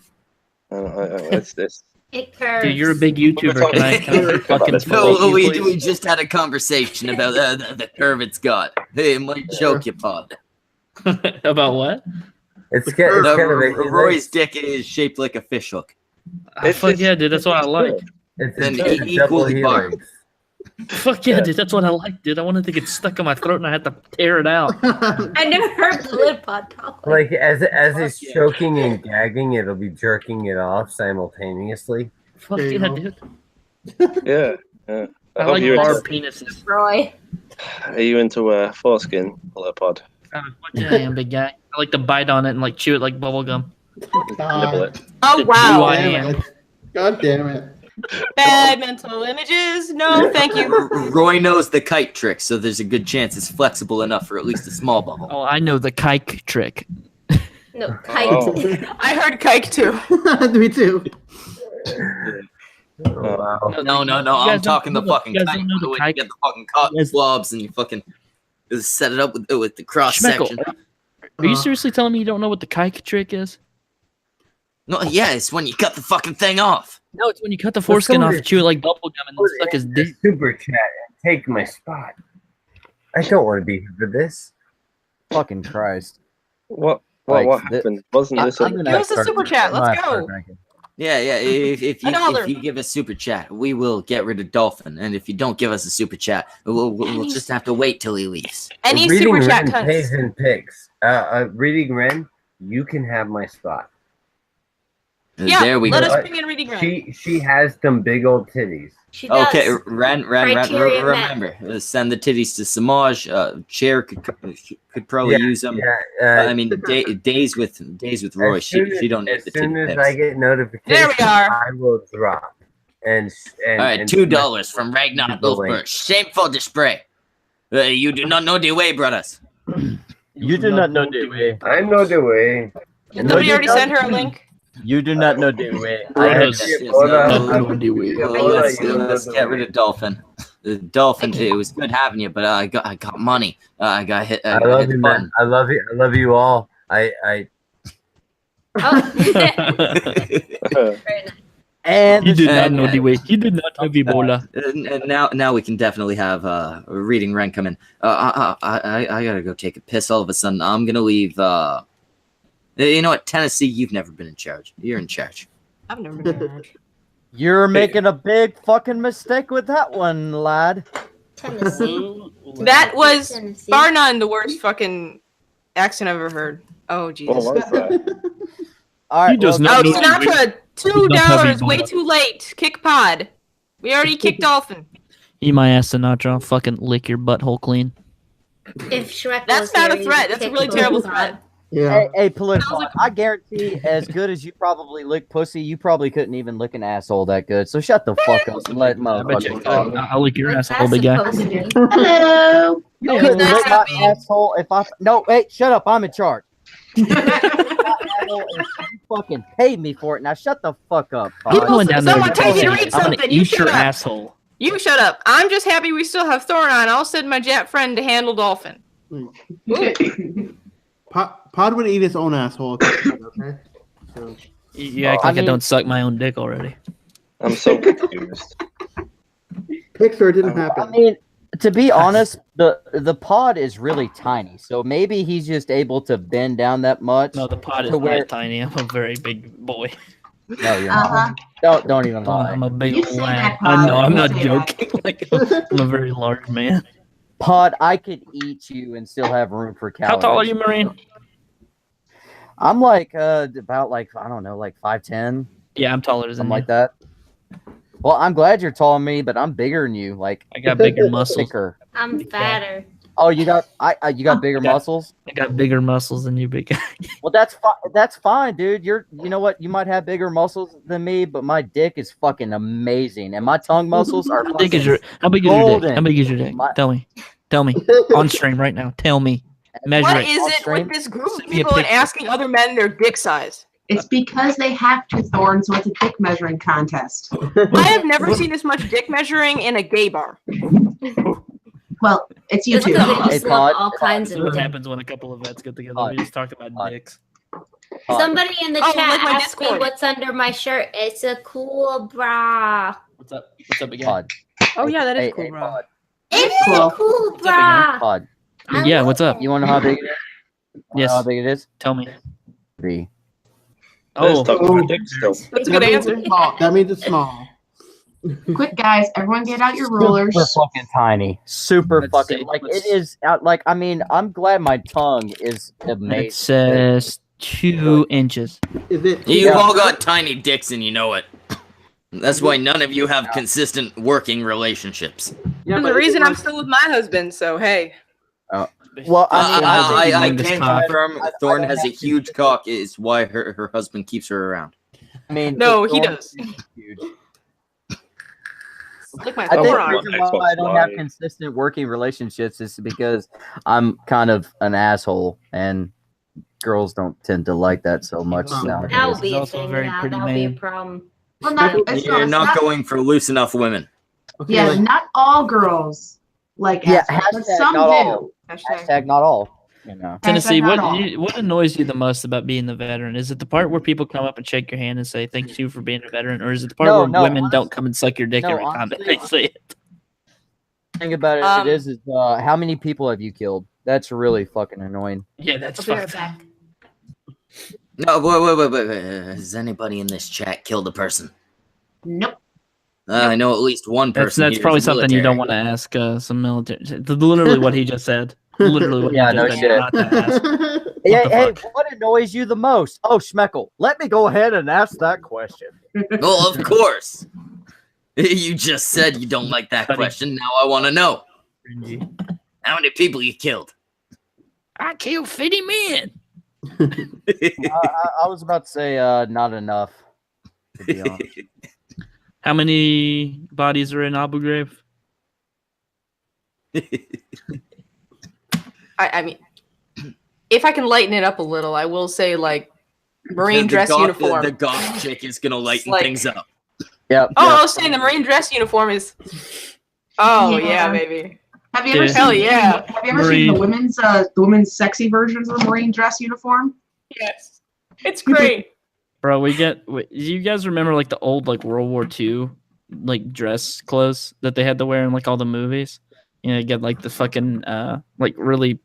Speaker 9: It's this.
Speaker 8: It curves.
Speaker 4: Dude, you're a big YouTuber. Can I fucking
Speaker 9: No,
Speaker 4: follow you,
Speaker 7: we
Speaker 4: please?
Speaker 7: just had a conversation about the curve it's got. It might choke you, pod.
Speaker 4: About what?
Speaker 3: It's kind of
Speaker 7: Roy's dick is shaped like a fishhook.
Speaker 4: Fuck yeah, dude. That's what I like.
Speaker 3: It's
Speaker 7: Then
Speaker 3: a double
Speaker 7: equally
Speaker 3: helix.
Speaker 4: Fuck yeah, dude. That's what I like, dude. I wanted to get stuck in my throat and I had to tear it out.
Speaker 8: I never heard bullet pod talk.
Speaker 3: Like as it's choking and gagging, it'll be jerking it off simultaneously.
Speaker 4: Fuck
Speaker 2: There you
Speaker 4: yeah,
Speaker 2: go.
Speaker 4: dude.
Speaker 9: Yeah. Yeah.
Speaker 4: I
Speaker 9: hope
Speaker 4: like
Speaker 9: you're
Speaker 4: barbed
Speaker 9: into,
Speaker 4: penises.
Speaker 8: Roy.
Speaker 9: are you into foreskin pod?
Speaker 4: Fuck yeah, I am, big guy. I like to bite on it and like chew it like bubble gum.
Speaker 9: Nibble it.
Speaker 5: Oh
Speaker 4: Who
Speaker 5: wow.
Speaker 4: I
Speaker 2: Damn
Speaker 4: am.
Speaker 2: it. God damn it.
Speaker 5: Bad mental images. No, thank you.
Speaker 7: Roy knows the kite trick, so there's a good chance it's flexible enough for at least a small bubble.
Speaker 4: Oh, I know the kike trick.
Speaker 8: No, kite.
Speaker 9: Oh.
Speaker 5: I heard kike too.
Speaker 2: Me too.
Speaker 3: Oh, wow.
Speaker 7: No,
Speaker 4: You
Speaker 7: I'm
Speaker 4: guys
Speaker 7: talking the
Speaker 4: don't know
Speaker 7: fucking
Speaker 4: you guys
Speaker 7: kite.
Speaker 4: don't know the
Speaker 7: When
Speaker 4: kite?
Speaker 7: you get the fucking cotton
Speaker 4: You guys-
Speaker 7: swabs and you fucking just set it up with the cross section.
Speaker 4: Schmeckle, are you seriously telling me you don't know what the kike trick is?
Speaker 7: No, yeah, it's when you cut the fucking thing off.
Speaker 4: No, it's when you cut the foreskin off,
Speaker 3: somebody-
Speaker 4: chew it like bubble gum, and then suck his dick.
Speaker 3: Super chat and take my spot. I don't want to be here for this.
Speaker 6: Fucking Christ.
Speaker 9: What
Speaker 6: Like,
Speaker 9: happened? Wasn't this
Speaker 6: I'm
Speaker 9: a...
Speaker 6: gonna
Speaker 5: Give us a
Speaker 6: start-
Speaker 5: super chat, let's
Speaker 6: I'm gonna
Speaker 5: go.
Speaker 6: start drinking.
Speaker 7: Yeah. If
Speaker 5: $1.
Speaker 7: you give us super chat, we will get rid of Dolphin. And if you don't give us a super chat, we'll just have to wait till he leaves.
Speaker 5: Any
Speaker 3: Reading
Speaker 5: super chat
Speaker 3: Ren pays
Speaker 5: cunts.
Speaker 3: and picks. Reading Ren, you can have my spot.
Speaker 5: Yeah,
Speaker 7: There we
Speaker 5: let
Speaker 7: go.
Speaker 5: us bring in reading Ren.
Speaker 3: She has some big old titties.
Speaker 8: She does.
Speaker 7: Okay, Ren,
Speaker 8: Criteria met.
Speaker 7: remember, send the titties to Samaj. Chair could probably use them.
Speaker 3: Yeah,
Speaker 7: I mean, days with Roy.
Speaker 3: as soon
Speaker 7: She don't need
Speaker 3: as
Speaker 7: the
Speaker 3: soon
Speaker 7: titty
Speaker 3: as
Speaker 7: pics.
Speaker 3: I get notification,
Speaker 5: There we are.
Speaker 3: I will drop. And
Speaker 7: All right, $2 from Ragnar Goldberg. Shameful display. You do not know the way, brothers.
Speaker 6: You do not know the way.
Speaker 3: I know the way.
Speaker 5: Did somebody already send her a link?
Speaker 6: You do not know the way.
Speaker 7: Let's
Speaker 3: Let's
Speaker 7: get rid of Dolphin. Dolphin, it was good having you, but I got money. I got hit.
Speaker 3: I
Speaker 7: got
Speaker 3: love
Speaker 7: hit
Speaker 3: you,
Speaker 7: the
Speaker 3: man.
Speaker 7: button.
Speaker 3: I love you. I love you all. I
Speaker 8: Oh. Very nice.
Speaker 6: And
Speaker 4: You did not
Speaker 7: And-
Speaker 4: know the way. You did not have Ebola.
Speaker 7: And now we can definitely have reading Ren come in. I gotta go take a piss. All of a sudden, I'm gonna leave. You know what, Tennessee? You've never been in charge. You're in charge.
Speaker 5: I've never been married.
Speaker 6: you're making a big fucking mistake with that one, lad.
Speaker 8: Tennessee.
Speaker 5: That was
Speaker 8: Tennessee.
Speaker 5: bar none the worst fucking accent I've ever heard. Oh Jesus.
Speaker 9: What was that?
Speaker 6: All right.
Speaker 4: He does
Speaker 6: well,
Speaker 4: not
Speaker 5: Oh,
Speaker 4: know
Speaker 5: Sinatra,
Speaker 4: Not heavy
Speaker 5: $2. Way
Speaker 4: ball.
Speaker 5: too late. Kick pod. We already kicked Dolphin.
Speaker 4: Eat my ass, Sinatra. I'll fucking lick your butthole clean.
Speaker 8: If Shrek
Speaker 5: That's
Speaker 8: was
Speaker 5: not a
Speaker 8: here,
Speaker 5: threat.
Speaker 8: he'd
Speaker 5: That's a
Speaker 8: kick
Speaker 5: really
Speaker 8: both
Speaker 5: terrible
Speaker 8: of us.
Speaker 5: threat.
Speaker 2: Yeah.
Speaker 6: Hey, political.
Speaker 5: Sounds like-
Speaker 6: I guarantee, as good as you probably lick pussy, you probably couldn't even lick an asshole that good. So shut the fuck up and let
Speaker 4: I bet you
Speaker 6: motherfucker
Speaker 4: could.
Speaker 6: talk.
Speaker 4: I'll lick your
Speaker 8: What's
Speaker 4: asshole,
Speaker 8: that
Speaker 4: big guy.
Speaker 8: supposed to mean?
Speaker 5: Hello.
Speaker 6: You
Speaker 5: Oh,
Speaker 6: couldn't
Speaker 5: that's
Speaker 6: lick my
Speaker 5: happy.
Speaker 6: asshole if I. No, hey, shut up. I'm in charge. You fucking paid me for it. Now shut the fuck up.
Speaker 4: I'm
Speaker 6: Todd.
Speaker 4: going down there.
Speaker 5: Someone
Speaker 4: and
Speaker 5: tell me to
Speaker 4: say,
Speaker 5: read
Speaker 4: I'm gonna
Speaker 5: something. You
Speaker 4: eat your
Speaker 5: shut up.
Speaker 4: asshole.
Speaker 5: You shut up. I'm just happy we still have Thorin on. I'll send my Jap friend to handle Dolphin.
Speaker 2: Pod would eat his own asshole. Okay. So,
Speaker 4: You act like I don't suck my own dick already.
Speaker 9: I'm so confused.
Speaker 2: Pixar didn't
Speaker 6: I
Speaker 2: happen.
Speaker 6: mean, to be honest, the pod is really tiny, so maybe he's just able to bend down that much.
Speaker 4: No, the pot is
Speaker 6: To where-
Speaker 4: not tiny. I'm a very big boy.
Speaker 6: No, you're
Speaker 8: Uh-huh.
Speaker 6: not. Don't even lie.
Speaker 4: I'm a big
Speaker 8: You
Speaker 4: old
Speaker 8: say
Speaker 4: lad.
Speaker 8: that,
Speaker 4: I know.
Speaker 8: Pod.
Speaker 4: I'm
Speaker 8: You
Speaker 4: not
Speaker 8: say
Speaker 4: joking. Like, I'm a very large man.
Speaker 6: Pod, I could eat you and still have room for
Speaker 4: How
Speaker 6: calories.
Speaker 4: tall are you, Marine?
Speaker 6: I'm like about like I don't know, like 5'10",
Speaker 4: Yeah, I'm taller than
Speaker 6: something
Speaker 4: you.
Speaker 6: like that. Well, I'm glad you're taller than me, but I'm bigger than you. Like
Speaker 4: I got bigger muscles.
Speaker 6: thicker.
Speaker 8: I'm fatter.
Speaker 6: Oh, you got you got bigger
Speaker 4: got-
Speaker 6: muscles.
Speaker 4: I got bigger muscles than you, big guy.
Speaker 6: Well, that's fine, dude. You know what? You might have bigger muscles than me, but my dick is fucking amazing, and my tongue muscles are.
Speaker 4: How big is
Speaker 6: fucking
Speaker 4: your How big is your dick?
Speaker 6: golden.
Speaker 4: How big is your dick?
Speaker 6: My-
Speaker 4: Tell me. Tell me. On stream right now. Tell me. Measure
Speaker 5: What
Speaker 4: it.
Speaker 5: is
Speaker 6: on
Speaker 5: it
Speaker 6: stream?
Speaker 5: with this group of
Speaker 4: Send me a
Speaker 5: people and
Speaker 4: picture.
Speaker 5: asking other men their dick size?
Speaker 10: It's because they have to, Thorn, so it's a dick measuring contest.
Speaker 5: I have never seen this much dick measuring in a gay bar.
Speaker 10: Well, it's
Speaker 8: It's
Speaker 10: YouTube.
Speaker 8: because they
Speaker 6: Hey,
Speaker 8: just love
Speaker 6: Pod,
Speaker 8: all kinds
Speaker 4: This
Speaker 8: of
Speaker 4: is what
Speaker 8: dick.
Speaker 4: happens when a couple of vets get together.
Speaker 6: Pod.
Speaker 4: We just talk about
Speaker 6: Pod.
Speaker 4: dicks.
Speaker 8: Somebody in the
Speaker 5: Oh,
Speaker 8: chat
Speaker 5: like my
Speaker 8: asked me
Speaker 5: Discord.
Speaker 8: what's under my shirt. It's a cool bra.
Speaker 4: What's up? What's up, big guy?
Speaker 6: Pod.
Speaker 5: Oh yeah, that is
Speaker 6: Hey,
Speaker 5: cool,
Speaker 6: hey,
Speaker 5: bro.
Speaker 6: Pod.
Speaker 8: It's
Speaker 10: Cool.
Speaker 8: a cool
Speaker 4: What's up, again?
Speaker 8: bra.
Speaker 6: Pod.
Speaker 8: I
Speaker 4: Yeah,
Speaker 8: love
Speaker 4: what's up?
Speaker 8: it.
Speaker 6: You want to know how big it is?
Speaker 4: Yes.
Speaker 6: How big it is?
Speaker 4: Tell me.
Speaker 6: 3.
Speaker 9: Let's
Speaker 4: Oh,
Speaker 9: talk about dick still.
Speaker 5: That's a good answer.
Speaker 2: That means it's small.
Speaker 10: Quick, guys, everyone get out your rulers.
Speaker 6: Super fucking tiny. Super
Speaker 4: Let's
Speaker 6: fucking
Speaker 4: see,
Speaker 6: like
Speaker 4: let's-
Speaker 6: it is out. Like I mean, I'm glad my tongue is
Speaker 4: It
Speaker 6: amazing.
Speaker 4: says 2 inches.
Speaker 2: Is it?
Speaker 7: You've all got tiny dicks and you know it. That's why none of you have consistent working relationships.
Speaker 2: Yeah,
Speaker 5: There's
Speaker 2: but
Speaker 5: a reason I'm
Speaker 2: it's
Speaker 5: still with my husband, so hey.
Speaker 6: Well, I mean,
Speaker 7: I
Speaker 4: humongous
Speaker 7: can
Speaker 4: cock.
Speaker 7: confirm Thorn has a huge cock. Is why her husband keeps her around.
Speaker 6: I mean,
Speaker 5: No, he
Speaker 6: Thorn
Speaker 5: does.
Speaker 6: is huge.
Speaker 5: Lick my
Speaker 6: I think the
Speaker 5: forearm.
Speaker 6: reason why I don't have consistent working relationships is because I'm kind of an asshole, and girls don't tend to like that so much nowadays.
Speaker 8: That'll be
Speaker 4: He's
Speaker 8: a
Speaker 4: also a
Speaker 8: thing.
Speaker 4: very
Speaker 8: Yeah,
Speaker 4: pretty
Speaker 8: that'll be a
Speaker 4: man.
Speaker 8: problem.
Speaker 10: Well, not, it's
Speaker 7: You're
Speaker 10: it's
Speaker 7: not going for loose enough women.
Speaker 2: okay,
Speaker 10: Yeah,
Speaker 2: like,
Speaker 10: not all girls like
Speaker 6: Yeah,
Speaker 10: assholes, but
Speaker 6: hashtag
Speaker 10: some
Speaker 6: not
Speaker 10: do.
Speaker 6: all.
Speaker 5: Hashtag.
Speaker 6: Hashtag not all. You know.
Speaker 4: Tennessee,
Speaker 10: not all.
Speaker 4: what annoys you the most about being the veteran? Is it the part where people come up and shake your hand and say thank you for being a veteran, or is it the part
Speaker 6: No,
Speaker 4: where
Speaker 6: no,
Speaker 4: women don't
Speaker 6: honestly-
Speaker 4: come and suck your dick
Speaker 6: no,
Speaker 4: every time that
Speaker 6: honestly-
Speaker 4: they say it?
Speaker 6: The thing about it,
Speaker 5: Um,
Speaker 6: it is how many people have you killed? That's really fucking annoying.
Speaker 4: Yeah, that's
Speaker 8: I'll be right
Speaker 4: fucked.
Speaker 8: back.
Speaker 7: No, wait. Has anybody in this chat killed a person?
Speaker 10: Nope.
Speaker 7: I know at least one person.
Speaker 4: That's
Speaker 7: here
Speaker 4: probably
Speaker 7: is
Speaker 4: something you don't
Speaker 7: military.
Speaker 4: want to ask some military. Literally what he just said. Literally what
Speaker 6: Yeah,
Speaker 4: he
Speaker 6: no
Speaker 4: just
Speaker 6: shit.
Speaker 4: said. Not to ask.
Speaker 6: Hey,
Speaker 4: the
Speaker 6: hey,
Speaker 4: fuck?
Speaker 6: what annoys you the most? Oh, Schmeckle, let me go ahead and ask that question.
Speaker 7: Well, of course. You just said you don't like that
Speaker 4: Cutting.
Speaker 7: question. Now I want to know
Speaker 4: Cringy.
Speaker 7: how many people you killed.
Speaker 4: I killed 50 men.
Speaker 6: I was about to say not enough. To be honest.
Speaker 4: How many bodies are in Abu Ghraib?
Speaker 5: I mean, if I can lighten it up a little, I will say like Marine
Speaker 7: The
Speaker 5: dress
Speaker 7: goth-
Speaker 5: uniform.
Speaker 7: The goth chick is gonna lighten
Speaker 5: like-
Speaker 7: things up.
Speaker 6: Yep.
Speaker 5: Oh, I was saying the Marine dress uniform is. Oh yeah,
Speaker 10: Yeah.
Speaker 5: baby.
Speaker 10: Have you ever
Speaker 4: Yeah.
Speaker 10: seen?
Speaker 5: Hell yeah.
Speaker 10: Have you ever seen the
Speaker 4: Marine.
Speaker 10: women's sexy versions of the Marine dress uniform?
Speaker 5: Yes, it's great.
Speaker 4: Bro, you guys remember like the old like World War II like dress clothes that they had to wear in like all the movies? You know, you get like the fucking like really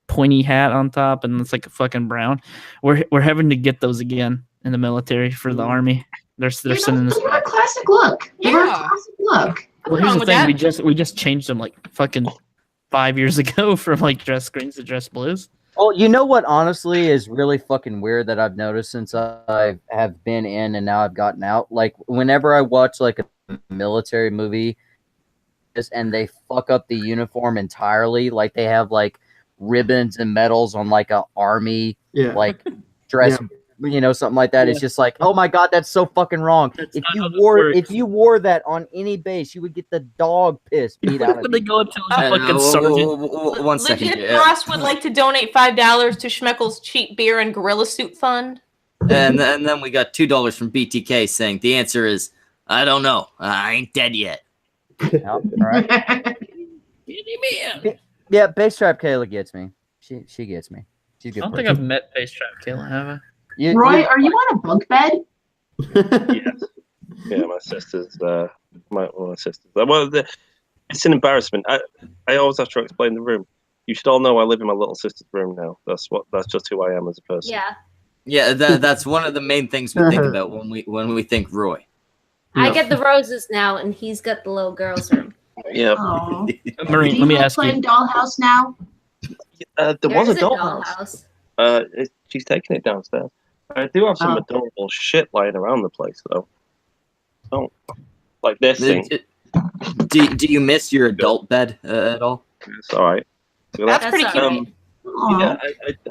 Speaker 4: pointy hat on top and it's like a fucking brown. We're having to get those again in the military for the army. They're
Speaker 10: Dude,
Speaker 4: sending us
Speaker 10: those were a
Speaker 4: back.
Speaker 10: classic look. They were a
Speaker 5: Yeah.
Speaker 10: classic look.
Speaker 4: Well, here's
Speaker 5: wrong
Speaker 4: the
Speaker 5: with
Speaker 4: thing,
Speaker 5: that?
Speaker 4: we just changed them like fucking 5 years ago from like dress greens to dress blues.
Speaker 6: Well, you know what honestly is really fucking weird that I've noticed since I have been in and now I've gotten out? Like whenever I watch like a military movie and they fuck up the uniform entirely, like they have like ribbons and medals on like a army
Speaker 2: yeah.
Speaker 6: like dress, you know, something like that. It's just like, oh my god, that's so fucking wrong.
Speaker 4: That's
Speaker 6: If
Speaker 4: not
Speaker 6: you
Speaker 4: how this
Speaker 6: wore
Speaker 4: works.
Speaker 6: if you wore that on any base, you would get the dog piss beat out of
Speaker 4: When they
Speaker 6: you.
Speaker 4: go up to
Speaker 7: Uh,
Speaker 4: a fucking sergeant.
Speaker 7: One second.
Speaker 5: Legit Ross would like to donate $5 to Schmeckle's cheap beer and gorilla suit fund.
Speaker 7: And then we got $2 from BTK saying the answer is I don't know. I ain't dead yet.
Speaker 6: Yep, all right.
Speaker 4: Get him in.
Speaker 6: Yeah, Base Trap Kayla gets me. She gets me. She's a
Speaker 4: I
Speaker 6: good
Speaker 4: don't think
Speaker 6: person.
Speaker 4: I've met Face Trap Kayla, have I?
Speaker 10: Roy, are you on a bunk bed?
Speaker 9: Yes. Yeah, my sister's. My sister's. Well, it's an embarrassment. I always have to explain the room. You should all know I live in my little sister's room now. That's just who I am as a person.
Speaker 8: Yeah.
Speaker 7: Yeah, that's one of the main things we think about when we think Roy.
Speaker 8: I get the roses now, and he's got the little girl's room.
Speaker 9: Yeah.
Speaker 10: Oh.
Speaker 4: Marine, let me ask
Speaker 10: playing
Speaker 4: you.
Speaker 10: Dollhouse now?
Speaker 9: There
Speaker 8: There
Speaker 9: was a
Speaker 8: is
Speaker 9: dollhouse. She's taking it downstairs. I do have some
Speaker 10: Oh.
Speaker 9: adorable shit lying around the place, though. Don't like this thing.
Speaker 7: Do you miss your adult bed at all?
Speaker 9: It's all right. Look at
Speaker 5: That's
Speaker 9: that.
Speaker 5: pretty cute.
Speaker 9: Um,
Speaker 10: Aw.
Speaker 9: Yeah,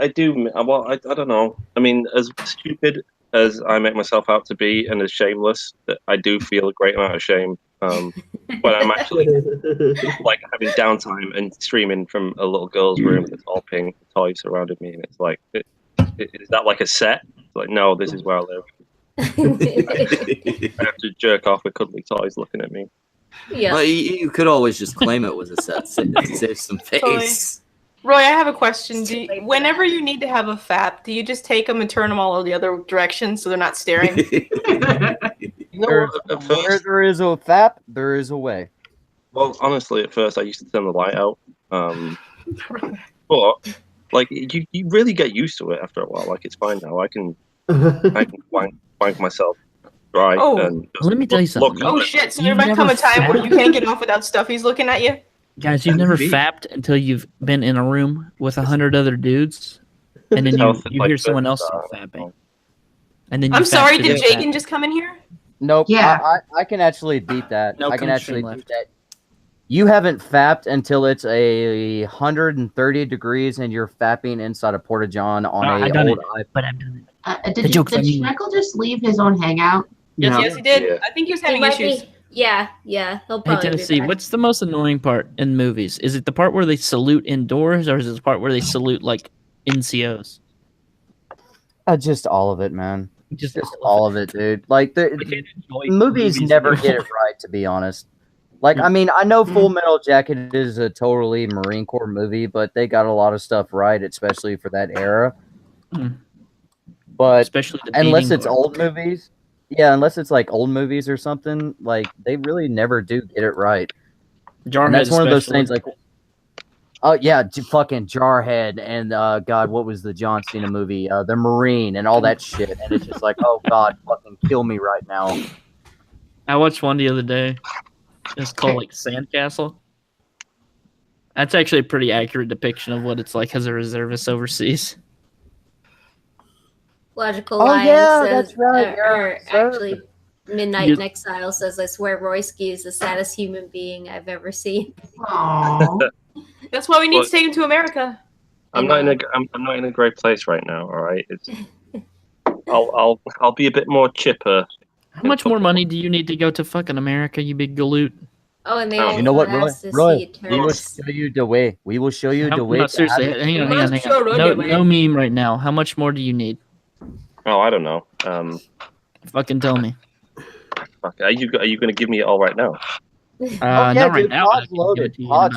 Speaker 9: I do. Well, I don't know. I mean, as stupid as I make myself out to be, and as shameless, I do feel a great amount of shame when I'm actually like having downtime and streaming from a little girl's room that's all pink, toys surrounded me, and it's like, is that like a set? It's like, no, this is where I live. I have to jerk off with cuddly toys looking at me.
Speaker 8: Yeah.
Speaker 7: Well, you could always just claim it was a set, save some face.
Speaker 5: Roy, I have a question. Whenever you need to have a fap, do you just take them and turn them all the other direction so they're not staring?
Speaker 6: Where there is a fap, there is a way.
Speaker 9: Well, honestly, at first I used to turn the light out, but like you really get used to it after a while. Like it's fine now. I can wank myself right?
Speaker 5: Oh.
Speaker 9: And just
Speaker 4: Let me tell you
Speaker 9: look
Speaker 4: something.
Speaker 9: at
Speaker 5: Oh
Speaker 9: it.
Speaker 5: shit! So
Speaker 4: You
Speaker 5: there might come
Speaker 4: never
Speaker 5: a time where
Speaker 4: fat-
Speaker 5: you can't get off without Stuffy's looking at you.
Speaker 4: Guys, you've never
Speaker 9: Maybe.
Speaker 4: fapped until you've been in a room with 100 other dudes, and then
Speaker 9: Health
Speaker 4: you
Speaker 9: like
Speaker 4: hear someone
Speaker 9: this,
Speaker 4: else fapping. And then you
Speaker 5: I'm
Speaker 4: fap
Speaker 5: sorry.
Speaker 4: to
Speaker 5: Did
Speaker 4: the
Speaker 5: Jagan
Speaker 4: fap.
Speaker 5: just come in here?
Speaker 6: Nope.
Speaker 10: Yeah.
Speaker 6: I can actually beat that.
Speaker 4: No
Speaker 6: I can
Speaker 4: Cunt
Speaker 6: actually
Speaker 4: stream
Speaker 6: beat
Speaker 4: left.
Speaker 6: that. You haven't fapped until it's 130 degrees and you're fapping inside a porta john on
Speaker 4: No,
Speaker 6: a
Speaker 4: I've done
Speaker 6: old
Speaker 4: it, but I've done it.
Speaker 10: Did
Speaker 4: joke's on you.
Speaker 10: Schmeckle just leave his own hangout?
Speaker 2: No.
Speaker 5: Yes, he did.
Speaker 9: Yeah.
Speaker 5: I think he was
Speaker 8: He
Speaker 5: having
Speaker 8: might
Speaker 5: issues.
Speaker 8: be. Yeah, he'll
Speaker 4: Hey,
Speaker 8: probably
Speaker 4: Tennessee,
Speaker 8: be back.
Speaker 4: what's the most annoying part in movies? Is it the part where they salute indoors, or is it the part where they salute like NCOs?
Speaker 6: Just all of it, man.
Speaker 4: Just
Speaker 6: Just all of it, dude. Like
Speaker 4: I can't enjoy
Speaker 6: movies never
Speaker 4: anymore.
Speaker 6: get it right, to be honest. Like, I mean, I know Full Metal Jacket is a totally Marine Corps movie, but they got a lot of stuff right, especially for that era.
Speaker 4: Mm.
Speaker 6: But
Speaker 4: Especially the
Speaker 6: unless
Speaker 4: beating
Speaker 6: it's
Speaker 4: part.
Speaker 6: old movies, yeah, unless it's like old movies or something, like they really never do get it right. And
Speaker 4: Jarhead
Speaker 6: that's one of those
Speaker 4: especially.
Speaker 6: things, like, oh yeah, fucking Jarhead and God, what was the John Cena movie? The Marine and all that shit, and it's just like, oh God, fucking kill me right now.
Speaker 4: I watched one the other day. It's called like Sandcastle. That's actually a pretty accurate depiction of what it's like as a reservist overseas.
Speaker 8: Logical
Speaker 6: Oh,
Speaker 8: Lion
Speaker 6: yeah,
Speaker 8: says,
Speaker 6: that's right,
Speaker 8: or
Speaker 6: yeah, sir.
Speaker 8: actually, Midnight
Speaker 4: You-
Speaker 8: in Exile says, I swear Royski is the saddest human being I've ever seen.
Speaker 10: Aww.
Speaker 5: That's why we need
Speaker 9: Well-
Speaker 5: to take him to America.
Speaker 9: I'm not in a great place right now. All right, I'll be a bit more chipper.
Speaker 4: How much more money do you need to go to fucking America, you big galoot?
Speaker 8: Oh, and they
Speaker 9: Oh.
Speaker 8: also
Speaker 6: You know what,
Speaker 8: asked to
Speaker 6: Roy?
Speaker 8: see
Speaker 6: We will
Speaker 8: Turks.
Speaker 6: show you the way. We will show you the way.
Speaker 4: No,
Speaker 6: to
Speaker 4: seriously,
Speaker 6: have it.
Speaker 4: hang on.
Speaker 5: Sure,
Speaker 4: No,
Speaker 5: Roy,
Speaker 4: no meme right now. How much more do you need?
Speaker 9: Oh, I don't know.
Speaker 4: Fucking tell me.
Speaker 9: Fuck, are you going to give me it all right now?
Speaker 6: yeah,
Speaker 4: not right
Speaker 6: dude,
Speaker 4: now. but I
Speaker 6: pod's
Speaker 4: can
Speaker 6: loaded.
Speaker 4: give it to you in
Speaker 6: Pod's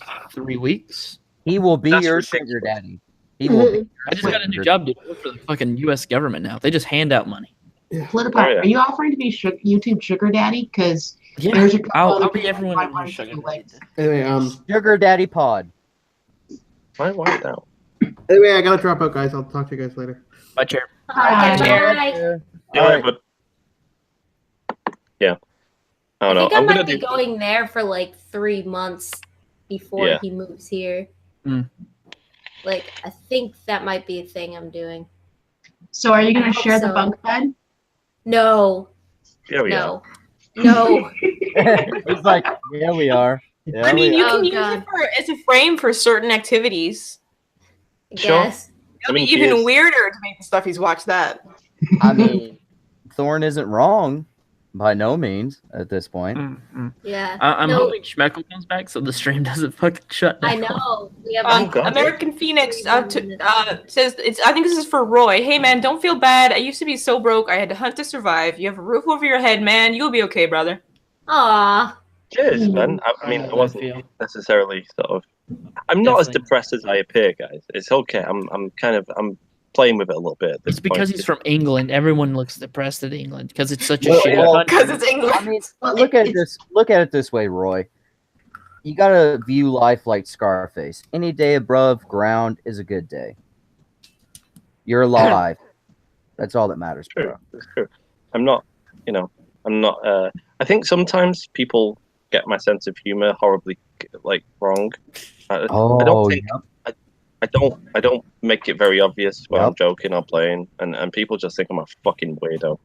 Speaker 4: about 3 weeks.
Speaker 6: He will be
Speaker 9: That's
Speaker 6: your
Speaker 9: ridiculous.
Speaker 6: sugar daddy. He will be.
Speaker 4: I just got a new job, dude. I work for the fucking U.S. government now. They just hand out money.
Speaker 10: PewDiePie,
Speaker 9: Oh, yeah.
Speaker 10: are you offering to be YouTube sugar daddy? Because
Speaker 4: Yeah,
Speaker 10: there's a couple
Speaker 4: I'll
Speaker 10: other
Speaker 4: be
Speaker 10: people
Speaker 4: everyone
Speaker 10: might
Speaker 4: in
Speaker 10: want
Speaker 4: your
Speaker 10: to
Speaker 4: sugar
Speaker 10: do it.
Speaker 2: Anyway,
Speaker 6: Sugar daddy pod.
Speaker 9: Why now?
Speaker 2: I gotta drop out, guys. I'll talk to you guys later.
Speaker 4: My chair.
Speaker 8: Bye.
Speaker 9: Yeah,
Speaker 6: Alright.
Speaker 9: but yeah, I
Speaker 8: I
Speaker 9: don't know.
Speaker 8: think I
Speaker 9: I'm
Speaker 8: might
Speaker 9: gonna
Speaker 8: be
Speaker 9: do.
Speaker 8: going there for like 3 months before
Speaker 9: Yeah.
Speaker 8: he moves here.
Speaker 4: Mm.
Speaker 8: Like, I think that might be a thing I'm doing.
Speaker 10: So are you going
Speaker 8: I
Speaker 10: to
Speaker 8: hope
Speaker 10: share the
Speaker 8: so.
Speaker 10: bunk bed?
Speaker 8: No,
Speaker 9: Yeah, we are.
Speaker 8: no.
Speaker 6: He's like, yeah, we are. Yeah,
Speaker 5: I mean,
Speaker 6: we
Speaker 5: you
Speaker 6: are.
Speaker 5: can
Speaker 8: Oh,
Speaker 5: use
Speaker 8: God.
Speaker 5: it as a frame for certain activities.
Speaker 8: I
Speaker 9: Sure.
Speaker 8: guess.
Speaker 5: It'll
Speaker 9: mean,
Speaker 5: be even
Speaker 9: he is-
Speaker 5: weirder to make the stuff he's watched that.
Speaker 6: I mean, Thorn isn't wrong by no means at this point.
Speaker 8: Yeah.
Speaker 4: I'm
Speaker 8: No,
Speaker 4: hoping Schmeckle comes back so the stream doesn't fucking shut down.
Speaker 8: I know. We have
Speaker 9: Oh, God.
Speaker 5: American Phoenix says it's. I think this is for Roy. Hey man, don't feel bad. I used to be so broke. I had to hunt to survive. You have a roof over your head, man. You'll be okay, brother.
Speaker 8: Aw.
Speaker 9: Cheers, man. I mean,
Speaker 4: How
Speaker 9: I
Speaker 4: does that
Speaker 9: wasn't
Speaker 4: feel?
Speaker 9: necessarily sort of. I'm not as
Speaker 4: Definitely.
Speaker 9: depressed as I appear, guys. It's okay. I'm playing with it a little bit. At this
Speaker 4: It's because
Speaker 9: point.
Speaker 4: he's from England. Everyone looks depressed at England because it's such a
Speaker 6: Well,
Speaker 4: shitty
Speaker 6: well,
Speaker 4: country.
Speaker 5: Because it's England.
Speaker 6: I mean, look at it this way, Roy. You gotta view life like Scarface. Any day above ground is a good day. You're alive. That's all that matters,
Speaker 9: True.
Speaker 6: bro.
Speaker 9: It's true. I'm not. I'm not. I think sometimes people get my sense of humor horribly wrong. I don't think. I don't make it very obvious when I'm
Speaker 6: Yep.
Speaker 9: joking or playing, and people just think I'm a fucking weirdo.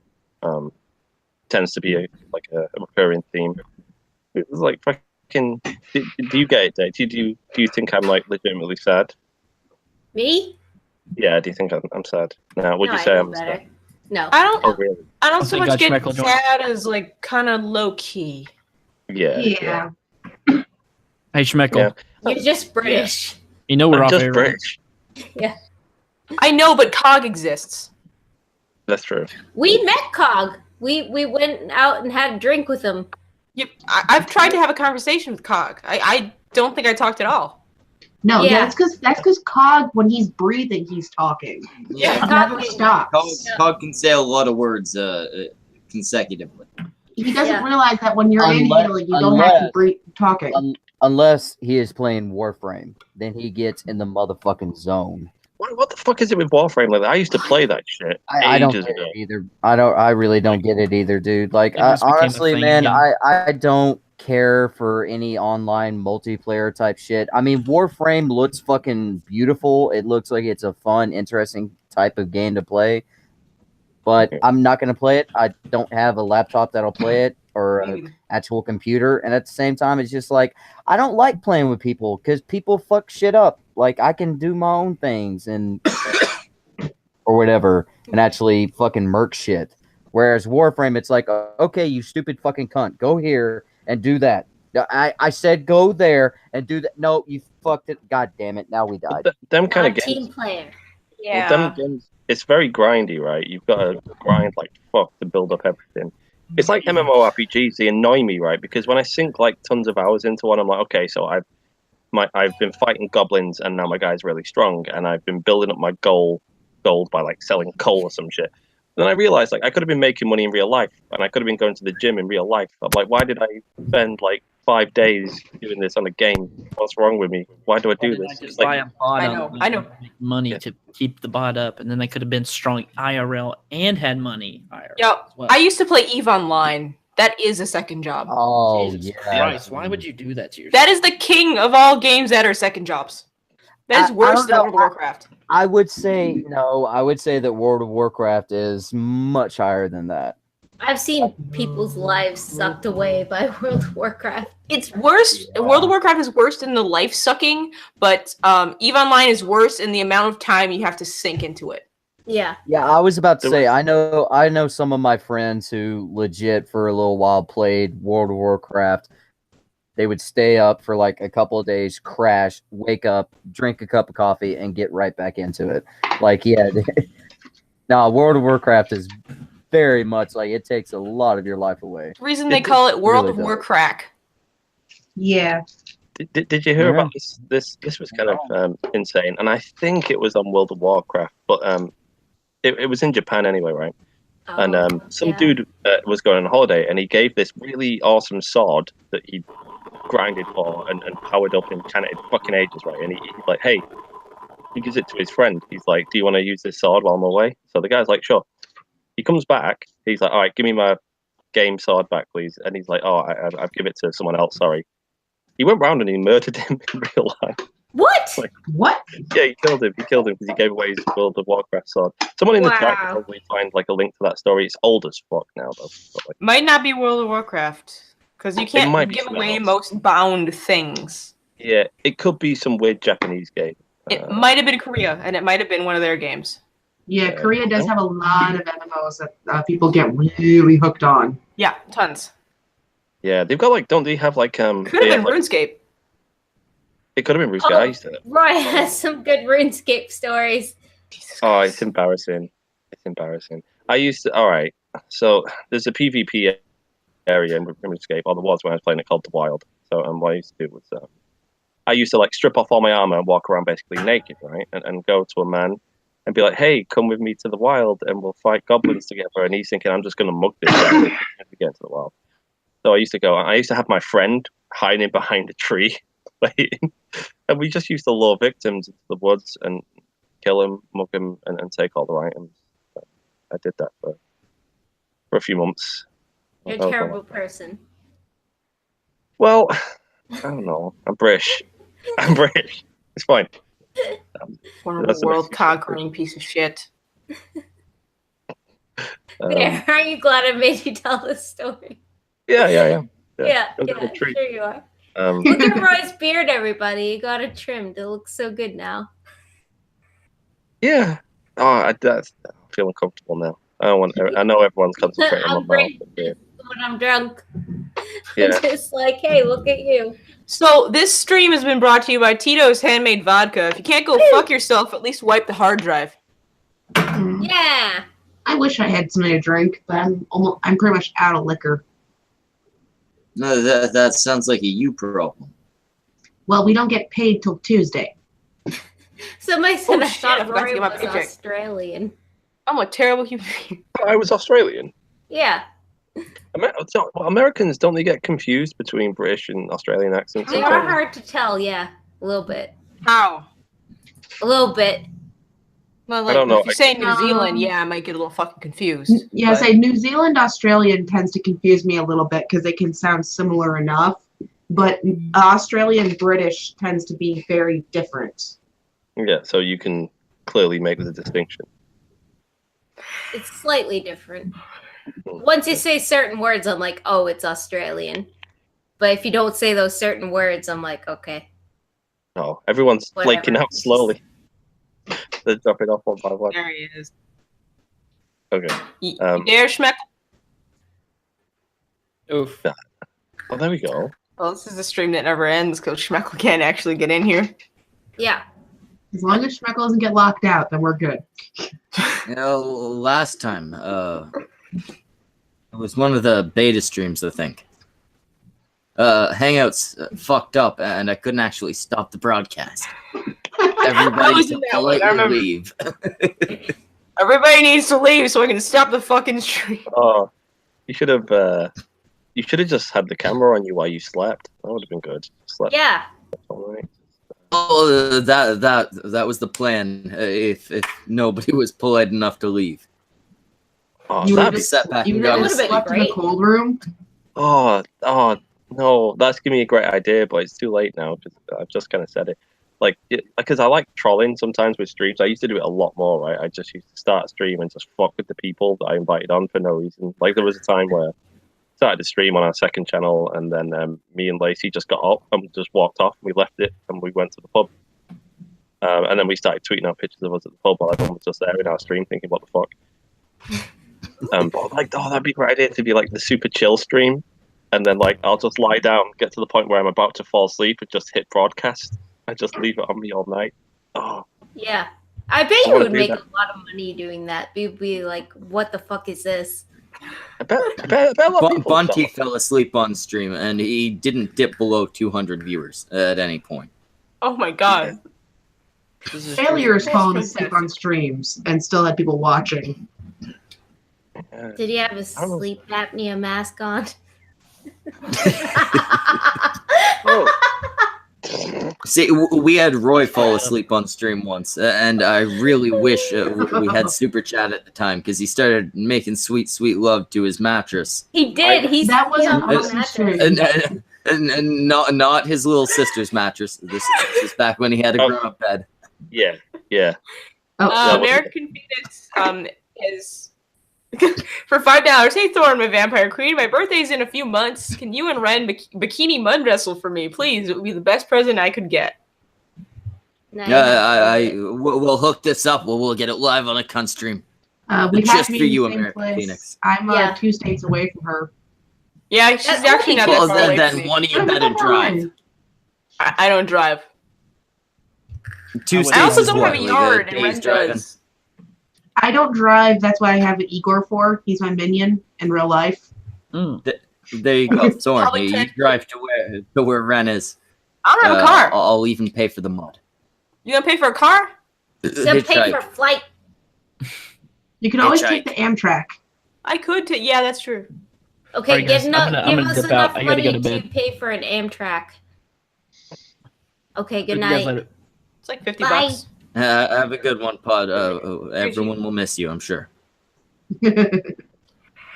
Speaker 9: Tends to be a recurring theme. It's like fucking. Do you get it, Dave? Do you think I'm like legitimately sad?
Speaker 8: Me?
Speaker 9: Yeah. Do you think I'm sad? No. Would
Speaker 8: No,
Speaker 9: you
Speaker 8: I
Speaker 9: say
Speaker 8: know
Speaker 9: I'm
Speaker 8: better.
Speaker 9: sad?
Speaker 8: No.
Speaker 9: Oh really?
Speaker 5: I don't
Speaker 4: Oh,
Speaker 5: so
Speaker 4: thank
Speaker 5: much
Speaker 4: God
Speaker 5: get
Speaker 4: Schmeckle joined.
Speaker 5: sad as like kind of low key.
Speaker 9: Yeah.
Speaker 10: Yeah.
Speaker 4: Hey, Schmeckle.
Speaker 9: Yeah.
Speaker 8: You're just British.
Speaker 4: You know we're
Speaker 9: I'm
Speaker 4: off
Speaker 9: just
Speaker 4: air, right?
Speaker 9: British.
Speaker 5: I know, but COG exists.
Speaker 9: That's true.
Speaker 8: We met Cog. We went out and had a drink with him.
Speaker 5: I've tried to have a conversation with COG. I don't think I talked at all.
Speaker 10: No,
Speaker 8: Yeah.
Speaker 10: that's because Cog, when he's breathing, he's talking.
Speaker 7: Yeah.
Speaker 10: He never
Speaker 8: Talking.
Speaker 10: stops.
Speaker 7: Cog can say a lot of words consecutively.
Speaker 10: He doesn't
Speaker 8: Yeah.
Speaker 10: realize that when you're
Speaker 6: Unless-
Speaker 10: inhaling, you don't have to
Speaker 6: unless-
Speaker 10: breathe talking.
Speaker 6: Unless he is playing Warframe, then he gets in the motherfucking zone.
Speaker 9: What the fuck is it with Warframe? Like, I used to play that shit
Speaker 6: I don't
Speaker 9: ages
Speaker 6: get
Speaker 9: ago.
Speaker 6: it either. I really don't get it either, dude. Like,
Speaker 4: It just became a
Speaker 6: honestly,
Speaker 4: thing
Speaker 6: man,
Speaker 4: again.
Speaker 6: I don't care for any online multiplayer type shit. I mean, Warframe looks fucking beautiful. It looks like it's a fun, interesting type of game to play. But I'm not gonna play it. I don't have a laptop that'll play it or an actual computer. And at the same time, it's just like I don't like playing with people because people fuck shit up. Like I can do my own things and or whatever and actually fucking murk shit. Whereas Warframe, it's like, okay, you stupid fucking cunt, go here and do that. I said go there and do that. No, you fucked it. God damn it. Now we died.
Speaker 9: Them kind
Speaker 8: Not
Speaker 9: of
Speaker 8: a
Speaker 9: games.
Speaker 8: team player.
Speaker 5: Yeah.
Speaker 9: Them games, it's very grindy, right? You've got to grind like fuck to build up everything. It's like MMORPGs. They annoy me, right? Because when I sink like tons of hours into one, I'm like, okay, so I've been fighting goblins, and now my guy's really strong, and I've been building up my gold by like selling coal or some shit. Then I realized like I could have been making money in real life, and I could have been going to the gym in real life. I'm like, why did I spend like 5 days doing this on a game? What's wrong with me? Why do I do this?
Speaker 4: Just
Speaker 9: Like,
Speaker 4: buy a bot
Speaker 5: I
Speaker 4: on
Speaker 5: know,
Speaker 4: the
Speaker 5: I know.
Speaker 4: make money to keep the bot up, and then they could have been strong IRL and had money IRL.
Speaker 5: Yeah,
Speaker 4: as well.
Speaker 5: I used to play EVE Online. That is a second job.
Speaker 6: Oh,
Speaker 4: Jesus
Speaker 6: yeah.
Speaker 4: Christ, why would you do that to yourself?
Speaker 5: That is the king of all games that are second jobs. That is
Speaker 6: I
Speaker 5: worse
Speaker 6: don't
Speaker 5: than
Speaker 6: know.
Speaker 5: World of Warcraft.
Speaker 6: I would say no. I would say that World of Warcraft is much higher than that.
Speaker 8: I've seen people's lives sucked away by World of Warcraft.
Speaker 5: It's worse. World of Warcraft is worse than the life sucking, but EVE Online is worse in the amount of time you have to sink into it.
Speaker 8: Yeah.
Speaker 6: Yeah, I was about to say I know some of my friends who legit for a little while played World of Warcraft. They would stay up for like a couple of days, crash, wake up, drink a cup of coffee, and get right back into it. Like, yeah. No, World of Warcraft is very much like it takes a lot of your life away.
Speaker 5: The reason they call it World
Speaker 6: really
Speaker 5: of
Speaker 6: does.
Speaker 5: Warcrack.
Speaker 10: Yeah.
Speaker 9: did you hear
Speaker 6: Yeah.
Speaker 9: about this? This was kind of insane, and I think it was on World of Warcraft, but it was in Japan anyway, right? And some dude was going on holiday, and he gave this really awesome sword that he grinded for and powered up in Canada fucking ages, right? And he's like, hey, he gives it to his friend. He's like, do you want to use this sword while I'm away? So the guy's like, sure. He comes back. He's like, all right, give me my game sword back, please. And he's like, oh, I've given it to someone else. Sorry. He went round and he murdered him in real life.
Speaker 8: What?
Speaker 9: Like,
Speaker 10: What?
Speaker 9: yeah, he killed him. He killed him because he gave away his World of Warcraft sword. Someone in the chat can
Speaker 8: Wow.
Speaker 9: probably find like a link to that story. It's old as fuck now, though. But, like,
Speaker 5: Might not be World of Warcraft because you
Speaker 9: might
Speaker 5: can't
Speaker 9: be
Speaker 5: give
Speaker 9: something
Speaker 5: away
Speaker 9: else.
Speaker 5: most bound things.
Speaker 9: yeah, it could be some weird Japanese game.
Speaker 5: It might have been Korea, and it might have been one of their games.
Speaker 10: Yeah, Korea does have a lot of MMOs that people get really hooked on.
Speaker 5: Yeah, tons.
Speaker 9: Yeah, they've got like, don't they have like
Speaker 5: Could have
Speaker 9: they
Speaker 5: been
Speaker 9: have, like,
Speaker 5: RuneScape.
Speaker 9: it could have been RuneScape. I used to.
Speaker 8: Roy has some good RuneScape stories.
Speaker 5: Jesus
Speaker 9: Oh,
Speaker 5: Christ.
Speaker 9: it's embarrassing. It's embarrassing. I used to. All right, so there's a PvP area in RuneScape, or there was when I was playing it, called the Wild. So what I used to do was, I used to like strip off all my armor and walk around basically naked, right, and go to a man and be like, hey, come with me to the Wild and we'll fight goblins together. And he's thinking, I'm just gonna mug this guy to get into the Wild. So I used to go. I used to have my friend hiding behind a tree, waiting, and we just used to lure victims into the woods and kill them, mug them, and take all their items. So I did that for a few months.
Speaker 8: You're
Speaker 9: That
Speaker 8: a
Speaker 9: was
Speaker 8: terrible
Speaker 9: all.
Speaker 8: person.
Speaker 9: Well, I don't know. I'm British. I'm British. It's fine.
Speaker 5: Horrible
Speaker 9: That's the
Speaker 5: world
Speaker 9: best.
Speaker 5: conquering piece of shit.
Speaker 8: There, aren't you glad I made you tell this story?
Speaker 9: Yeah.
Speaker 8: Yeah,
Speaker 9: It was a treat.
Speaker 8: sure you are.
Speaker 9: Um,
Speaker 8: Look at Roy's beard, everybody. He got it trimmed. It looks so good now.
Speaker 9: yeah. Oh, I'm feeling comfortable now. I know everyone's concentrating on
Speaker 8: I'm
Speaker 9: my
Speaker 8: British
Speaker 9: mouth. Yeah.
Speaker 8: when I'm drunk.
Speaker 9: Yeah.
Speaker 8: I'm just like, hey, look at you.
Speaker 5: So this stream has been brought to you by Tito's Handmade Vodka. If you can't go fuck yourself, at least wipe the hard drive.
Speaker 8: Yeah.
Speaker 10: I wish I had something to drink, but I'm pretty much out of liquor.
Speaker 7: No, that sounds like a you problem.
Speaker 10: Well, we don't get paid till Tuesday.
Speaker 8: Somebody said
Speaker 5: Oh,
Speaker 8: I
Speaker 5: shit, I
Speaker 8: thought
Speaker 5: forgot to
Speaker 8: Roy
Speaker 5: get my
Speaker 8: was
Speaker 5: paycheck.
Speaker 8: Australian.
Speaker 5: I'm a terrible human being.
Speaker 9: I was Australian.
Speaker 8: Yeah.
Speaker 9: Americans, don't they get confused between British and Australian accents?
Speaker 8: They are hard to tell, yeah. A little bit.
Speaker 5: How?
Speaker 8: A little bit.
Speaker 5: Well,
Speaker 9: I
Speaker 5: like,
Speaker 9: don't know.
Speaker 5: if you say New
Speaker 10: Um,
Speaker 5: Zealand, yeah, I might get a little fucking confused.
Speaker 10: Yeah,
Speaker 5: but-
Speaker 10: say New Zealand, Australian tends to confuse me a little bit because they can sound similar enough, but Australian British tends to be very different.
Speaker 9: Yeah, so you can clearly make the distinction.
Speaker 8: It's slightly different. Once you say certain words, I'm like, oh, it's Australian. But if you don't say those certain words, I'm like, okay.
Speaker 9: Oh, everyone's
Speaker 8: Whatever.
Speaker 9: flaking out slowly. They're dropping off one by one.
Speaker 5: There he is.
Speaker 9: Okay.
Speaker 5: You dare, Schmeck?
Speaker 4: Oof.
Speaker 9: Oh, there we go.
Speaker 5: Well, this is a stream that never ends because Schmeckle can't actually get in here.
Speaker 8: Yeah.
Speaker 10: As long as Schmeckle doesn't get locked out, then we're good.
Speaker 7: You know, last time, it was one of the beta streams, I think. Hangouts fucked up, and I couldn't actually stop the broadcast. Everybody
Speaker 5: was
Speaker 7: to
Speaker 5: in that one, I
Speaker 7: politely
Speaker 5: remember.
Speaker 7: leave.
Speaker 5: Everybody needs to leave so I can stop the fucking stream.
Speaker 9: Oh, you should have just had the camera on you while you slept. That would have been good. Slept.
Speaker 8: Yeah.
Speaker 9: All right.
Speaker 7: Oh, that was the plan. If nobody was polite enough to leave,
Speaker 9: Oh,
Speaker 10: You
Speaker 9: that'd
Speaker 10: would've
Speaker 9: be,
Speaker 7: sat back
Speaker 10: You
Speaker 7: and
Speaker 10: would
Speaker 7: got
Speaker 10: have
Speaker 8: would've been
Speaker 10: slept in the
Speaker 8: great.
Speaker 10: cold room.
Speaker 9: oh, no, that's giving me a great idea, but it's too late now because I've just kind of said it. Like, because I like trolling sometimes with streams. I used to do it a lot more, right? I just used to start a stream and just fuck with the people that I invited on for no reason. Like, there was a time where I started a stream on our second channel, and then me and Lacey just got up and just walked off. And we left it and we went to the pub. And then we started tweeting out pictures of us at the pub while everyone was just there in our stream thinking, what the fuck? But like, oh, that'd be a great idea to be like the super chill stream. And then like, I'll just lie down, get to the point where I'm about to fall asleep and just hit broadcast. I just leave it on me all night. Oh,
Speaker 8: Yeah. I bet
Speaker 9: I
Speaker 8: you
Speaker 9: wanna
Speaker 8: would
Speaker 9: do
Speaker 8: make
Speaker 9: that.
Speaker 8: a lot of money doing that. You'd be like, what the fuck is this?
Speaker 9: I bet a lot of people would
Speaker 7: Bunty
Speaker 9: stop.
Speaker 7: fell asleep on stream, and he didn't dip below 200 viewers at any point.
Speaker 5: Oh my god.
Speaker 10: Failures
Speaker 5: That's
Speaker 10: fallen asleep
Speaker 5: fantastic.
Speaker 10: on streams and still had people watching.
Speaker 9: Yeah.
Speaker 8: Did he have a
Speaker 9: don't know.
Speaker 8: sleep apnea mask on?
Speaker 9: Oh.
Speaker 7: See, we had Roy fall asleep on stream once, and I really wish we had super chat at the time because he started making sweet, sweet love to his mattress,
Speaker 8: He did.
Speaker 10: That was an
Speaker 8: on the
Speaker 10: awesome
Speaker 8: mattress.
Speaker 10: stream.
Speaker 7: and not his little sister's mattress. This is back when he had a
Speaker 9: Oh.
Speaker 7: grown-up bed.
Speaker 9: Yeah.
Speaker 10: Oh,
Speaker 9: Yeah,
Speaker 5: American Phoenix is for $5. Hey Thorn, my vampire queen, my birthday's in a few months. Can you and Ren bikini mud wrestle for me, please? It would be the best present I could get.
Speaker 8: Nice.
Speaker 7: We'll hook this up. We'll get it live on a cunt stream.
Speaker 10: we
Speaker 7: Just
Speaker 10: have to be
Speaker 7: for
Speaker 10: in
Speaker 7: you,
Speaker 10: the same
Speaker 7: American
Speaker 10: place.
Speaker 7: Phoenix.
Speaker 10: I'm
Speaker 8: Yeah.
Speaker 10: 2 states away from her.
Speaker 5: Yeah, she's
Speaker 8: That's
Speaker 5: actually not
Speaker 8: only
Speaker 5: that
Speaker 7: Well,
Speaker 5: far away
Speaker 7: then
Speaker 5: from me.
Speaker 7: one of you better drive.
Speaker 5: I don't drive.
Speaker 7: 2
Speaker 9: I
Speaker 7: states
Speaker 5: I also
Speaker 7: is
Speaker 5: don't
Speaker 7: what,
Speaker 5: have a
Speaker 7: like,
Speaker 5: yard, and
Speaker 7: day's
Speaker 5: Ren
Speaker 7: driving?
Speaker 5: does.
Speaker 10: I don't drive. That's what I have Igor for. He's my minion in real life.
Speaker 7: There you go, Thorn.
Speaker 5: Public
Speaker 7: You
Speaker 5: transport.
Speaker 7: drive to where Ren is.
Speaker 5: I don't have a car.
Speaker 7: I'll even pay for the mud.
Speaker 5: You gonna pay for a car?
Speaker 8: So pay for flight.
Speaker 10: You can always
Speaker 7: Hitchhike.
Speaker 10: take the Amtrak.
Speaker 5: I could. Yeah, that's true.
Speaker 8: Okay,
Speaker 4: Alright, guys,
Speaker 8: give
Speaker 4: I'm gonna
Speaker 8: us
Speaker 4: dip
Speaker 8: enough
Speaker 4: out. I gotta
Speaker 8: money
Speaker 4: go to bed.
Speaker 8: pay for an Amtrak. Okay, good
Speaker 4: Talk to you guys
Speaker 8: night.
Speaker 4: later.
Speaker 5: It's like 50
Speaker 8: Bye.
Speaker 5: bucks.
Speaker 7: Have a good one, Pod. Everyone will miss you, I'm sure.
Speaker 9: You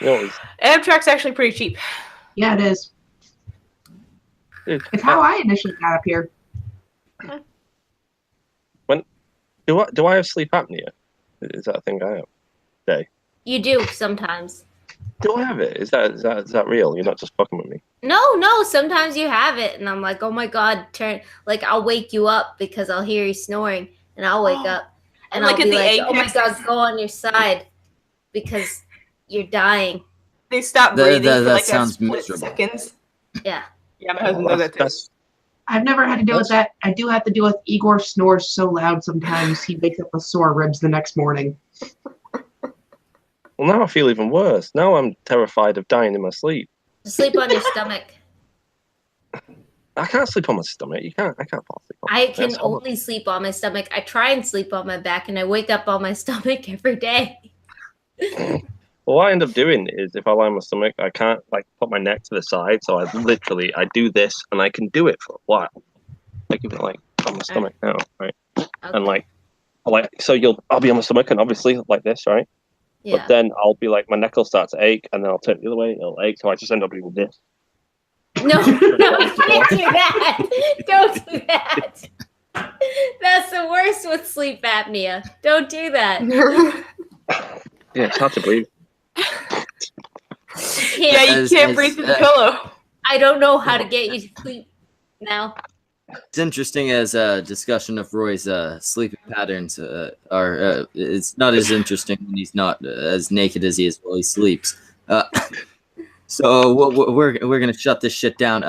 Speaker 9: know, it's,
Speaker 5: Amtrak's actually pretty cheap.
Speaker 10: Yeah, it is.
Speaker 9: dude,
Speaker 10: It's how I initially got up here.
Speaker 9: do I have sleep apnea? Is that a thing I have?
Speaker 8: You do sometimes.
Speaker 9: Do I have it? Is that real? You're not just fucking with me.
Speaker 8: No, sometimes you have it, and I'm like, oh my god, I'll wake you up because I'll hear you snoring, and I'll wake up, and
Speaker 5: Like
Speaker 8: I'll
Speaker 5: at
Speaker 8: be
Speaker 5: the
Speaker 8: like, oh my
Speaker 5: apex.
Speaker 8: god, go on your side because you're dying.
Speaker 5: They stop
Speaker 7: That-
Speaker 5: breathing
Speaker 7: that-
Speaker 5: for
Speaker 7: that
Speaker 5: like
Speaker 7: sounds
Speaker 5: a split
Speaker 7: miserable.
Speaker 5: seconds.
Speaker 8: Yeah.
Speaker 5: Yeah, my husband does that too.
Speaker 9: That's-
Speaker 10: I've never had to deal with that. I do have to deal with Igor snores so loud sometimes he wakes up with sore ribs the next morning.
Speaker 9: well, now I feel even worse. Now I'm terrified of dying in my sleep.
Speaker 8: Sleep on your stomach.
Speaker 9: I can't sleep on my stomach. I can't fall asleep. On
Speaker 8: I
Speaker 9: my
Speaker 8: can
Speaker 9: stomach.
Speaker 8: only sleep on my stomach. I try and sleep on my back, and I wake up on my stomach every day.
Speaker 9: Well, what I end up doing is if I lie on my stomach, I can't like put my neck to the side, so I do this, and I can do it for a while. Like if I like on my stomach now, right? And like like, so I'll be on my stomach and obviously like this, right?
Speaker 8: Yeah.
Speaker 9: But then I'll be like, my neck will start to ache, and then I'll turn it the other way, it'll ache, so I just end up doing this.
Speaker 8: No, you can't do that. Don't do that. That's the worst with sleep apnea. Don't do that.
Speaker 9: Yeah, it's hard to breathe.
Speaker 5: Yeah, you can't breathe through the pillow.
Speaker 8: I don't know how to get you to sleep now.
Speaker 7: It's interesting as a discussion of Roy's sleeping patterns are. It's not as interesting when he's not as naked as he is while he sleeps. So we're gonna shut this shit down.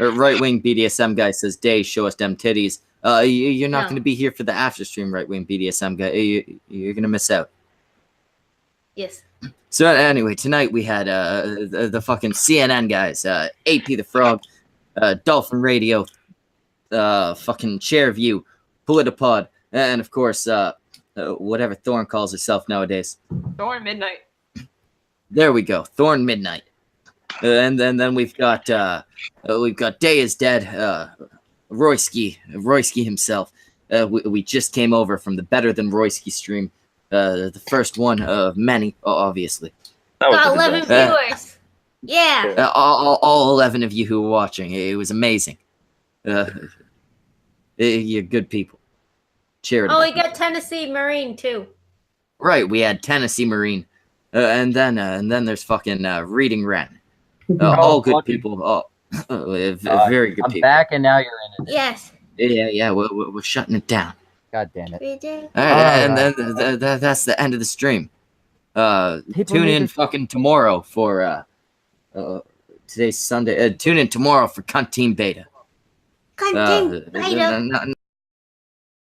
Speaker 7: Right wing BDSM guy says, "Day, show us them titties." You're not gonna be here for the after stream, right wing BDSM guy. You're gonna miss out.
Speaker 8: Yes.
Speaker 7: So anyway, tonight we had the fucking CNN guys, AP the Frog, Dolphin Radio, fucking Chairview, Politipod, and of course, whatever Thorn calls herself nowadays.
Speaker 5: Thorn Midnight.
Speaker 7: There we go, Thorn Midnight. And then we've got Day is Dead, Royski himself. We just came over from the Better Than Royski stream, the first one of many, obviously.
Speaker 8: Got 11 viewers. Yeah.
Speaker 7: All 11 of you who were watching, it was amazing. You're good people. Charity.
Speaker 8: Oh, we got Tennessee Marine too.
Speaker 7: Right, we had Tennessee Marine, and then there's fucking Reading Ren. All good people. Very good
Speaker 6: I'm
Speaker 7: people.
Speaker 6: back, and now you're in it.
Speaker 8: Yes.
Speaker 7: Yeah. We're shutting it down.
Speaker 6: God damn it.
Speaker 8: We did.
Speaker 7: And then that's the end of the stream. Tune in fucking tomorrow for today's Sunday. Tune in tomorrow for Cunt Team Beta.
Speaker 8: Cunt Team Beta.